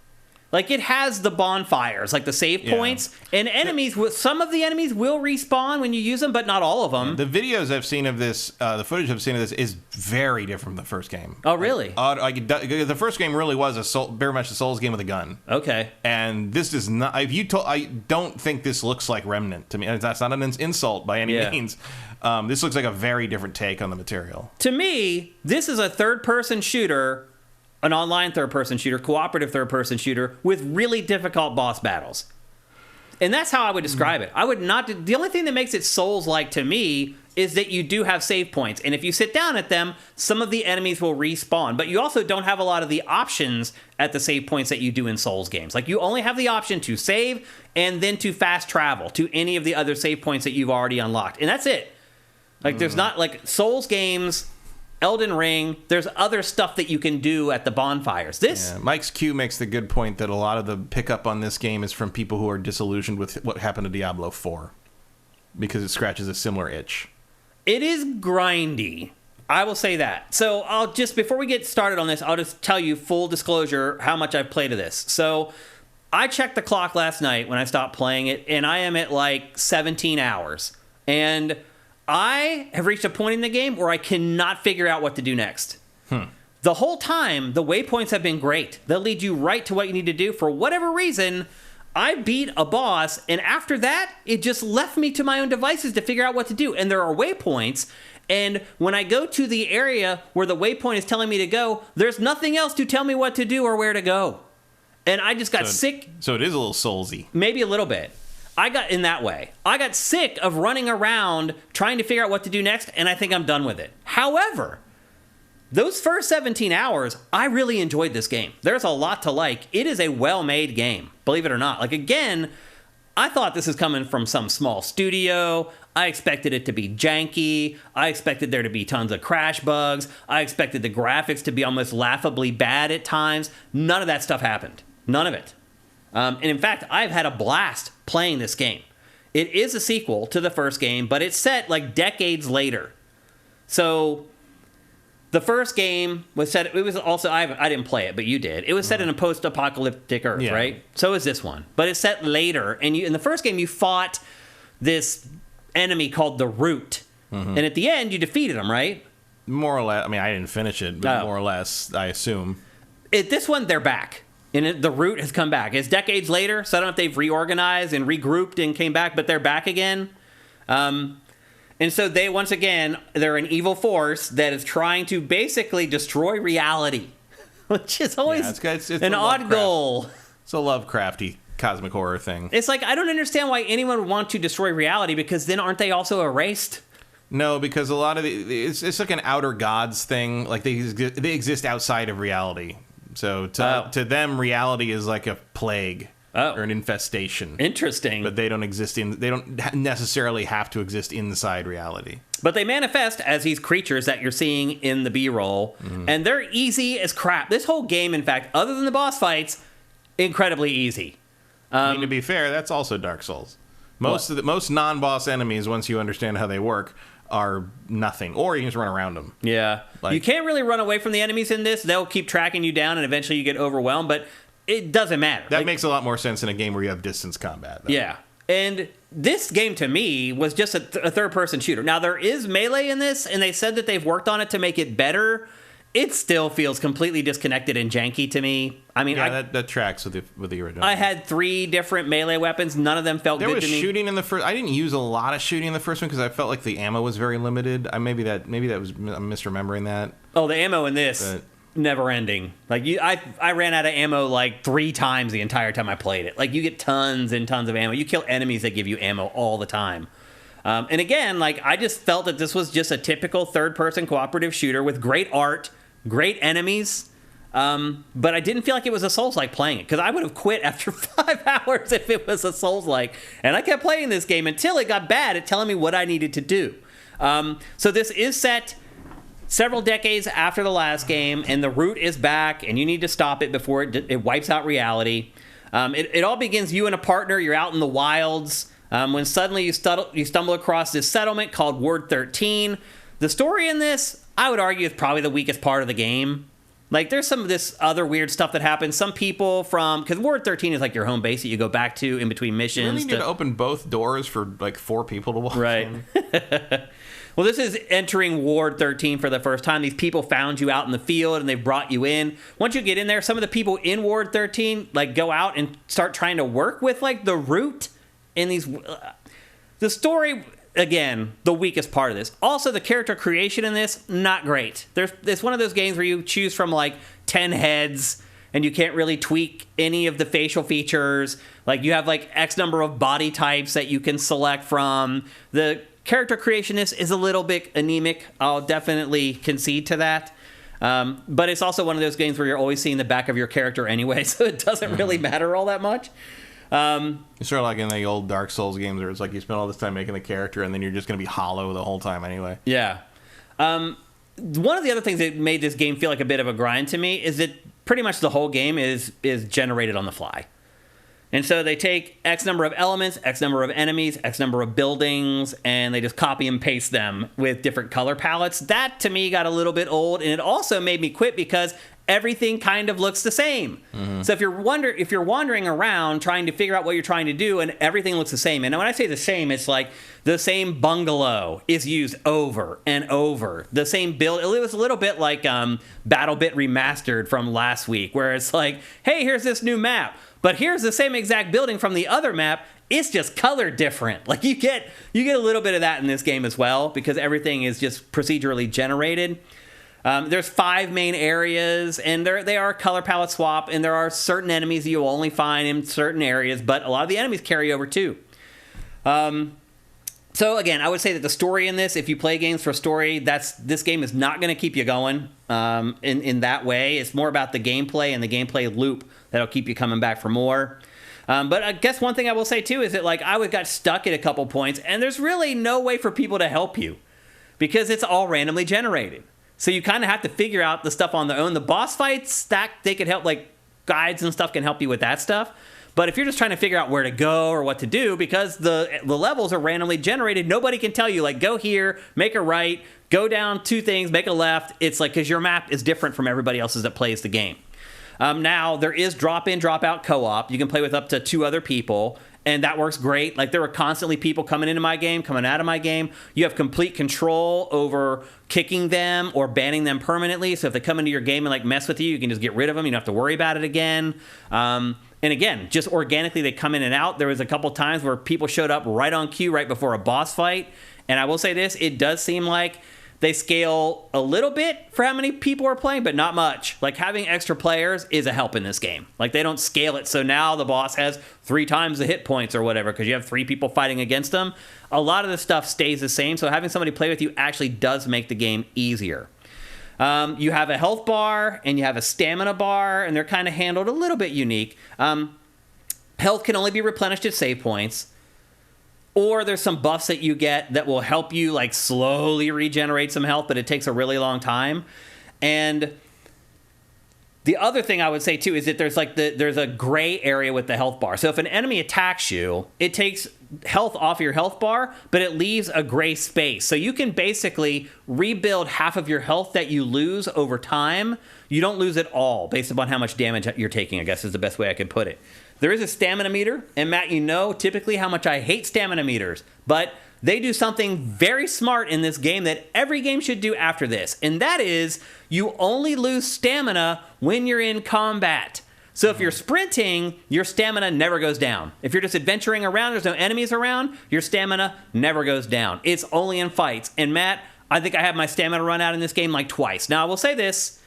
Like, it has the bonfires, like the save points, and enemies. Some of the enemies will respawn when you use them, but not all of them. The videos I've seen of this, the footage I've seen of this, is very different from the first game. Oh, really? The first game really was very much a Souls game with a gun. Okay. And this is not. I don't think this looks like Remnant to me. That's not an insult by any means. This looks like a very different take on the material. To me, this is a third-person shooter. An online third-person shooter, cooperative third-person shooter with really difficult boss battles. And that's how I would describe it. I would not... The only thing that makes it Souls-like to me is that you do have save points. And if you sit down at them, some of the enemies will respawn. But you also don't have a lot of the options at the save points that you do in Souls games. Like, you only have the option to save and then to fast travel to any of the other save points that you've already unlocked. And that's it. Like, there's not... Like, Souls games... Elden Ring, there's other stuff that you can do at the bonfires. Mike's Q makes the good point that a lot of the pickup on this game is from people who are disillusioned with what happened to Diablo 4 because it scratches a similar itch. It is grindy. I will say that. So I'll just, before we get started on this, I'll just tell you full disclosure how much I've played of this. So I checked the clock last night when I stopped playing it, and I am at like 17 hours. And I have reached a point in the game where I cannot figure out what to do next. The whole time, the waypoints have been great. They'll lead you right to what you need to do. For whatever reason, I beat a boss, and after that, it just left me to my own devices to figure out what to do. And there are waypoints, and when I go to the area where the waypoint is telling me to go, there's nothing else to tell me what to do or where to go. And I just got sick. So it is a little Soulsy. Maybe a little bit. I got in that way. I got sick of running around trying to figure out what to do next, and I think I'm done with it. However, those first 17 hours, I really enjoyed this game. There's a lot to like. It is a well-made game, believe it or not. Like, again, I thought this is coming from some small studio. I expected it to be janky. I expected there to be tons of crash bugs. I expected the graphics to be almost laughably bad at times. None of that stuff happened. None of it. And in fact, I've had a blast playing this game. It is a sequel to the first game, but it's set like decades later. So the first game was set, it was also, I didn't play it, but you did. It was set in a post-apocalyptic Earth, right? So is this one. But it's set later. And in the first game, you fought this enemy called the Root. And at the end, you defeated him, right? More or less. I mean, I didn't finish it, but more or less, I assume. This one, they're back. And the Root has come back. It's decades later, so I don't know if they've reorganized and regrouped and came back, but they're back again. And so they, once again, they're an evil force that is trying to basically destroy reality, which is always it's an odd goal. It's a Lovecrafty cosmic horror thing. It's like, I don't understand why anyone would want to destroy reality, because then aren't they also erased? No, because a lot of it's like an outer gods thing. Like they exist outside of reality. So to them, reality is like a plague or an infestation. Interesting. But they don't necessarily have to exist inside reality. But they manifest as these creatures that you're seeing in the B-roll, and they're easy as crap. This whole game, in fact, other than the boss fights, incredibly easy. I mean, to be fair, that's also Dark Souls. Most non-boss enemies, once you understand how they work, are nothing, or you can just run around them. Yeah. You can't really run away from the enemies in this. They'll keep tracking you down, and eventually you get overwhelmed, but it doesn't matter. That makes a lot more sense in a game where you have distance combat, though. Yeah. And this game, to me, was just a third-person shooter. Now, there is melee in this, and they said that they've worked on it to make it better, it still feels completely disconnected and janky to me. I mean, that tracks with the original. I had 3 different melee weapons. None of them felt good to me. There was shooting in the first. I didn't use a lot of shooting in the first one because I felt like the ammo was very limited. Maybe that was I'm misremembering that. Oh, the ammo in this never ending. Like I ran out of ammo like 3 times the entire time I played it. Like you get tons and tons of ammo. You kill enemies that give you ammo all the time. And again, like I just felt that this was just a typical third-person cooperative shooter with great art, great enemies. But I didn't feel like it was a Souls-like playing it, because I would have quit after 5 hours if it was a Souls-like. And I kept playing this game until it got bad at telling me what I needed to do. So this is set several decades after the last game, and the root is back, and you need to stop it before it wipes out reality. It all begins you and a partner. You're out in the wilds when suddenly you stumble across this settlement called Ward 13. The story in this, I would argue, is probably the weakest part of the game. Like, there's some of this other weird stuff that happens. Some people because Ward 13 is like your home base that you go back to in between missions. You really need to open both doors for like 4 people to walk in. Well, this is entering Ward 13 for the first time. These people found you out in the field and they brought you in. Once you get in there, some of the people in Ward 13 like go out and start trying to work with like the root in these. The story, again, the weakest part of this. Also, the character creation in this, not great. It's one of those games where you choose from like 10 heads and you can't really tweak any of the facial features. Like you have like X number of body types that you can select from. The character creationist is a little bit anemic. I'll definitely concede to that. But it's also one of those games where you're always seeing the back of your character anyway, so it doesn't really matter all that much. It's sort of like in the old Dark Souls games where it's like you spend all this time making the character and then you're just going to be hollow the whole time anyway. Yeah. One of the other things that made this game feel like a bit of a grind to me is that pretty much the whole game is generated on the fly. And so they take X number of elements, X number of enemies, X number of buildings, and they just copy and paste them with different color palettes. That, to me, got a little bit old, and it also made me quit because everything kind of looks the same. Mm-hmm. So if you're wandering around trying to figure out what you're trying to do, and everything looks the same, and when I say the same, it's like the same bungalow is used over and over. The same build. It was a little bit like BattleBit Remastered from last week, where it's like, hey, here's this new map. But here's the same exact building from the other map. It's just colored different. Like you get a little bit of that in this game as well, because everything is just procedurally generated. There's 5 main areas, and they are color palette swap, and there are certain enemies that you'll only find in certain areas, but a lot of the enemies carry over too. So again, I would say that the story in this, if you play games for story, this game is not going to keep you going in that way. It's more about the gameplay and the gameplay loop that'll keep you coming back for more. But I guess one thing I will say too is that like I got stuck at a couple points, and there's really no way for people to help you because it's all randomly generated. So you kind of have to figure out the stuff on their own. The boss fights, they could help, like guides and stuff can help you with that stuff. But if you're just trying to figure out where to go or what to do, because the levels are randomly generated, nobody can tell you, like, go here, make a right, go down 2 things, make a left. It's like, because your map is different from everybody else's that plays the game. Now, there is drop-in, drop-out co-op. You can play with up to 2 other people, and that works great. Like, there were constantly people coming into my game, coming out of my game. You have complete control over kicking them or banning them permanently. So if they come into your game and, like, mess with you, you can just get rid of them. You don't have to worry about it again. And again, just organically, they come in and out. There was a couple times where people showed up right on cue, right before a boss fight. And I will say this, it does seem like they scale a little bit for how many people are playing, but not much. Like, having extra players is a help in this game. Like, they don't scale it, so now the boss has 3 times the hit points or whatever, because you have 3 people fighting against them. A lot of the stuff stays the same, so having somebody play with you actually does make the game easier. You have a health bar, and you have a stamina bar, and they're kind of handled a little bit unique. Health can only be replenished at save points. Or there's some buffs that you get that will help you like slowly regenerate some health, but it takes a really long time. And the other thing I would say too is that there's a gray area with the health bar. So if an enemy attacks you, it takes health off your health bar, but it leaves a gray space. So you can basically rebuild half of your health that you lose over time. You don't lose it all based upon how much damage you're taking, I guess is the best way I could put it. There is a stamina meter, and Matt, you know typically how much I hate stamina meters, but they do something very smart in this game that every game should do after this, and that is you only lose stamina when you're in combat. So if you're sprinting, your stamina never goes down. If you're just adventuring around, there's no enemies around, your stamina never goes down. It's only in fights. And Matt, I think I had my stamina run out in this game like twice. Now, I will say this.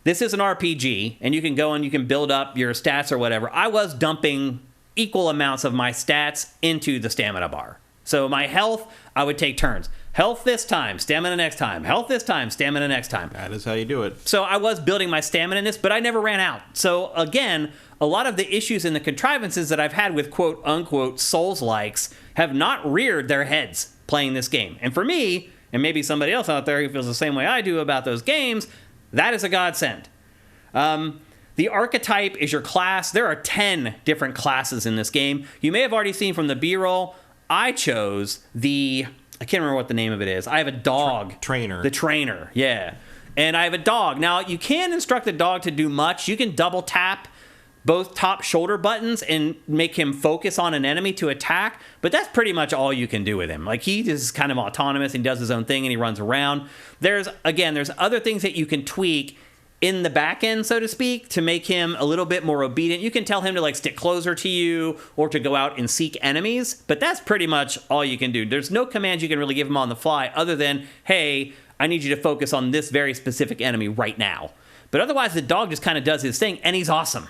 This is an RPG, and you can go and you can build up your stats or whatever. I was dumping equal amounts of my stats into the stamina bar. So my health, I would take turns. Health this time, stamina next time. Health this time, stamina next time. That is how you do it. So I was building my stamina in this, but I never ran out. So again, a lot of the issues and the contrivances that I've had with quote-unquote Souls-likes have not reared their heads playing this game. And for me, and maybe somebody else out there who feels the same way I do about those games, that is a godsend. The archetype is your class. There are 10 different classes in this game. You may have already seen from the B-roll, I chose I can't remember what the name of it is. I have a dog. Trainer. The trainer, yeah. And I have a dog. Now, you can instruct the dog to do much. You can double tap both top shoulder buttons and make him focus on an enemy to attack, but that's pretty much all you can do with him. Like, he is kind of autonomous and does his own thing and he runs around. There's other things that you can tweak in the back end, so to speak, to make him a little bit more obedient. You can tell him to like stick closer to you or to go out and seek enemies, but that's pretty much all you can do. There's no commands you can really give him on the fly other than, hey, I need you to focus on this very specific enemy right now. But otherwise, the dog just kind of does his thing, and he's awesome.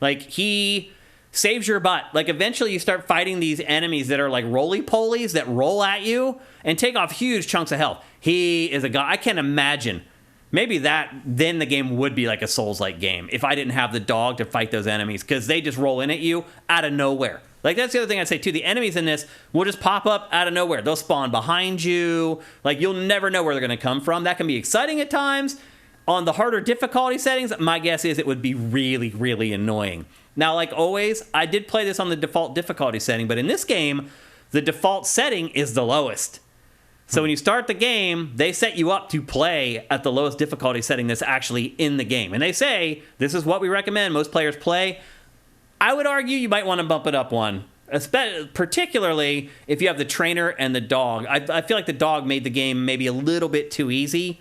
Like, he saves your butt. Like, eventually you start fighting these enemies that are like roly-polies that roll at you and take off huge chunks of health. He is a guy. I can't imagine. Maybe then the game would be like a Souls-like game if I didn't have the dog to fight those enemies, because they just roll in at you out of nowhere. Like, that's the other thing I'd say, too. The enemies in this will just pop up out of nowhere. They'll spawn behind you. Like, you'll never know where they're going to come from. That can be exciting at times. On the harder difficulty settings, my guess is it would be really, really annoying. Now, like always, I did play this on the default difficulty setting, but in this game, the default setting is the lowest. So when you start the game, they set you up to play at the lowest difficulty setting that's actually in the game. And they say, this is what we recommend most players play. I would argue you might want to bump it up one, particularly if you have the trainer and the dog. I feel like the dog made the game maybe a little bit too easy.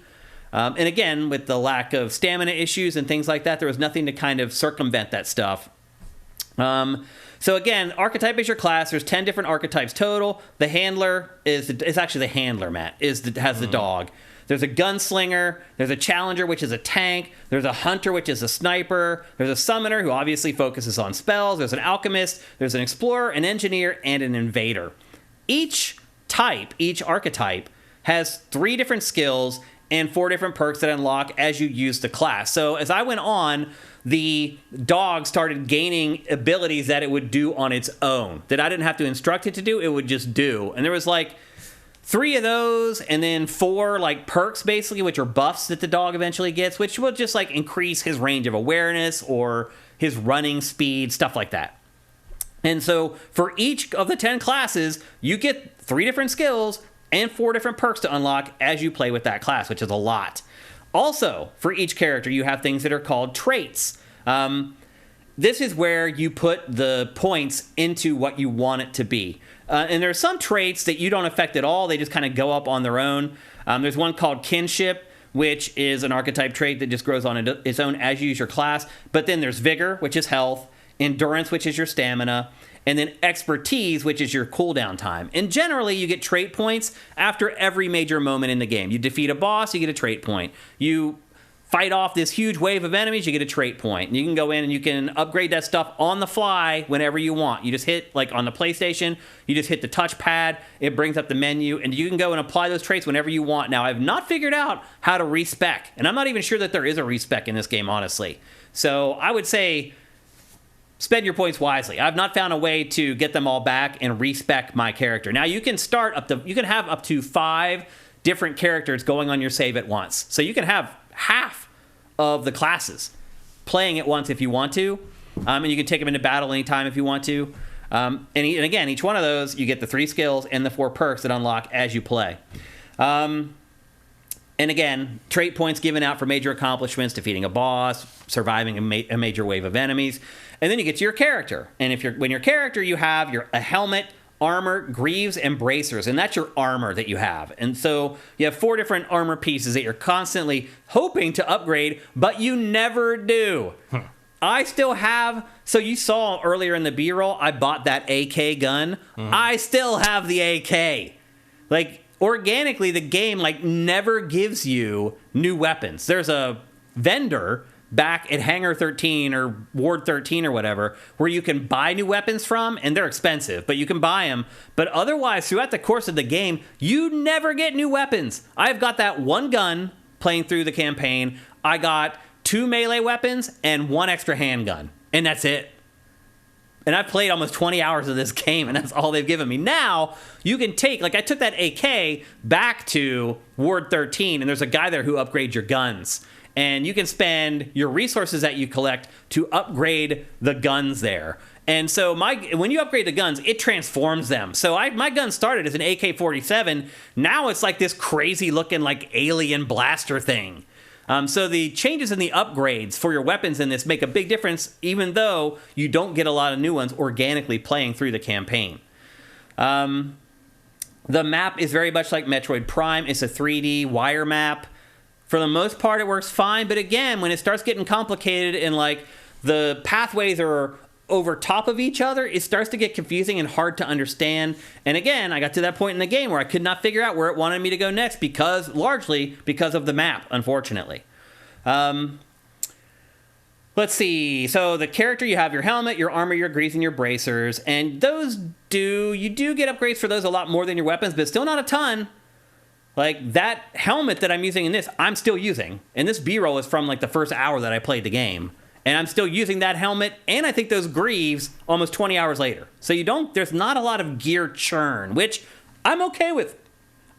And again, with the lack of stamina issues and things like that, there was nothing to kind of circumvent that stuff. So again, archetype is your class. There's 10 different archetypes total. The handler is actually the handler, Matt, has the dog. There's a gunslinger. There's a challenger, which is a tank. There's a hunter, which is a sniper. There's a summoner, who obviously focuses on spells. There's an alchemist. There's an explorer, an engineer, and an invader. Each archetype, has 3 different skills and 4 different perks that unlock as you use the class. So as I went on, the dog started gaining abilities that it would do on its own, that I didn't have to instruct it to do, it would just do. And there was like 3 of those, and then 4 like perks basically, which are buffs that the dog eventually gets, which will just like increase his range of awareness or his running speed, stuff like that. And so for each of the 10 classes, you get 3 different skills and 4 different perks to unlock as you play with that class, which is a lot. Also, for each character, you have things that are called traits. This is where you put the points into what you want it to be. And there are some traits that you don't affect at all. They just kind of go up on their own. There's one called kinship, which is an archetype trait that just grows on its own as you use your class. But then there's vigor, which is health, endurance, which is your stamina, and then expertise, which is your cooldown time. And generally, you get trait points after every major moment in the game. You defeat a boss, you get a trait point. You fight off this huge wave of enemies, you get a trait point. And you can go in and you can upgrade that stuff on the fly whenever you want. You just hit, like on the PlayStation, you just hit the touchpad, it brings up the menu, and you can go and apply those traits whenever you want. Now, I've not figured out how to respec, and I'm not even sure that there is a respec in this game, honestly. So I would say, spend your points wisely. I've not found a way to get them all back and respec my character. Now, you can have up to 5 different characters going on your save at once. So you can have half of the classes playing at once if you want to. And you can take them into battle anytime if you want to. And again, each one of those, you get the 3 skills and the 4 perks that unlock as you play. And again, trait points given out for major accomplishments, defeating a boss, surviving a major wave of enemies. And then you get to your character. And when your character, you have a helmet, armor, greaves, and bracers, and that's your armor that you have. And so you have 4 different armor pieces that you're constantly hoping to upgrade, but you never do. I still have, so you saw earlier in the B-roll, I bought that AK gun. I still have the AK. Like, organically, the game, like, never gives you new weapons. There's a vendor back at Hangar 13 or Ward 13 or whatever, where you can buy new weapons from, and they're expensive, but you can buy them. But otherwise, throughout the course of the game, you never get new weapons. I've got that one gun playing through the campaign. I got 2 melee weapons and 1 extra handgun, and that's it. And I've played almost 20 hours of this game, and that's all they've given me. Now, you can take, like, I took that AK back to Ward 13, and there's a guy there who upgrades your guns. And you can spend your resources that you collect to upgrade the guns there. And so when you upgrade the guns, it transforms them. So my gun started as an AK-47. Now it's like this crazy looking like alien blaster thing. So the changes in the upgrades for your weapons in this make a big difference, even though you don't get a lot of new ones organically playing through the campaign. The map is very much like Metroid Prime. It's a 3D wire map. For the most part, it works fine. But again, when it starts getting complicated and like the pathways are over top of each other, it starts to get confusing and hard to understand. And again, I got to that point in the game where I could not figure out where it wanted me to go next largely because of the map, unfortunately. Let's see. So the character, you have your helmet, your armor, your greaves, and your bracers. And you do get upgrades for those a lot more than your weapons, but still not a ton. Like, that helmet that I'm using in this, I'm still using. And this B-roll is from, like, the first hour that I played the game. And I'm still using that helmet, and I think those greaves almost 20 hours later. So there's not a lot of gear churn, which I'm okay with.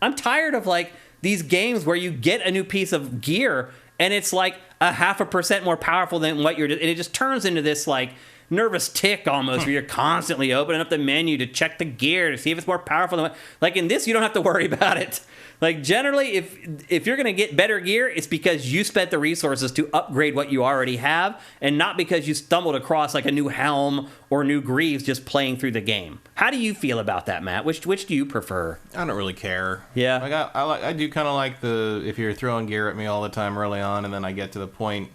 I'm tired of, like, these games where you get a new piece of gear, and it's, like, 0.5% more powerful than what and it just turns into this, like, nervous tick almost, where you're constantly opening up the menu to check the gear to see if it's more powerful than what. Like, in this, you don't have to worry about it. Like, generally, if you're going to get better gear, it's because you spent the resources to upgrade what you already have, and not because you stumbled across, like, a new helm or new greaves just playing through the game. How do you feel about that, Matt? Which do you prefer? I don't really care. Yeah. Like, I do kind of like if you're throwing gear at me all the time early on, and then I get to the point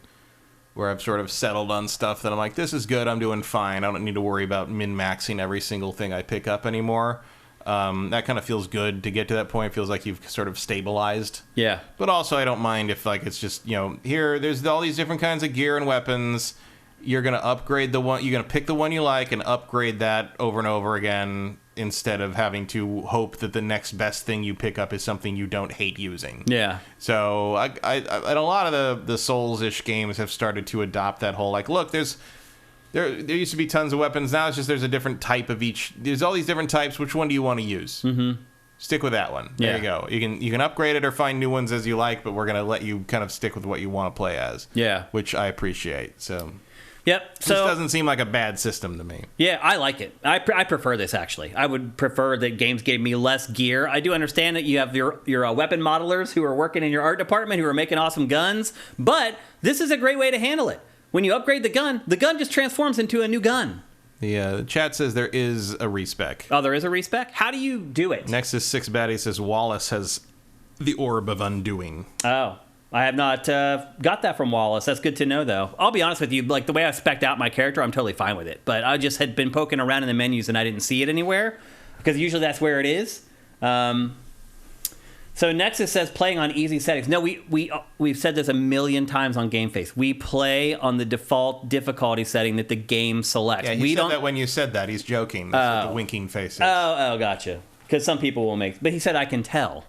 where I've sort of settled on stuff that I'm like, this is good, I'm doing fine. I don't need to worry about min-maxing every single thing I pick up anymore. That kind of feels good to get to that point. It feels like you've sort of stabilized. Yeah. But also, I don't mind if, like, it's just, here, there's all these different kinds of gear and weapons. You're going to upgrade the one, you're going to pick the one you like and upgrade that over and over again instead of having to hope that the next best thing you pick up is something you don't hate using. Yeah. So, and a lot of the Souls-ish games have started to adopt that whole, like, look, There used to be tons of weapons. Now it's just there's a different type of each. There's all these different types. Which one do you want to use? Mm-hmm. Stick with that one. There you go. You can upgrade it or find new ones as you like, but we're going to let you kind of stick with what you want to play as. Yeah. Which I appreciate. So. Yep. So this doesn't seem like a bad system to me. Yeah, I like it. I prefer this, actually. I would prefer that games gave me less gear. I do understand that you have your weapon modelers who are working in your art department who are making awesome guns, but this is a great way to handle it. When you upgrade the gun just transforms into a new gun. The chat says there is a respec. Oh, there is a respec? How do you do it? Nexus 6 Baddie says Wallace has the Orb of Undoing. Oh, I have not got that from Wallace. That's good to know, though. I'll be honest with you, like, the way I spec'd out my character, I'm totally fine with it. But I just had been poking around in the menus and I didn't see it anywhere, because usually that's where it is. So Nexus says playing on easy settings. No, we've said this a million times on GameFace. We play on the default difficulty setting that the game selects. Yeah, he said that when you said that. He's joking. That's what the winking face is. Oh, gotcha. Because some people will make... But he said I can tell.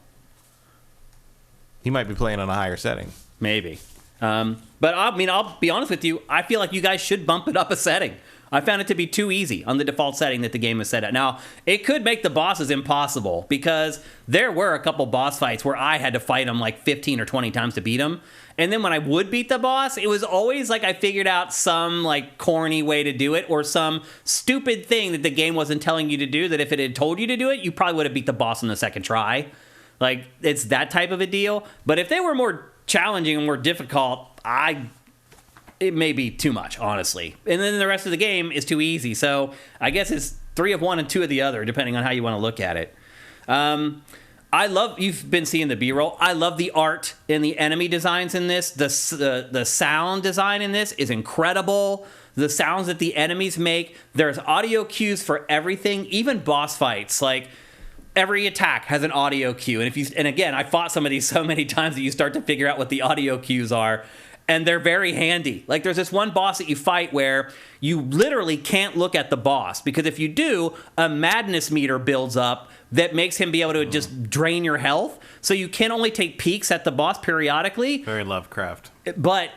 He might be playing on a higher setting. Maybe. But I'll be honest with you. I feel like you guys should bump it up a setting. I found it to be too easy on the default setting that the game is set at. Now, it could make the bosses impossible, because there were a couple boss fights where I had to fight them like 15 or 20 times to beat them. And then when I would beat the boss, it was always like I figured out some like corny way to do it, or some stupid thing that the game wasn't telling you to do, that if it had told you to do it, you probably would have beat the boss on the second try. Like, it's that type of a deal. But if they were more challenging and more difficult, it may be too much, honestly. And then the rest of the game is too easy. So I guess 3 of one and 2 of the other, depending on how you want to look at it. You've been seeing the B-roll. I love the art and the enemy designs in this. The sound design in this is incredible. The sounds that the enemies make. There's audio cues for everything, even boss fights. Like, every attack has an audio cue. And again, I fought some of these so many times that you start to figure out what the audio cues are. And they're very handy. Like, there's this one boss that you fight where you literally can't look at the boss, because if you do, a madness meter builds up that makes him be able to just drain your health. So you can only take peeks at the boss periodically. Very Lovecraft. But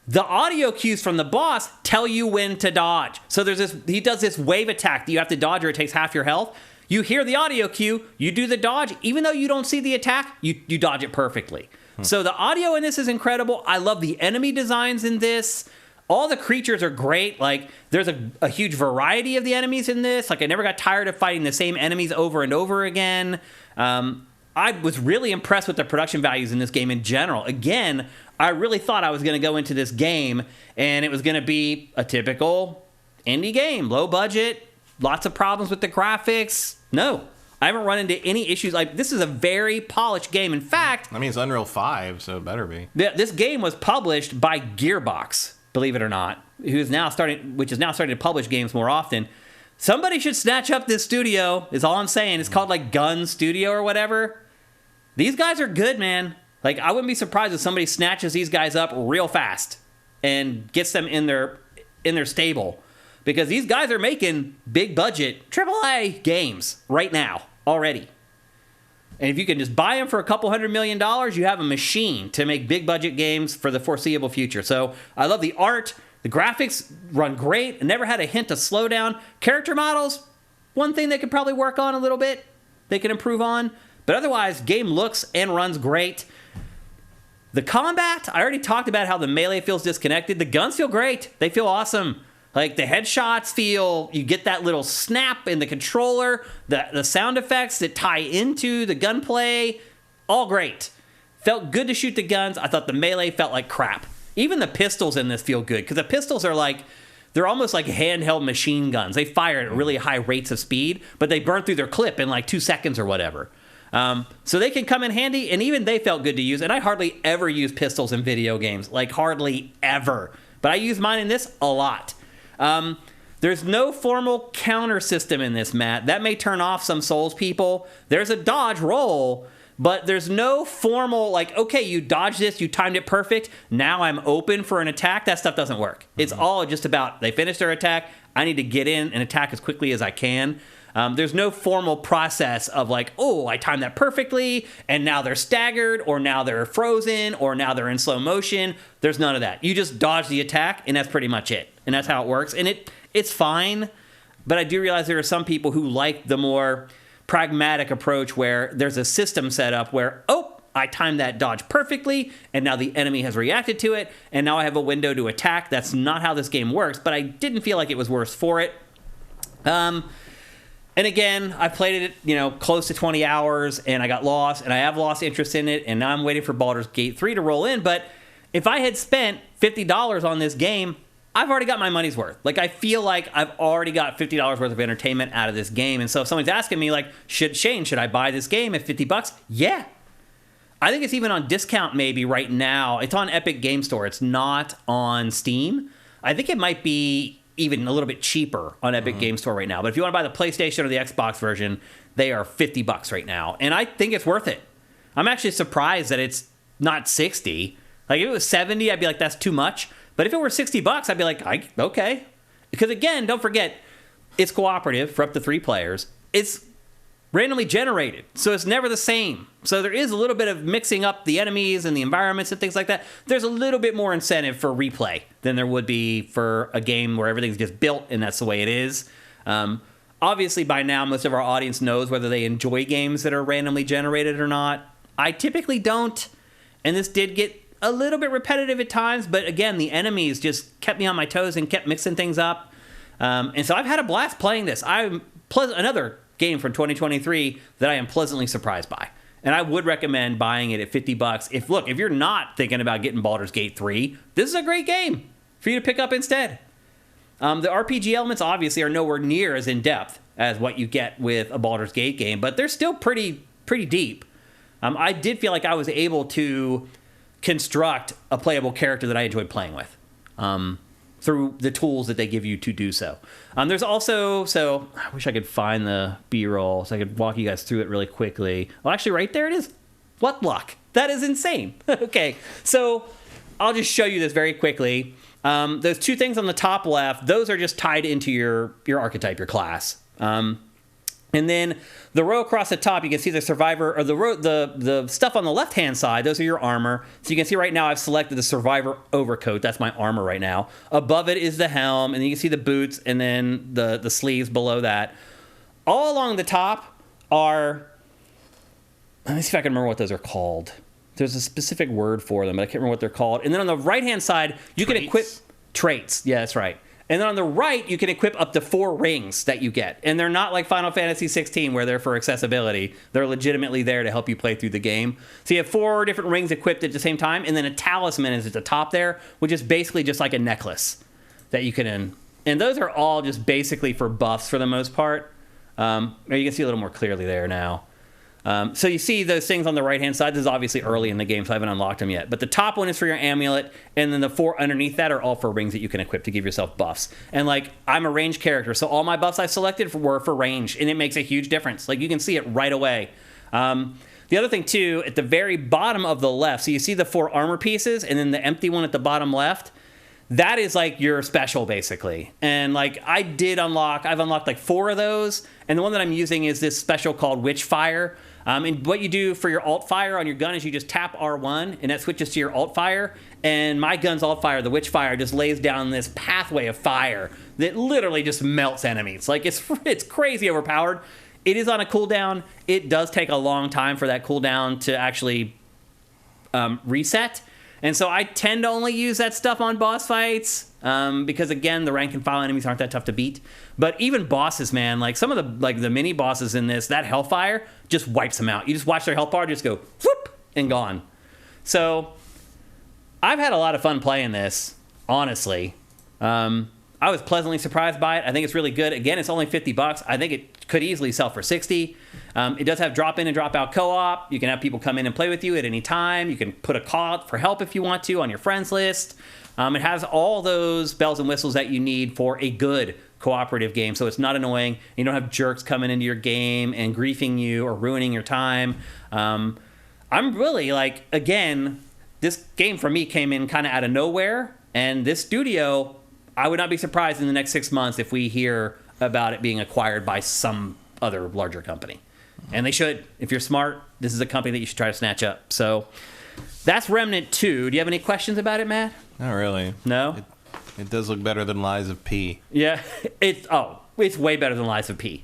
the audio cues from the boss tell you when to dodge. So he does this wave attack that you have to dodge or it takes half your health. You hear the audio cue, you do the dodge. Even though you don't see the attack, you dodge it perfectly. So the audio in this is incredible. I love the enemy designs in this. All the creatures are great. Like, there's a huge variety of the enemies in this. Like, I never got tired of fighting the same enemies over and over again. I was really impressed with the production values in this game in general. Again, I really thought I was going to go into this game and it was going to be a typical indie game. Low budget, lots of problems with the graphics. No. I haven't run into any issues. Like, this is a very polished game. In fact, I mean, it's Unreal 5, so it better be. This game was published by Gearbox, believe it or not, which is now starting to publish games more often. Somebody should snatch up this studio, is all I'm saying. It's called like Gun Studio or whatever. These guys are good, man. Like, I wouldn't be surprised if somebody snatches these guys up real fast and gets them in their stable, because these guys are making big budget AAA games right now. Already. And if you can just buy them for a couple $100 million, you have a machine to make big budget games for the foreseeable future. So I love the art. The graphics run great. Never had a hint of slowdown. Character models, one thing they could probably work on a little bit. They can improve on. But otherwise, game looks and runs great. The combat, I already talked about how the melee feels disconnected. The guns feel great. They feel awesome. Like, the headshots you get that little snap in the controller, the sound effects that tie into the gunplay, all great. Felt good to shoot the guns. I thought the melee felt like crap. Even the pistols in this feel good, because the pistols are like, they're almost like handheld machine guns. They fire at really high rates of speed, but they burn through their clip in like 2 seconds or whatever. So they can come in handy, and even they felt good to use. And I hardly ever use pistols in video games, like hardly ever. But I use mine in this a lot. There's no formal counter system in this, Matt. That may turn off some Souls people. There's a dodge roll, but there's no formal, like, okay, you dodged this, you timed it perfect, now I'm open for an attack. That stuff doesn't work. It's all just about, they finished their attack, I need to get in and attack as quickly as I can. There's no formal process of like, oh, I timed that perfectly, and now they're staggered, or now they're frozen, or now they're in slow motion. There's none of that. You just dodge the attack, and that's pretty much it. And that's how it works. And it's fine, but I do realize there are some people who like the more pragmatic approach where there's a system set up where, oh, I timed that dodge perfectly, and now the enemy has reacted to it, and now I have a window to attack. That's not how this game works, but I didn't feel like it was worse for it. And again, I played it, close to 20 hours, and I got lost, and I have lost interest in it, and now I'm waiting for Baldur's Gate 3 to roll in. But if I had spent $50 on this game, I've already got my money's worth. Like, I feel like I've already got $50 worth of entertainment out of this game. And so if someone's asking me, like, should I buy this game at $50? Yeah. I think it's even on discount maybe right now. It's on Epic Game Store. It's not on Steam. I think it might be even a little bit cheaper on Epic Game Store right now. But if you want to buy the PlayStation or the Xbox version, they are $50 right now. And I think it's worth it. I'm actually surprised that it's not 60. Like, if it was 70, I'd be like, that's too much. But if it were $60, I'd be like, okay. Because again, don't forget, it's cooperative for up to 3 players. It's randomly generated, so it's never the same. So there is a little bit of mixing up the enemies and the environments and things like that. There's a little bit more incentive for replay than there would be for a game where everything's just built and that's the way it is. Obviously, by now, most of our audience knows whether they enjoy games that are randomly generated or not. I typically don't, and this did get a little bit repetitive at times, but again, the enemies just kept me on my toes and kept mixing things up. And so I've had a blast playing this. Another game from 2023 that I am pleasantly surprised by. And I would recommend buying it at $50. If you're not thinking about getting Baldur's Gate 3, this is a great game for you to pick up instead. The RPG elements obviously are nowhere near as in-depth as what you get with a Baldur's Gate game, but they're still pretty deep. I did feel like I was able to construct a playable character that I enjoyed playing with through the tools that they give you to do so. There's also, so I wish I could find the B-roll so I could walk you guys through it really quickly. Well, actually, right there it is. What luck? That is insane. Okay, so I'll just show you this very quickly. Those two things on the top left, those are just tied into your archetype, your class. And then the row across the top, you can see the survivor, or the stuff on the left-hand side, those are your armor. So you can see right now I've selected the survivor overcoat. That's my armor right now. Above it is the helm, and then you can see the boots, and then the sleeves below that. All along the top are, let me see if I can remember what those are called. There's a specific word for them, but I can't remember what they're called. And then on the right-hand side, you can equip traits. Yeah, that's right. And then on the right, you can equip up to 4 rings that you get. And they're not like Final Fantasy 16 where they're for accessibility. They're legitimately there to help you play through the game. So you have 4 different rings equipped at the same time. And then a talisman is at the top there, which is basically just like a necklace that you can... And those are all just basically for buffs for the most part. Or you can see a little more clearly there now. So you see those things on the right-hand side. This is obviously early in the game, so I haven't unlocked them yet. But the top one is for your amulet, and then the 4 underneath that are all for rings that you can equip to give yourself buffs. And, like, I'm a ranged character, so all my buffs I selected were for range, and it makes a huge difference. Like, you can see it right away. The other thing, too, at the very bottom of the left, so you see the 4 armor pieces, and then the empty one at the bottom left, that is, like, your special, basically. And, like, I've unlocked, like, 4 of those, and the one that I'm using is this special called Witchfire. And what you do for your alt fire on your gun is you just tap R1, and that switches to your alt fire. And my gun's alt fire, the Witchfire, just lays down this pathway of fire that literally just melts enemies. Like, it's crazy overpowered. It is on a cooldown. It does take a long time for that cooldown to actually reset. And so I tend to only use that stuff on boss fights because, again, the rank and file enemies aren't that tough to beat. But even bosses, man, like some of the mini bosses in this, that Hellfire just wipes them out. You just watch their health bar just go whoop and gone. So I've had a lot of fun playing this, honestly. I was pleasantly surprised by it. I think it's really good. Again, it's only $50. I think it could easily sell for $60. It does have drop in and drop out co-op. You can have people come in and play with you at any time. You can put a call out for help if you want to on your friends list. It has all those bells and whistles that you need for a good cooperative game, so it's not annoying. You don't have jerks coming into your game and griefing you or ruining your time. I'm really, like, again, this game for me came in kind of out of nowhere, and this studio, I would not be surprised in the next 6 months if we hear about it being acquired by some other larger company. And they should. If you're smart, this is a company that you should try to snatch up. So that's Remnant 2. Do you have any questions about it, Matt? Not really. No? It does look better than Lies of P. Yeah. It's way better than Lies of P.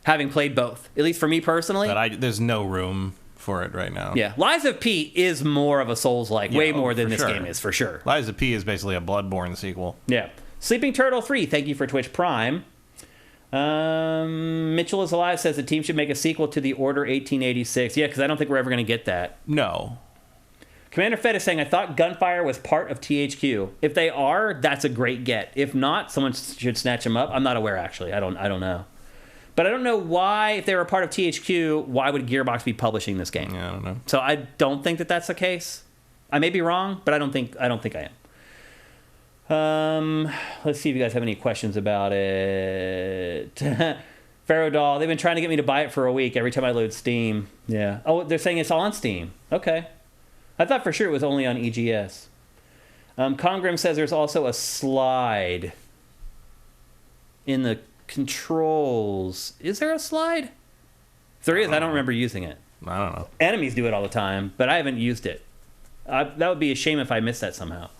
Having played both. At least for me personally. But there's no room for it right now. Yeah. Lies of P is more of a Souls-like. Way more than this game is, for sure. Lies of P is basically a Bloodborne sequel. Yeah. Sleeping Turtle 3, thank you for Twitch Prime. Mitchell is Alive says the team should make a sequel to The Order 1886. Yeah, because I don't think we're ever going to get that. No. Commander Fed is saying, I thought Gunfire was part of THQ. If they are, that's a great get. If not, someone should snatch them up. I'm not aware, actually. I don't know. But I don't know why, if they were a part of THQ, why would Gearbox be publishing this game? Yeah, I don't know. So I don't think that that's the case. I may be wrong, but I don't think I am. Let's see if you guys have any questions about it. Pharaoh Doll, they've been trying to get me to buy it for a week every time I load Steam. Yeah. Oh, they're saying it's on Steam. Okay. I thought for sure it was only on EGS. Congrim says there's also a slide in the controls. Is there a slide? If there is, I don't remember using it. I don't know. Enemies do it all the time, but I haven't used it. That would be a shame if I missed that somehow.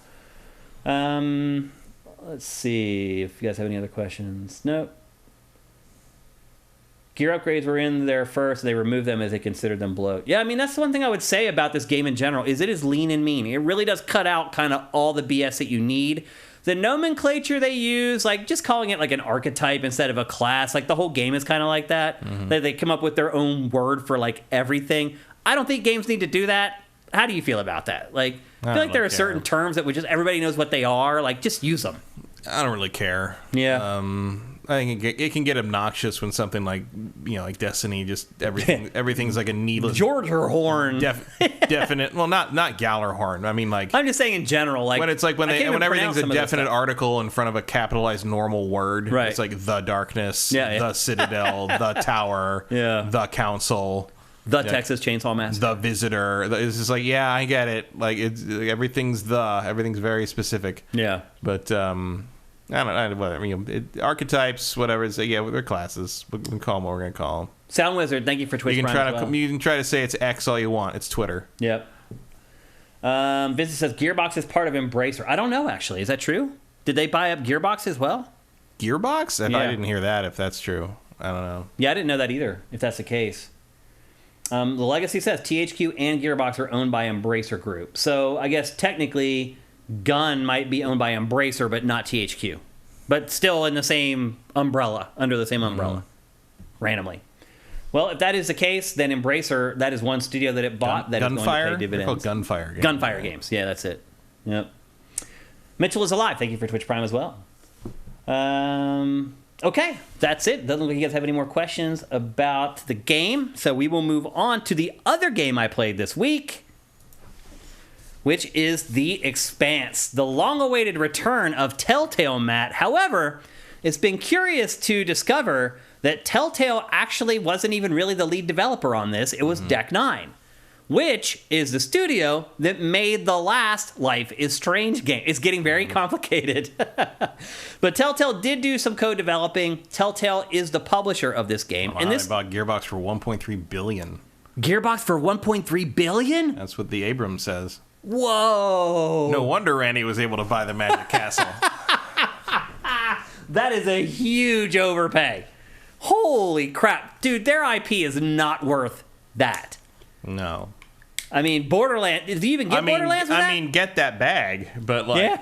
Let's see if you guys have any other questions. Nope. Gear upgrades were in there first. They removed them as they considered them bloat. Yeah, I mean, that's the one thing I would say about this game in general, is it is lean and mean. It really does cut out kind of all the BS that you need. The nomenclature they use, like just calling it like an archetype instead of a class, like the whole game is kind of like that. Mm-hmm. They come up with their own word for like everything. I don't think games need to do that. How do you feel about that? Like, I feel like there are certain terms that everybody knows what they are. Like, just use them. I don't really care. Yeah. I think it can get obnoxious when something like like Destiny, just everything's like a needless George Horn. Definite. Well, not Gallarhorn. I mean, like I'm just saying in general, like when it's like when everything's a definite article in front of a capitalized normal word. Right. It's like the darkness, the Citadel, the Tower, the Council. The Texas Chainsaw Massacre. The Visitor. It's just like, yeah, I get it. Like, everything's very specific. Yeah. But, I don't know. Whatever. Archetypes, whatever. It's, they're classes. We can call them what we're going to call them. Sound Wizard, thank you for Twitch Prime. You can try to say it's X all you want. It's Twitter. Yep. Vincent says, Gearbox is part of Embracer. I don't know, actually. Is that true? Did they buy up Gearbox as well? Gearbox? I didn't hear that, if that's true. I don't know. Yeah, I didn't know that either, if that's the case. The Legacy says THQ and Gearbox are owned by Embracer Group. So I guess technically Gun might be owned by Embracer, but not THQ. But still in the same umbrella, under the same umbrella, randomly. Well, if that is the case, then Embracer, that is one studio that it bought that is going to pay dividends. They're called Gunfire Games. Gunfire Games. Yeah, that's it. Yep. Mitchell is alive. Thank you for Twitch Prime as well. Okay, that's it. Doesn't look like you guys have any more questions about the game. So we will move on to the other game I played this week, which is The Expanse, the long-awaited return of Telltale, Matt. However, it's been curious to discover that Telltale actually wasn't even really the lead developer on this. It was Deck 9, which is the studio that made the last Life is Strange game. It's getting very complicated. But Telltale did do some code developing. Telltale is the publisher of this game. And they bought Gearbox for $1.3 billion. Gearbox for $1.3 billion? That's what the Abrams says. Whoa. No wonder Randy was able to buy the Magic Castle. That is a huge overpay. Holy crap. Dude, their IP is not worth that. No. I mean, Borderlands. Did you even get Borderlands with that? I mean, get that bag, but like,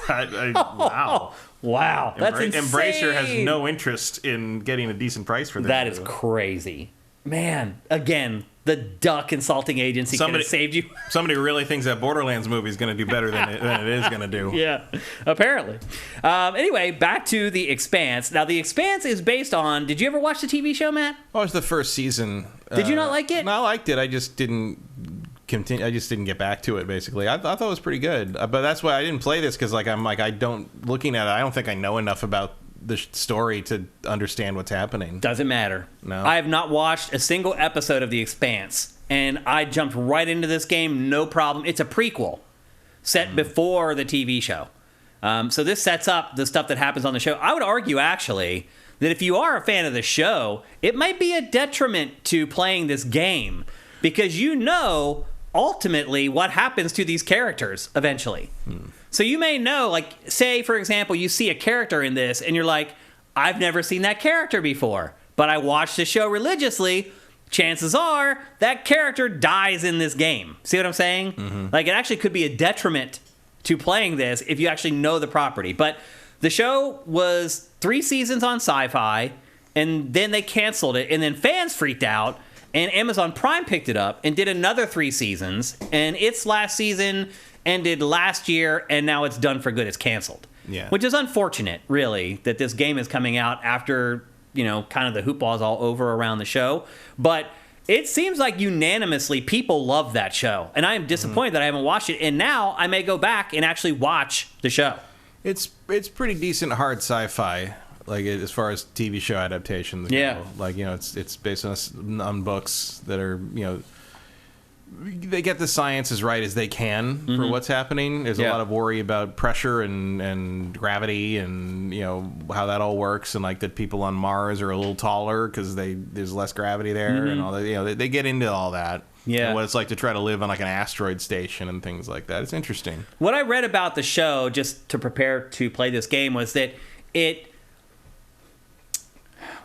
wow. Wow, that's insane. Embracer has no interest in getting a decent price for this. That is crazy. Man, again, the duck consulting agency could have saved you. Somebody really thinks that Borderlands movie is going to do better than it is going to do. Yeah, apparently. Anyway, back to The Expanse. Now, The Expanse is based on... Did you ever watch the TV show, Matt? Oh, it was the first season. Did you not like it? No, I liked it. I just didn't continue. I just didn't get back to it, basically. I thought it was pretty good. But that's why I didn't play this, because looking at it, I don't think I know enough about the story to understand what's happening. Doesn't matter. No. I have not watched a single episode of The Expanse, and I jumped right into this game, no problem. It's a prequel set before the TV show. So this sets up the stuff that happens on the show. I would argue, actually, that if you are a fan of the show, it might be a detriment to playing this game, because you know ultimately what happens to these characters eventually. So you may know, like, say, for example, you see a character in this and you're like, I've never seen that character before, but I watched the show religiously. Chances are that character dies in this game. See what I'm saying? Mm-hmm. Like, it actually could be a detriment to playing this if you actually know the property. But the show was 3 seasons on Sci-Fi, and then they canceled it, and then fans freaked out, and Amazon Prime picked it up and did another 3 seasons, and its last season ended last year, and now it's done for good. It's canceled. Yeah. Which is unfortunate, really, that this game is coming out after, kind of the hoopla is all over around the show. But it seems like unanimously people love that show, and I am disappointed that I haven't watched it, and now I may go back and actually watch the show. It's pretty decent hard sci-fi, like as far as TV show adaptations go. Like, it's based on books that are, they get the science as right as they can for what's happening. There's a lot of worry about pressure and gravity and, how that all works, and like that people on Mars are a little taller because there's less gravity there and all that. They get into all that. Yeah. And what it's like to try to live on like an asteroid station and things like that. It's interesting. What I read about the show, just to prepare to play this game, was that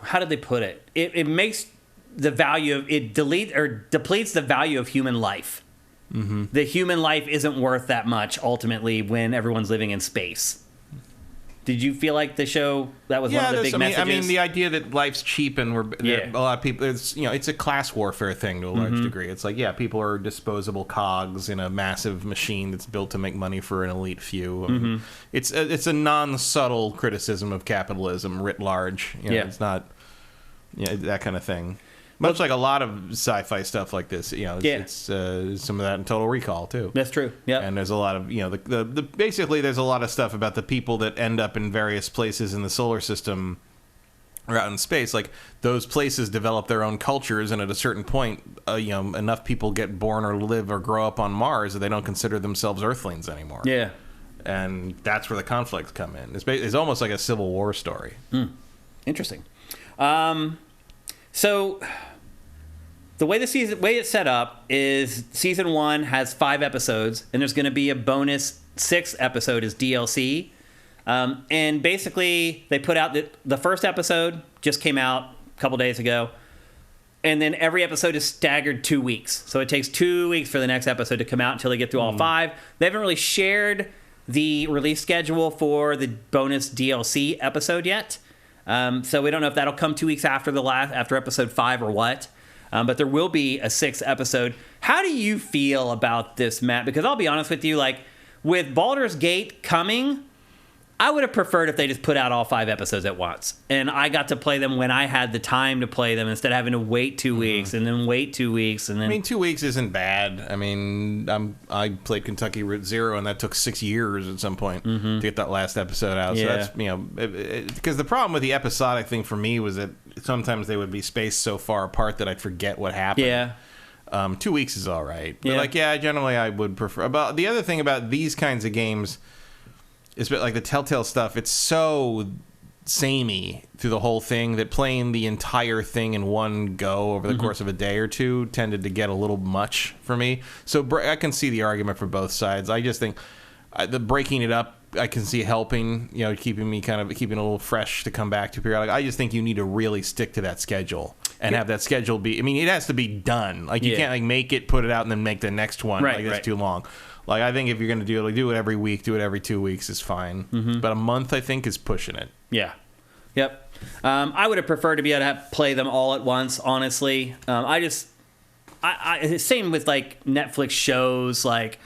how did they put it? It makes the value of it depletes the value of human life. The human life isn't worth that much ultimately when everyone's living in space. Did you feel like the show, that was one of the big messages? I mean, the idea that life's cheap and a lot of people, it's a class warfare thing to a large degree. It's like, people are disposable cogs in a massive machine that's built to make money for an elite few. I mean, it's a non-subtle criticism of capitalism writ large. It's not that kind of thing. Much like a lot of sci-fi stuff like this, it's some of that in Total Recall too. That's true. Yeah, and there's a lot of basically there's a lot of stuff about the people that end up in various places in the solar system or out in space. Like those places develop their own cultures, and at a certain point, enough people get born or live or grow up on Mars that they don't consider themselves Earthlings anymore. Yeah, and that's where the conflicts come in. It's almost like a Civil War story. Interesting. So. The way it's set up is season 1 has 5 episodes, and there's going to be a bonus 6th episode as DLC. And basically, they put out the first episode just came out a couple days ago, and then every episode is staggered 2 weeks. So it takes 2 weeks for the next episode to come out until they get through all 5. They haven't really shared the release schedule for the bonus DLC episode yet, so we don't know if that'll come 2 weeks after after episode 5 or what. But there will be a 6th episode. How do you feel about this, Matt? Because I'll be honest with you, like, with Baldur's Gate coming, I would have preferred if they just put out all 5 episodes at once. And I got to play them when I had the time to play them instead of having to wait 2 weeks and then wait 2 weeks. And then 2 weeks isn't bad. I mean, I played Kentucky Route Zero, and that took 6 years at some point to get that last episode out. Yeah. So that's, because the problem with the episodic thing for me was that sometimes they would be spaced so far apart that I'd forget what happened. Yeah. 2 weeks is all right. But generally I would prefer. About the other thing about these kinds of games is like the Telltale stuff, it's so samey through the whole thing that playing the entire thing in one go over the course of a day or two tended to get a little much for me. So I can see the argument for both sides. I just think the breaking it up, I can see helping, keeping a little fresh to come back to periodic. I just think you need to really stick to that schedule and have that schedule be, it has to be done. Like you can't make it, put it out, and then make the next one. Right, that's too long. Like, I think if you're going to do it, do it every week, do it every 2 weeks is fine. But a month, I think, is pushing it. Yeah. Yep. I would have preferred to be able to play them all at once, honestly. Same with, like, Netflix shows. Like,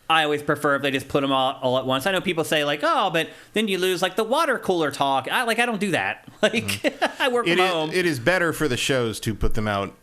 I always prefer if they just put them all at once. I know people say, like, oh, but then you lose, like, the water cooler talk. I don't do that. Like, I work from home. It is better for the shows to put them out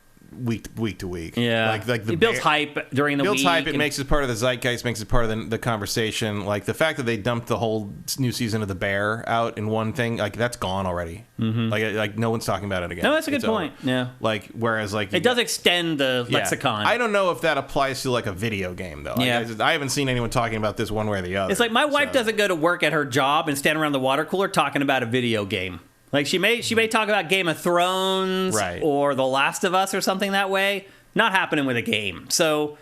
week to week. Yeah. Like it builds hype during the week. Builds hype. It makes it part of the zeitgeist, makes it part of the conversation. Like the fact that they dumped the whole new season of The Bear out in one thing, like that's gone already. Like no one's talking about it again. No, that's a good point. Over. Yeah. Like whereas like it does extend the lexicon. I don't know if that applies to like a video game though. Yeah. I haven't seen anyone talking about this one way or the other. It's like my wife doesn't go to work at her job and stand around the water cooler talking about a video game. Like she may talk about Game of Thrones or The Last of Us or something that way. Not happening with a game. So,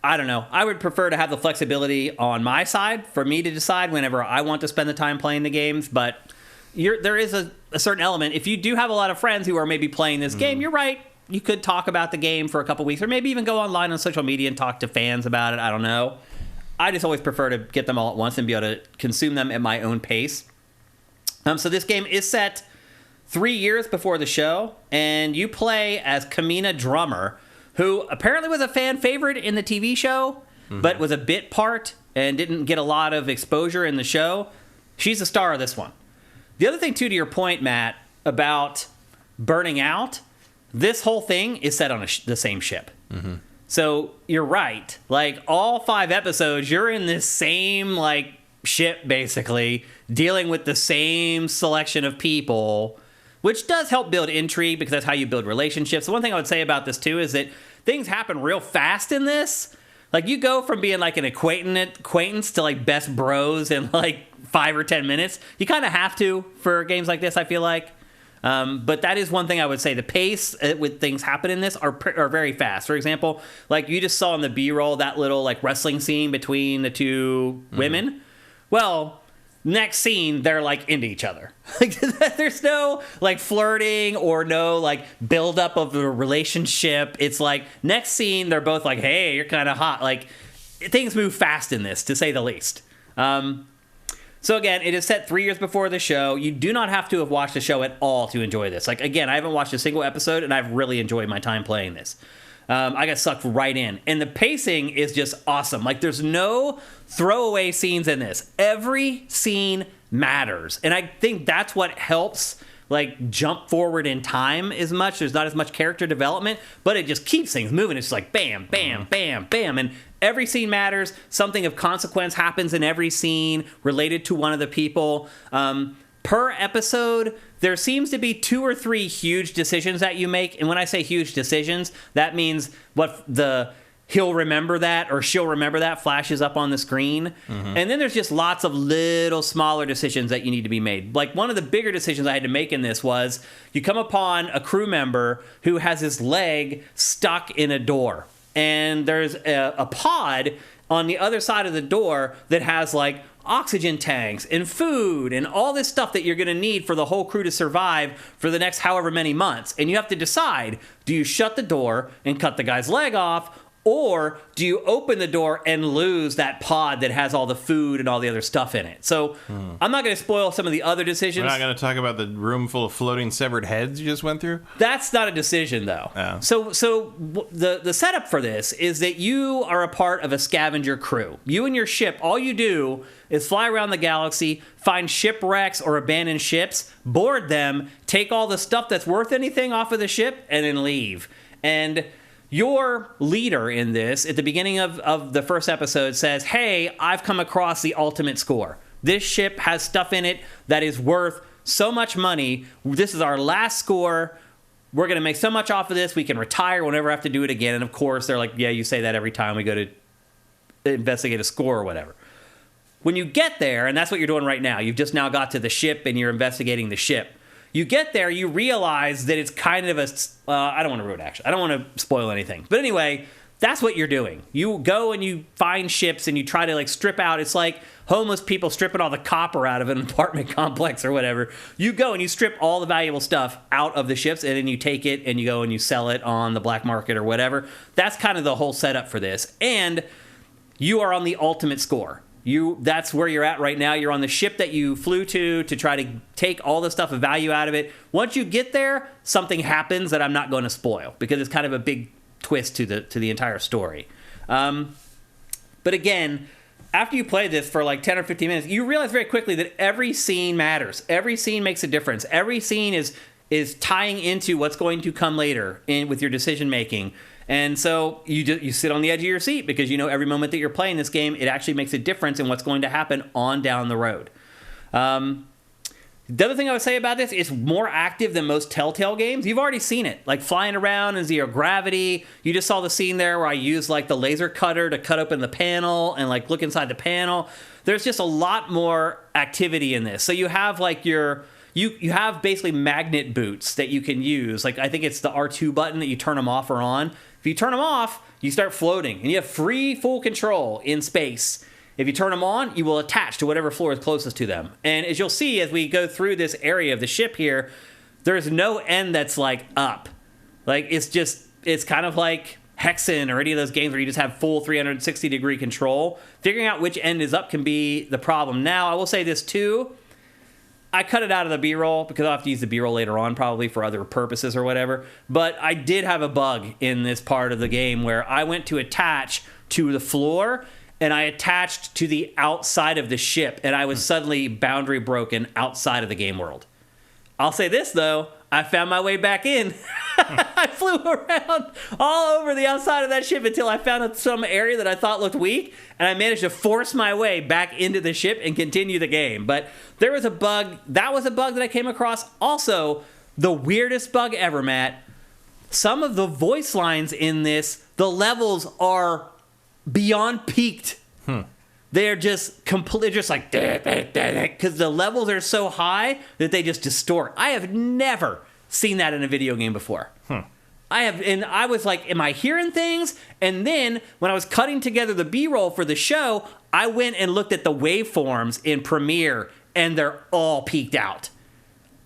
I don't know. I would prefer to have the flexibility on my side for me to decide whenever I want to spend the time playing the games. But there is a certain element. If you do have a lot of friends who are maybe playing this game, you're right. You could talk about the game for a couple weeks or maybe even go online on social media and talk to fans about it. I don't know. I just always prefer to get them all at once and be able to consume them at my own pace. So this game is set 3 years before the show, and you play as Kamina Drummer, who apparently was a fan favorite in the TV show, but was a bit part and didn't get a lot of exposure in the show. She's the star of this one. The other thing, too, to your point, Matt, about burning out, this whole thing is set on the same ship. So you're right. Like, all 5 episodes, you're in this same, like, ship, basically, dealing with the same selection of people, which does help build intrigue because that's how you build relationships. The one thing I would say about this, too, is that things happen real fast in this. Like, you go from being, like, an acquaintance to, like, best bros in, like, 5 or 10 minutes. You kind of have to for games like this, I feel like. But that is one thing I would say. The pace with things happen in this are very fast. For example, like, you just saw in the B-roll that little, like, wrestling scene between the two women. Well, next scene, they're, like, into each other. Like, there's no, like, flirting or no, like, buildup of a relationship. It's like, next scene, they're both like, hey, you're kind of hot. Like, things move fast in this, to say the least. So again, it is set 3 years before the show. You do not have to have watched the show at all to enjoy this. Like, again, I haven't watched a single episode, and I've really enjoyed my time playing this. I got sucked right in. And the pacing is just awesome. Like, there's no throwaway scenes in this. Every scene matters. And I think that's what helps, like, jump forward in time as much. There's not as much character development, but it just keeps things moving. It's just like bam, bam, bam, bam. And every scene matters. Something of consequence happens in every scene related to one of the people. Per episode, there seems to be 2 or 3 huge decisions that you make. And when I say huge decisions, that means he'll remember that or she'll remember that flashes up on the screen. Mm-hmm. And then there's just lots of little smaller decisions that you need to be made. Like, one of the bigger decisions I had to make in this was you come upon a crew member who has his leg stuck in a door. And there's a pod on the other side of the door that has, like, oxygen tanks and food and all this stuff that you're going to need for the whole crew to survive for the next however many months. And you have to decide, do you shut the door and cut the guy's leg off, or do you open the door and lose that pod that has all the food and all the other stuff in it? So I'm not going to spoil some of the other decisions. We're not going to talk about the room full of floating severed heads you just went through? That's not a decision, though. Oh. So the setup for this is that you are a part of a scavenger crew. You and your ship, all you do is fly around the galaxy, find shipwrecks or abandoned ships, board them, take all the stuff that's worth anything off of the ship, and then leave. And your leader in this, at the beginning of the first episode, says, hey, I've come across the ultimate score. This ship has stuff in it that is worth so much money. This is our last score. We're going to make so much off of this. We can retire. We'll never have to do it again. And of course, they're like, yeah, you say that every time we go to investigate a score or whatever. When you get there, and that's what you're doing right now, you've just now got to the ship and you're investigating the ship. You get there, you realize that it's kind of I don't want to ruin action. I don't want to spoil anything. But anyway, that's what you're doing. You go and you find ships and you try to, like, strip out. It's like homeless people stripping all the copper out of an apartment complex or whatever. You go and you strip all the valuable stuff out of the ships, and then you take it and you go and you sell it on the black market or whatever. That's kind of the whole setup for this. And you are on the ultimate score. That's where you're at right now. You're on the ship that you flew to try to take all the stuff of value out of it. Once you get there, something happens that I'm not going to spoil because it's kind of a big twist to the entire story. But again, after you play this for like 10 or 15 minutes, you realize very quickly that every scene matters. Every scene makes a difference. Every scene is tying into what's going to come later with your decision making. And so you sit on the edge of your seat because you know every moment that you're playing this game, it actually makes a difference in what's going to happen on down the road. The other thing I would say about this is more active than most Telltale games. You've already seen it, like flying around in zero gravity. You just saw the scene there where I used like the laser cutter to cut open the panel and like look inside the panel. There's just a lot more activity in this. So you have like you have basically magnet boots that you can use. Like I think it's the R2 button that you turn them off or on. If you turn them off, you start floating and you have free full control in space. If you turn them on, you will attach to whatever floor is closest to them. And as you'll see as we go through this area of the ship here, there's no end that's like up. Like it's kind of like Hexen or any of those games where you just have full 360 degree control. Figuring out which end is up can be the problem. Now, I will say this too. I cut it out of the B-roll because I'll have to use the B-roll later on probably for other purposes or whatever. But I did have a bug in this part of the game where I went to attach to the floor and I attached to the outside of the ship and I was suddenly boundary broken outside of the game world. I'll say this though, I found my way back in. I flew around all over the outside of that ship until I found some area that I thought looked weak, and I managed to force my way back into the ship and continue the game. But there was a bug. That was a bug that I came across. Also, the weirdest bug ever, Matt. Some of the voice lines in this, the levels are beyond peaked. They're just completely just like, because the levels are so high that they just distort. I have never seen that in a video game before. And I was like, am I hearing things? And then when I was cutting together the B-roll for the show, I went and looked at the waveforms in Premiere, and they're all peaked out.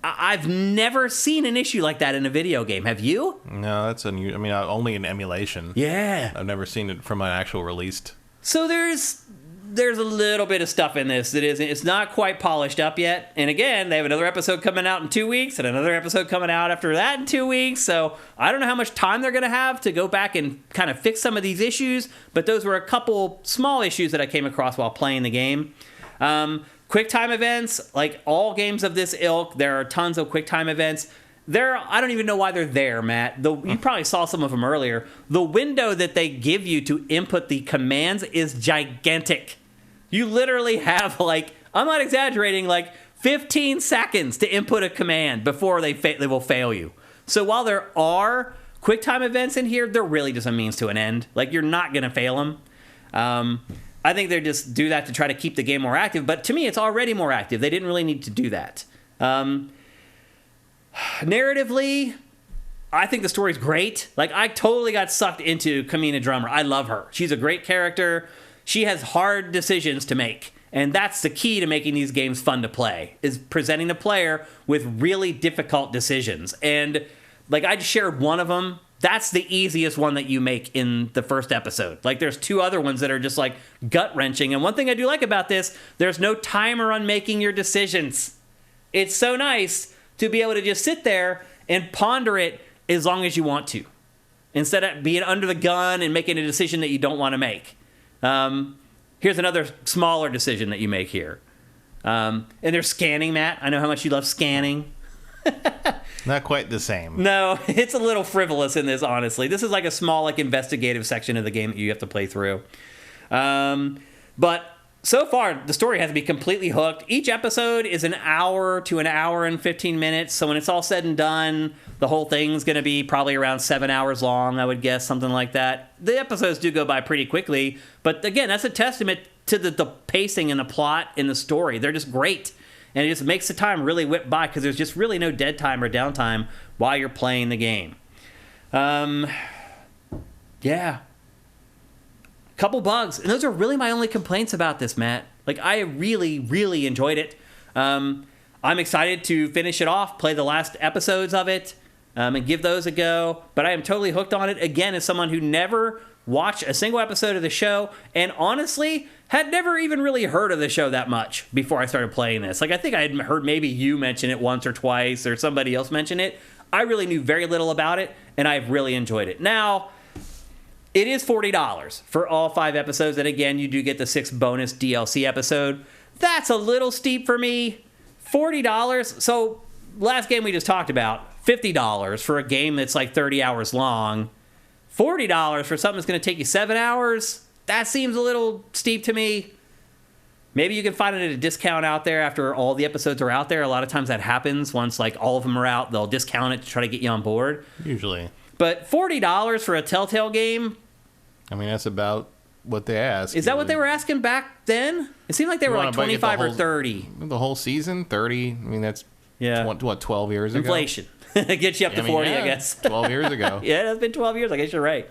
I've never seen an issue like that in a video game. Have you? No, that's unusual. I mean, only in emulation. Yeah. I've never seen it from an actual released. So there's there's a little bit of stuff in this that it's not quite polished up yet. And again, they have another episode coming out in 2 weeks and another episode coming out after that in 2 weeks. So I don't know how much time they're going to have to go back and kind of fix some of these issues. But those were a couple small issues that I came across while playing the game. QuickTime events, like all games of this ilk, there are tons of QuickTime events. I don't even know why they're there, Matt. You probably saw some of them earlier. The window that they give you to input the commands is gigantic. You literally have, like, I'm not exaggerating, like 15 seconds to input a command before they will fail you. So while there are QuickTime events in here, they're really just a means to an end. Like, you're not going to fail them. I think they just do that to try to keep the game more active. But to me, it's already more active. They didn't really need to do that. Narratively, I think the story's great. Like, I totally got sucked into Kamina Drummer. I love her. She's a great character. She has hard decisions to make. And that's the key to making these games fun to play, is presenting the player with really difficult decisions. And, like, I just shared one of them. That's the easiest one that you make in the first episode. Like, there's 2 other ones that are just, like, gut-wrenching. And one thing I do like about this, there's no timer on making your decisions. It's so nice to be able to just sit there and ponder it as long as you want to, instead of being under the gun and making a decision that you don't want to make. Here's another smaller decision that you make here. And there's scanning, Matt. I know how much you love scanning. Not quite the same. No, it's a little frivolous in this, honestly. This is like a small, like, investigative section of the game that you have to play through. But so far, the story has me completely hooked. Each episode is an hour to an hour and 15 minutes. So when it's all said and done, the whole thing's going to be probably around 7 hours long, I would guess, something like that. The episodes do go by pretty quickly. But again, that's a testament to the pacing and the plot and the story. They're just great. And it just makes the time really whip by because there's just really no dead time or downtime while you're playing the game. Yeah. Couple bugs, and those are really my only complaints about this, Matt. Like, I really, really enjoyed it. I'm excited to finish it off, play the last episodes of it, and give those a go. But I am totally hooked on it, again, as someone who never watched a single episode of the show, and honestly, had never even really heard of the show that much before I started playing this. Like, I think I had heard maybe you mention it once or twice, or somebody else mention it. I really knew very little about it, and I've really enjoyed it. Now, it is $40 for all 5 episodes, and again, you do get the 6 bonus DLC episode. That's a little steep for me. $40. So, last game we just talked about, $50 for a game that's like 30 hours long. $40 for something that's going to take you 7 hours? That seems a little steep to me. Maybe you can find it at a discount out there after all the episodes are out there. A lot of times that happens. Once, like, all of them are out, they'll discount it to try to get you on board. Usually. But $40 for a Telltale game? I mean, that's about what they asked. Is that what they were asking back then? It seemed like they were like 25 or 30. The whole season? 30? I mean, that's, what 12 years ago? Inflation. Gets you up to 40, I guess. 12 years ago. Yeah, it's been 12 years. I guess you're right.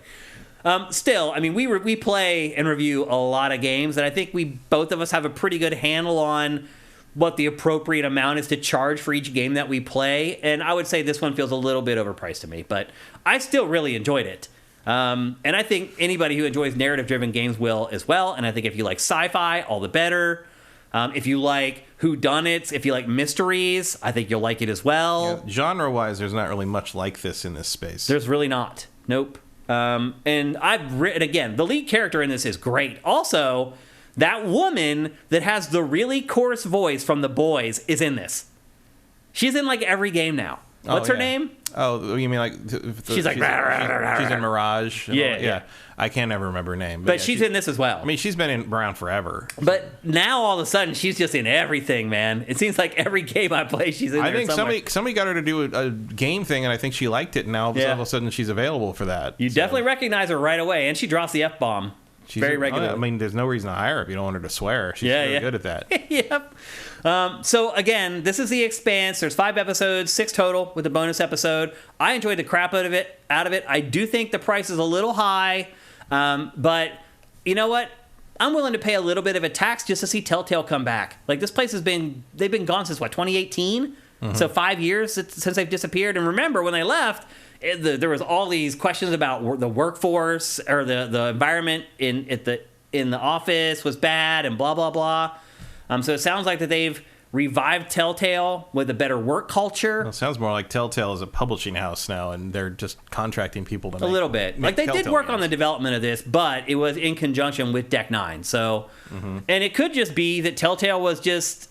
Still, I mean, we play and review a lot of games, and I think both of us have a pretty good handle on what the appropriate amount is to charge for each game that we play. And I would say this one feels a little bit overpriced to me, but I still really enjoyed it. And I think anybody who enjoys narrative-driven games will as well. And I think if you like sci-fi, all the better. If you like whodunits, if you like mysteries, I think you'll like it as well. Yeah, genre-wise, there's not really much like this in this space. There's really not. Nope. And I've written, again, the lead character in this is great. Also, that woman that has the really coarse voice from The Boys is in this. She's in, like, every game now. What's her name? Oh, you mean like... she's like... She's in Mirage. Yeah. I can't ever remember her name. But she's in this as well. I mean, she's been around forever. But now, all of a sudden, she's just in everything, man. It seems like every game I play, she's in there somewhere. I think somebody got her to do a game thing, and I think she liked it, and now all of a sudden she's available for that. You definitely recognize her right away, and she drops the F-bomb. She's very regular. I mean, there's no reason to hire her if you don't want her to swear. She's really good at that. Yep. So, again, this is The Expanse. There's 5 episodes, 6 total with a bonus episode. I enjoyed the crap out of it. I do think the price is a little high, but you know what? I'm willing to pay a little bit of a tax just to see Telltale come back. Like, this place they've been gone since, 2018? Mm-hmm. So 5 years since they've disappeared. And remember, when they left... there was all these questions about the workforce or the environment in in the office was bad and blah, blah, blah. So it sounds like that they've revived Telltale with a better work culture. Well, it sounds more like Telltale is a publishing house now, and they're just contracting people to a little bit. Like, they Telltale did work games. on the development of this, but it was in conjunction with Deck 9. So, and it could just be that Telltale was just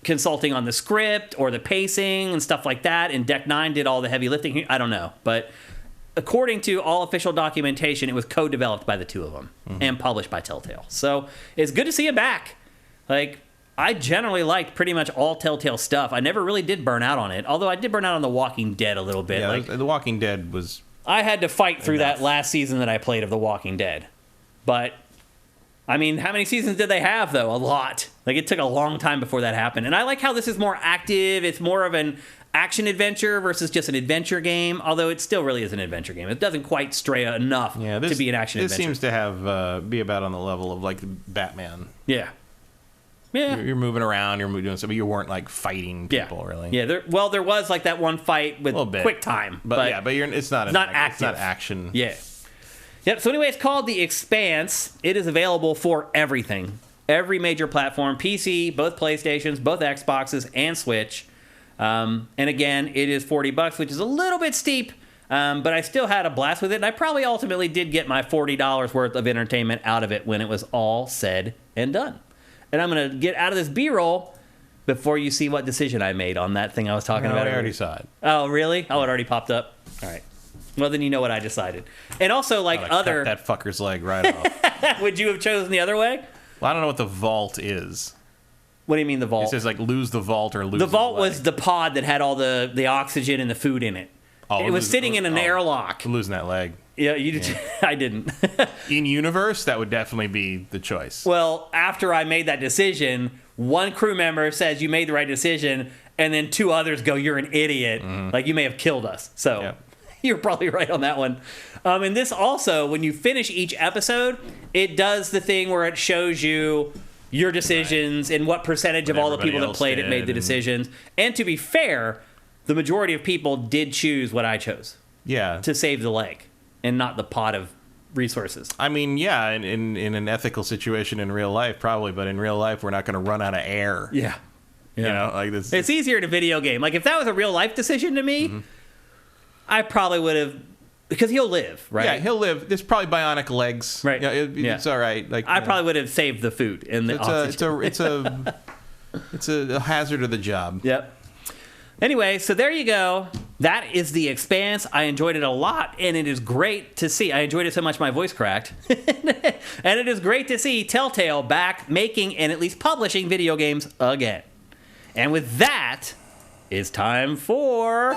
consulting on the script or the pacing and stuff like that, and Deck 9 did all the heavy lifting. I don't know, but according to all official documentation, it was co-developed by the two of them and published by Telltale. So it's good to see it back. Like, I generally liked pretty much all Telltale stuff. I never really did burn out on it, although I did burn out on The Walking Dead a little bit. Yeah, like, The Walking Dead was... I had to fight through that last season that I played of The Walking Dead. But, I mean, how many seasons did they have, though? A lot. Like, it took a long time before that happened. And I like how this is more active. It's more of an action-adventure versus just an adventure game, although it still really is an adventure game. It doesn't quite stray enough to be an action-adventure. This seems to have be about on the level of, like, Batman. Yeah. Yeah. You're moving around, you're doing something, but you weren't, like, fighting people, really. Yeah, there was, like, that one fight with quick time. But it's not active. It's not action. Yeah. Yep, so anyway, it's called The Expanse. It is available for everything. Every major platform, PC, both PlayStations, both Xboxes, and Switch. And again, it is $40, which is a little bit steep, but I still had a blast with it, and I probably ultimately did get my $40 worth of entertainment out of it when it was all said and done. And I'm going to get out of this B-roll before you see what decision I made on that thing I was talking about. I already saw it. Oh, really? Oh, it already popped up? All right. Well, then you know what I decided. And also, like, cut that fucker's leg right off. Would you have chosen the other way? Well, I don't know what the vault is. What do you mean the vault? It says, like, lose the vault or lose the vault was the pod that had all the oxygen and the food in it. It was sitting in an airlock. Losing that leg. Yeah, I didn't. In universe, that would definitely be the choice. Well, after I made that decision, one crew member says you made the right decision, and then two others go, "You're an idiot. Like, you may have killed us." So you're probably right on that one. And this also, when you finish each episode, it does the thing where it shows you your decisions and what percentage of all the people that played it made the decisions. And to be fair, the majority of people did choose what I chose. Yeah. To save the leg and not the pot of resources. I mean, yeah, in an ethical situation in real life, probably, but in real life, we're not going to run out of air. Yeah. You know, like this. It's easier in a video game. Like, if that was a real life decision to me, I probably would have, because he'll live, right? Yeah, he'll live. There's probably bionic legs. Right. Yeah, it's all right. Like, I probably would have saved the food and the oxygen. It's a hazard of the job. Yep. Anyway, so there you go. That is The Expanse. I enjoyed it a lot, and it is great to see. I enjoyed it so much my voice cracked. And it is great to see Telltale back making and at least publishing video games again. And with that, it's time for...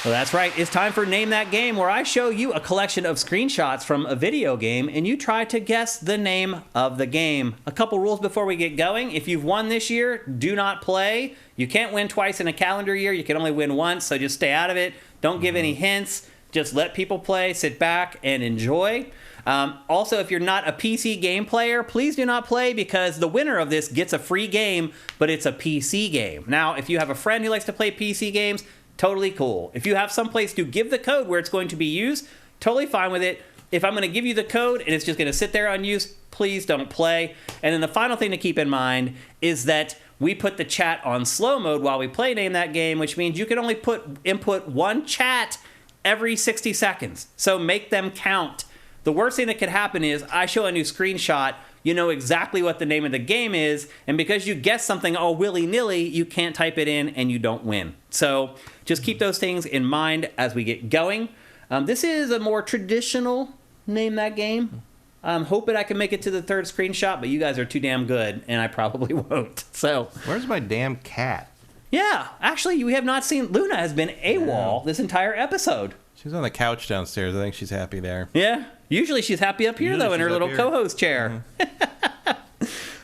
Well, that's right. It's time for Name That Game, where I show you a collection of screenshots from a video game, and you try to guess the name of the game. A couple rules before we get going. If you've won this year, do not play. You can't win twice in a calendar year. You can only win once, so just stay out of it. Don't give any hints. Just let people play, sit back, and enjoy. Also, if you're not a PC game player, please do not play, because the winner of this gets a free game, but it's a PC game. Now, if you have a friend who likes to play PC games, totally cool. If you have someplace to give the code where it's going to be used, totally fine with it. If I'm going to give you the code and it's just going to sit there unused, please don't play. And then the final thing to keep in mind is that we put the chat on slow mode while we play Name That Game, which means you can only input one chat every 60 seconds. So make them count. The worst thing that could happen is I show a new screenshot, you know exactly what the name of the game is, and because you guess something all willy-nilly, you can't type it in and you don't win. So just keep those things in mind as we get going. This is a more traditional Name That Game. I'm hoping I can make it to the third screenshot, but you guys are too damn good, and I probably won't. So where's my damn cat? Yeah, actually, we have not seen... Luna has been AWOL this entire episode. She's on the couch downstairs. I think she's happy there. Yeah. Usually she's happy up here, though, in her little co-host chair.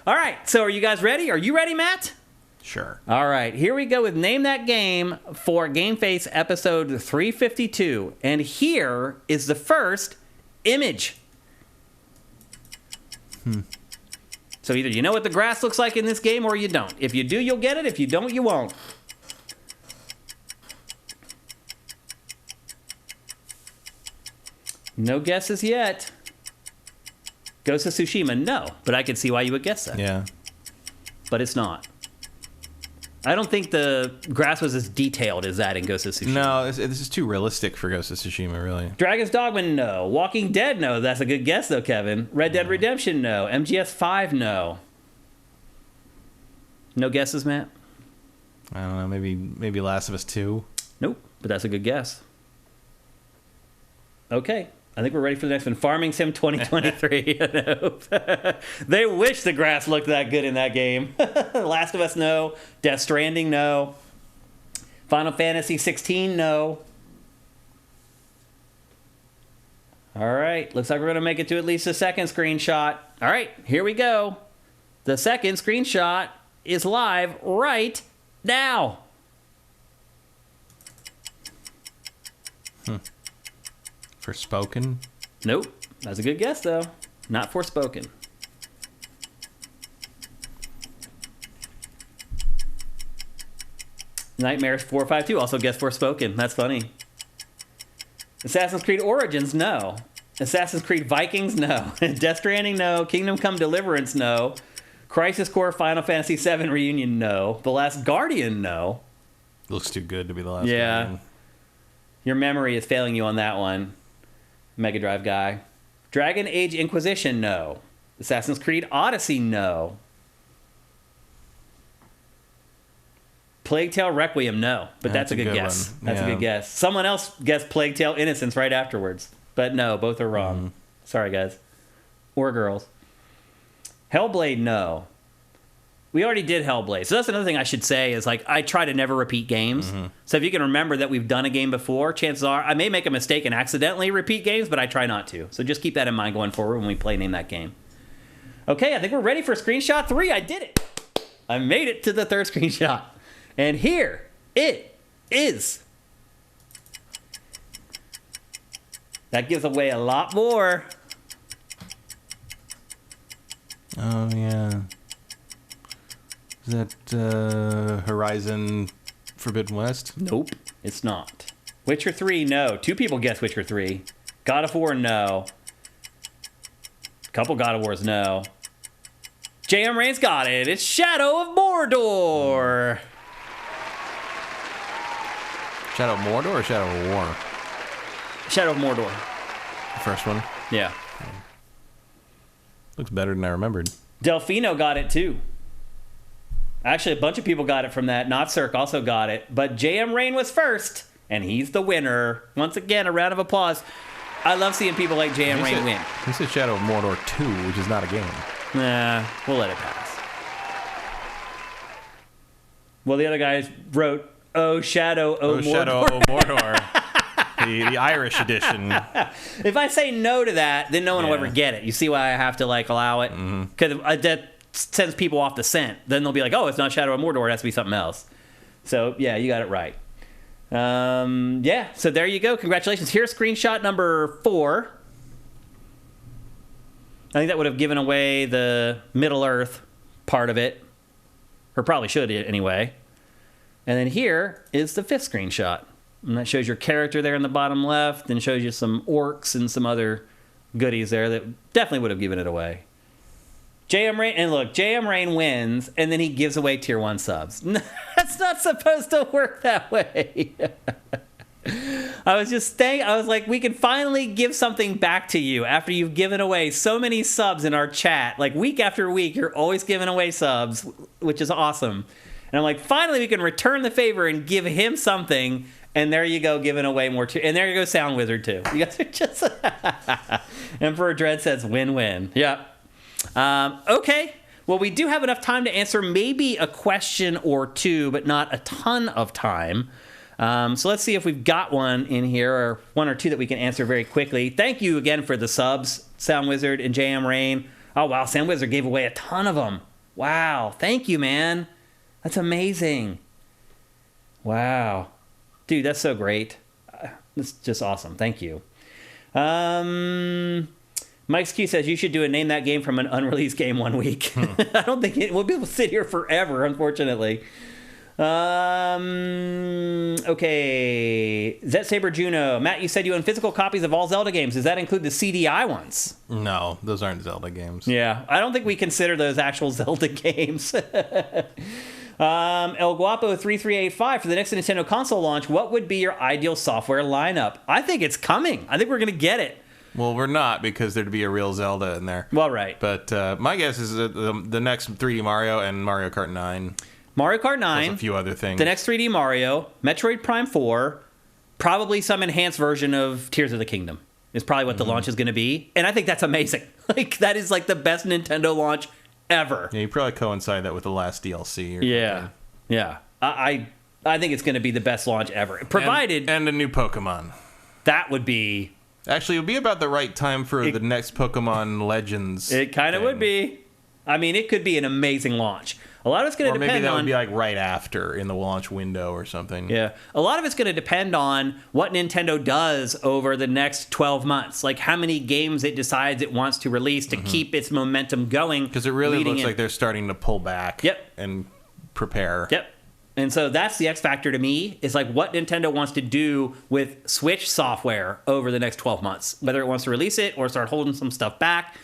All right, so are you guys ready? Are you ready, Matt? Sure. All right, here we go with Name That Game for GameFace episode 352. And here is the first image. So either you know what the grass looks like in this game or you don't. If you do, you'll get it. If you don't, you won't. No guesses yet. Ghost of Tsushima, no. But I could see why you would guess that. Yeah. But it's not. I don't think the grass was as detailed as that in Ghost of Tsushima. No, this is too realistic for Ghost of Tsushima, really. Dragon's Dogma, no. Walking Dead, no. That's a good guess, though, Kevin. Red Dead Redemption, no. MGS 5, no. No guesses, Matt? I don't know. Maybe Last of Us 2. Nope, but that's a good guess. Okay. I think we're ready for the next one. Farming Sim 2023. They wish the grass looked that good in that game. Last of Us, no. Death Stranding, no. Final Fantasy 16, no. All right. Looks like we're going to make it to at least the second screenshot. All right. Here we go. The second screenshot is live right now. Forspoken? Nope. That's a good guess, though. Not Forspoken. Nightmares 452 also guessed Forspoken. That's funny. Assassin's Creed Origins, no. Assassin's Creed Vikings, no. Death Stranding, no. Kingdom Come Deliverance, no. Crisis Core Final Fantasy VII Reunion, no. The Last Guardian, no. Looks too good to be The Last Guardian. Your memory is failing you on that one. Mega Drive guy. Dragon Age Inquisition, no. Assassin's Creed Odyssey, no. Plague Tale Requiem, no. But that's a good guess. That's a good guess. Someone else guessed Plague Tale Innocence right afterwards. But no, both are wrong. Sorry, guys. Or girls. Hellblade, no. We already did Hellblade. So that's another thing I should say is, like, I try to never repeat games. So if you can remember that we've done a game before, chances are I may make a mistake and accidentally repeat games, but I try not to. So just keep that in mind going forward when we play Name That Game. Okay, I think we're ready for screenshot 3. I did it. I made it to the third screenshot. And here it is. That gives away a lot more. Oh, yeah. Is that Horizon Forbidden West? Nope, it's not. Witcher 3, no. 2 people guessed Witcher 3. God of War, no. Couple God of Wars, no. JM Rain's got it. It's Shadow of Mordor. Shadow of Mordor or Shadow of War? Shadow of Mordor. The first one? Yeah. Looks better than I remembered. Delfino got it too. Actually, a bunch of people got it from that. Not Cirque also got it. But JM Rain was first, and he's the winner. Once again, a round of applause. I love seeing people like JM Rain win. He said Shadow of Mordor 2, which is not a game. Nah, we'll let it pass. Well, the other guys wrote, Oh, Shadow, Oh, Mordor. Shadow, Oh, Mordor. The Irish edition. If I say no to that, then no one will ever get it. You see why I have to, like, allow it? Because that sends people off the scent. Then they'll be like, oh, it's not Shadow of Mordor. It has to be something else. So, yeah, you got it right. Yeah, so there you go. Congratulations. Here's screenshot number 4. I think that would have given away the Middle-earth part of it. Or probably should anyway. And then here is the 5th screenshot. And that shows your character there in the bottom left, and shows you some orcs and some other goodies there that definitely would have given it away. JM Rain, and look, JM Rain wins, and then he gives away tier 1 subs. That's not supposed to work that way. I was like, we can finally give something back to you after you've given away so many subs in our chat. Like, week after week, you're always giving away subs, which is awesome. And I'm like, finally, we can return the favor and give him something. And there you go, giving away more. And there you go, Sound Wizard, too. You guys are just... Emperor Dread says, win-win. Yep. Okay. Well, we do have enough time to answer maybe a question or two, but not a ton of time. So let's see if we've got one in here, or one or two that we can answer very quickly. Thank you again for the subs, Sound Wizard and JM Rain. Oh, wow, Sound Wizard gave away a ton of them. Wow. Thank you, man. That's amazing. Wow. Dude, that's so great. That's just awesome. Thank you. Mike's Q says you should do a Name That Game from an unreleased game 1 week. I don't think we'll be able to sit here forever, unfortunately. Okay. Zet Saber Juno. Matt, you said you own physical copies of all Zelda games. Does that include the CDI ones? No, those aren't Zelda games. Yeah. I don't think we consider those actual Zelda games. El Guapo 3385 for the next Nintendo console launch. What would be your ideal software lineup? I think it's coming. I think we're going to get it. Well, we're not, because there'd be a real Zelda in there. Well, right. But my guess is that the next 3D Mario and Mario Kart 9. Mario Kart 9. Plus a few other things. The next 3D Mario, Metroid Prime 4, probably some enhanced version of Tears of the Kingdom is probably what the launch is going to be. And I think that's amazing. Like, that is like the best Nintendo launch ever. Yeah, you probably coincide that with the last DLC. Yeah. I think it's going to be the best launch ever. Provided... And a new Pokemon. That would be... Actually, it would be about the right time for the next Pokemon Legends. It kind of would be. I mean, it could be an amazing launch. A lot of it's going to depend on... Or maybe that would be like right after in the launch window or something. Yeah. A lot of it's going to depend on what Nintendo does over the next 12 months. Like how many games it decides it wants to release to keep its momentum going. Because it really looks like they're starting to pull back and prepare. Yep. And so that's the X factor to me, is like what Nintendo wants to do with Switch software over the next 12 months, whether it wants to release it or start holding some stuff back.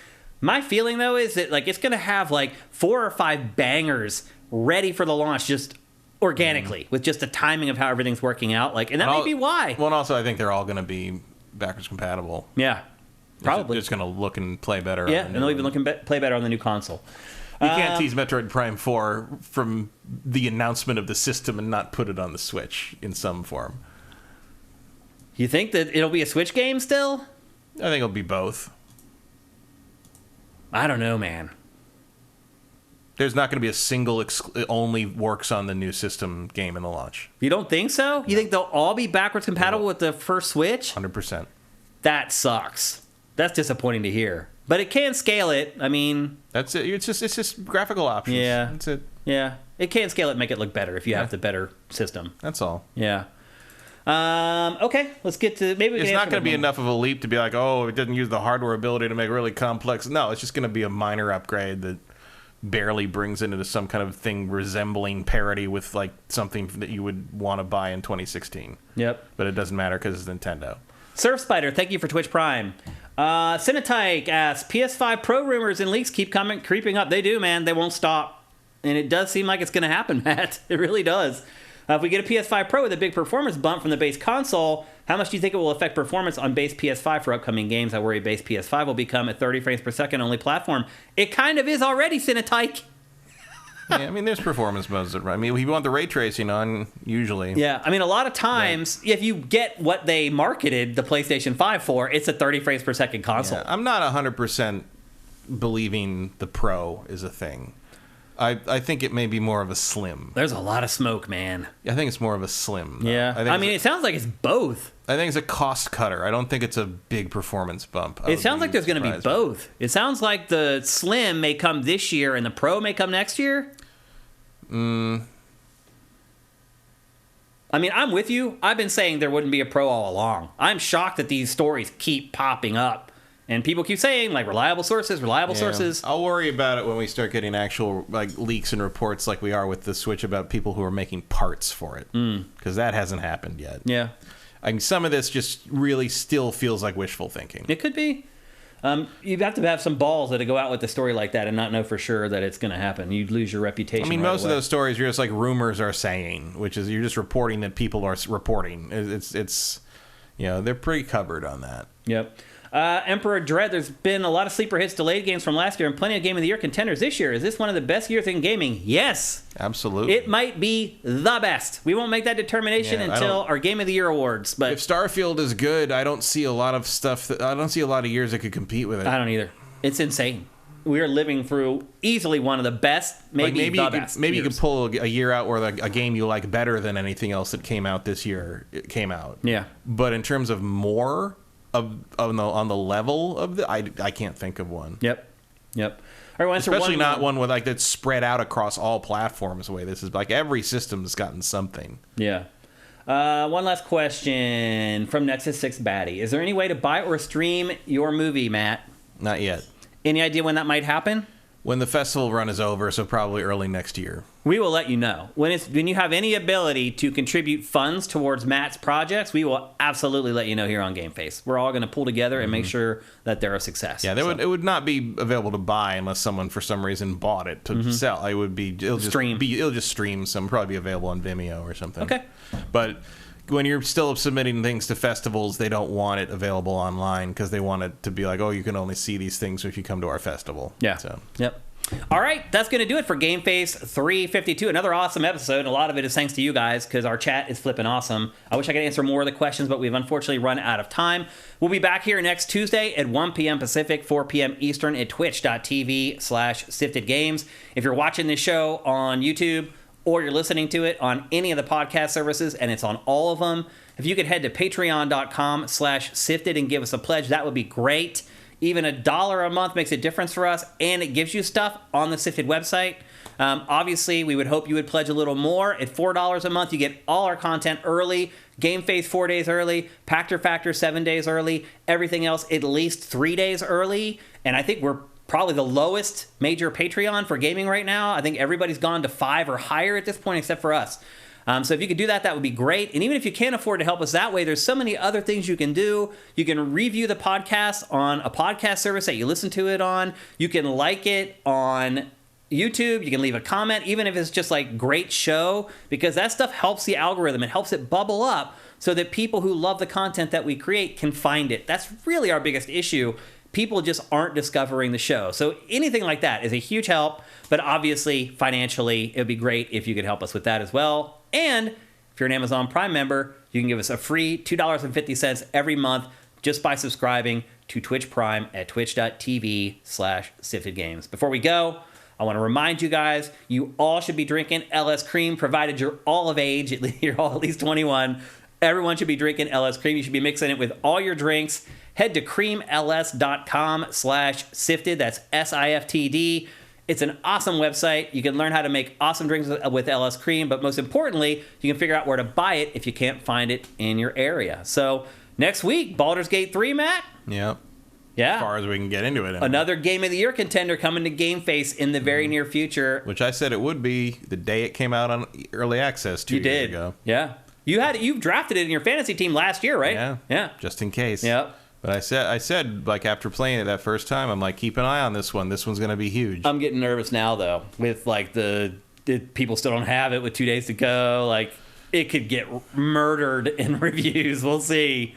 My feeling, though, is that like it's going to have like 4 or 5 bangers ready for the launch just organically with just the timing of how everything's working out. Like, and that may be why. Well, and also I think they're all going to be backwards compatible. Yeah, probably. It's going to look and play better. Yeah, and they'll even play better on the new console. You can't tease Metroid Prime 4 from the announcement of the system and not put it on the Switch in some form. You think that it'll be a Switch game still? I think it'll be both. I don't know, man. There's not going to be a single only works on the new system game in the launch. You don't think so? You think they'll all be backwards compatible with the first Switch? 100%. That sucks. That's disappointing to hear. But it can scale it. I mean... That's it. It's just graphical options. Yeah. That's it. Yeah. It can scale it and make it look better if you have the better system. That's all. Yeah. Okay. Let's get to... Maybe it's not going to be enough of a leap to be like, oh, it didn't use the hardware ability to make really complex... No, it's just going to be a minor upgrade that barely brings it into some kind of thing resembling parity with like something that you would want to buy in 2016. Yep. But it doesn't matter because it's Nintendo. Surf Spider, thank you for Twitch Prime. Cinetike asks, PS5 Pro rumors and leaks keep creeping up. They do, man. They won't stop. And it does seem like it's going to happen, Matt. It really does. If we get a PS5 Pro with a big performance bump from the base console, how much do you think it will affect performance on base PS5 for upcoming games? I worry base PS5 will become a 30 frames per second only platform. It kind of is already, Cinetike. Yeah, I mean, there's performance modes. I mean, we want the ray tracing on, usually. Yeah, I mean, a lot of times, if you get what they marketed the PlayStation 5 for, it's a 30 frames per second console. Yeah, I'm not 100% believing the Pro is a thing. I think it may be more of a slim. There's a lot of smoke, man. I think it's more of a slim. Though. Yeah. I mean, it sounds like it's both. I think it's a cost cutter. I don't think it's a big performance bump. It sounds like there's going to be both. It sounds like the slim may come this year and the Pro may come next year. I mean, I'm with you. I've been saying there wouldn't be a Pro all along. I'm shocked that these stories keep popping up. And people keep saying, like, reliable sources. I'll worry about it when we start getting actual like leaks and reports like we are with the Switch about people who are making parts for it. Because that hasn't happened yet. Yeah. I mean, some of this just really still feels like wishful thinking. It could be. You have to have some balls that go out with a story like that and not know for sure that it's going to happen. You'd lose your reputation. I mean, right most away. of those stories are just like rumors are saying, which is you're just reporting that people are reporting. It's you know, they're pretty covered on that. Yep. Emperor Dread, there's been a lot of sleeper hits, delayed games from last year, and plenty of Game of the Year contenders this year. Is this one of the best years in gaming? Yes. Absolutely. It might be the best. We won't make that determination until our Game of the Year awards. But if Starfield is good, I don't see a lot of stuff. I don't see a lot of years that could compete with it. I don't either. It's insane. We are living through easily one of the best, maybe the best. Maybe you could pull a year out where a game you like better than anything else that came out this year came out. Yeah. But in terms of more on the level of I can't think of one. Yep. All right, especially not one with like that's spread out across all platforms the way this is. Like every system's gotten something. Yeah. One last question from Nexus 6 Batty. Is there any way to buy or stream your movie, Matt? Not yet. Any idea when that might happen? When the festival run is over, so probably early next year. We will let you know. When you have any ability to contribute funds towards Matt's projects, we will absolutely let you know here on GameFace. We're all going to pull together and make sure that they're a success. Yeah, it would not be available to buy unless someone for some reason bought it to sell. It'll just stream some, probably be available on Vimeo or something. Okay. But when you're still submitting things to festivals, they don't want it available online because they want it to be like, oh, you can only see these things if you come to our festival. Yeah. So. Yep. All right, that's going to do it for GameFace 352. Another awesome episode. A lot of it is thanks to you guys because our chat is flipping awesome. I wish I could answer more of the questions, but we've unfortunately run out of time. We'll be back here next Tuesday at 1 p.m. Pacific, 4 p.m. Eastern at twitch.tv/SiftedGames. If you're watching this show on YouTube or you're listening to it on any of the podcast services, and it's on all of them, if you could head to patreon.com/sifted and give us a pledge, that would be great. Even $1 a month makes a difference for us, and it gives you stuff on the Sifted website. Obviously, we would hope you would pledge a little more. At $4 a month, you get all our content early. GameFace 4 days early. Pactor Factor 7 days early. Everything else at least 3 days early. And I think we're probably the lowest major Patreon for gaming right now. I think everybody's gone to 5 or higher at this point except for us. So if you could do that, that would be great. And even if you can't afford to help us that way, there's so many other things you can do. You can review the podcast on a podcast service that you listen to it on. You can like it on YouTube. You can leave a comment, even if it's just like great show, because that stuff helps the algorithm. It helps it bubble up so that people who love the content that we create can find it. That's really our biggest issue. People just aren't discovering the show. So anything like that is a huge help. But obviously, financially, it would be great if you could help us with that as well. And if you're an Amazon Prime member, you can give us a free $2.50 every month just by subscribing to Twitch Prime at twitch.tv/SiftedGames. Before we go, I want to remind you guys, you all should be drinking LS Cream, provided you're all of age, you're all at least 21. Everyone should be drinking LS Cream. You should be mixing it with all your drinks. Head to creamls.com/sifted. That's SIFTD. It's an awesome website. You can learn how to make awesome drinks with LS Cream, but most importantly, you can figure out where to buy it if you can't find it in your area. So next week, Baldur's Gate 3, Matt? Yep. Yeah. As far as we can get into it. Another Game of the Year contender coming to GameFace in the very near future. Which I said it would be the day it came out on early access 2 years ago. Yeah. You drafted it in your fantasy team last year, right? Yeah. Yeah. Just in case. Yep. But I said, like, after playing it that first time, I'm like, keep an eye on this one. This one's going to be huge. I'm getting nervous now, though, with, like, the people still don't have it with 2 days to go. Like, it could get murdered in reviews. We'll see.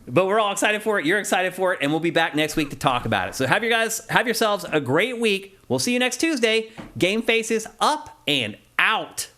But we're all excited for it. You're excited for it. And we'll be back next week to talk about it. So have yourselves a great week. We'll see you next Tuesday. GameFace is up and out.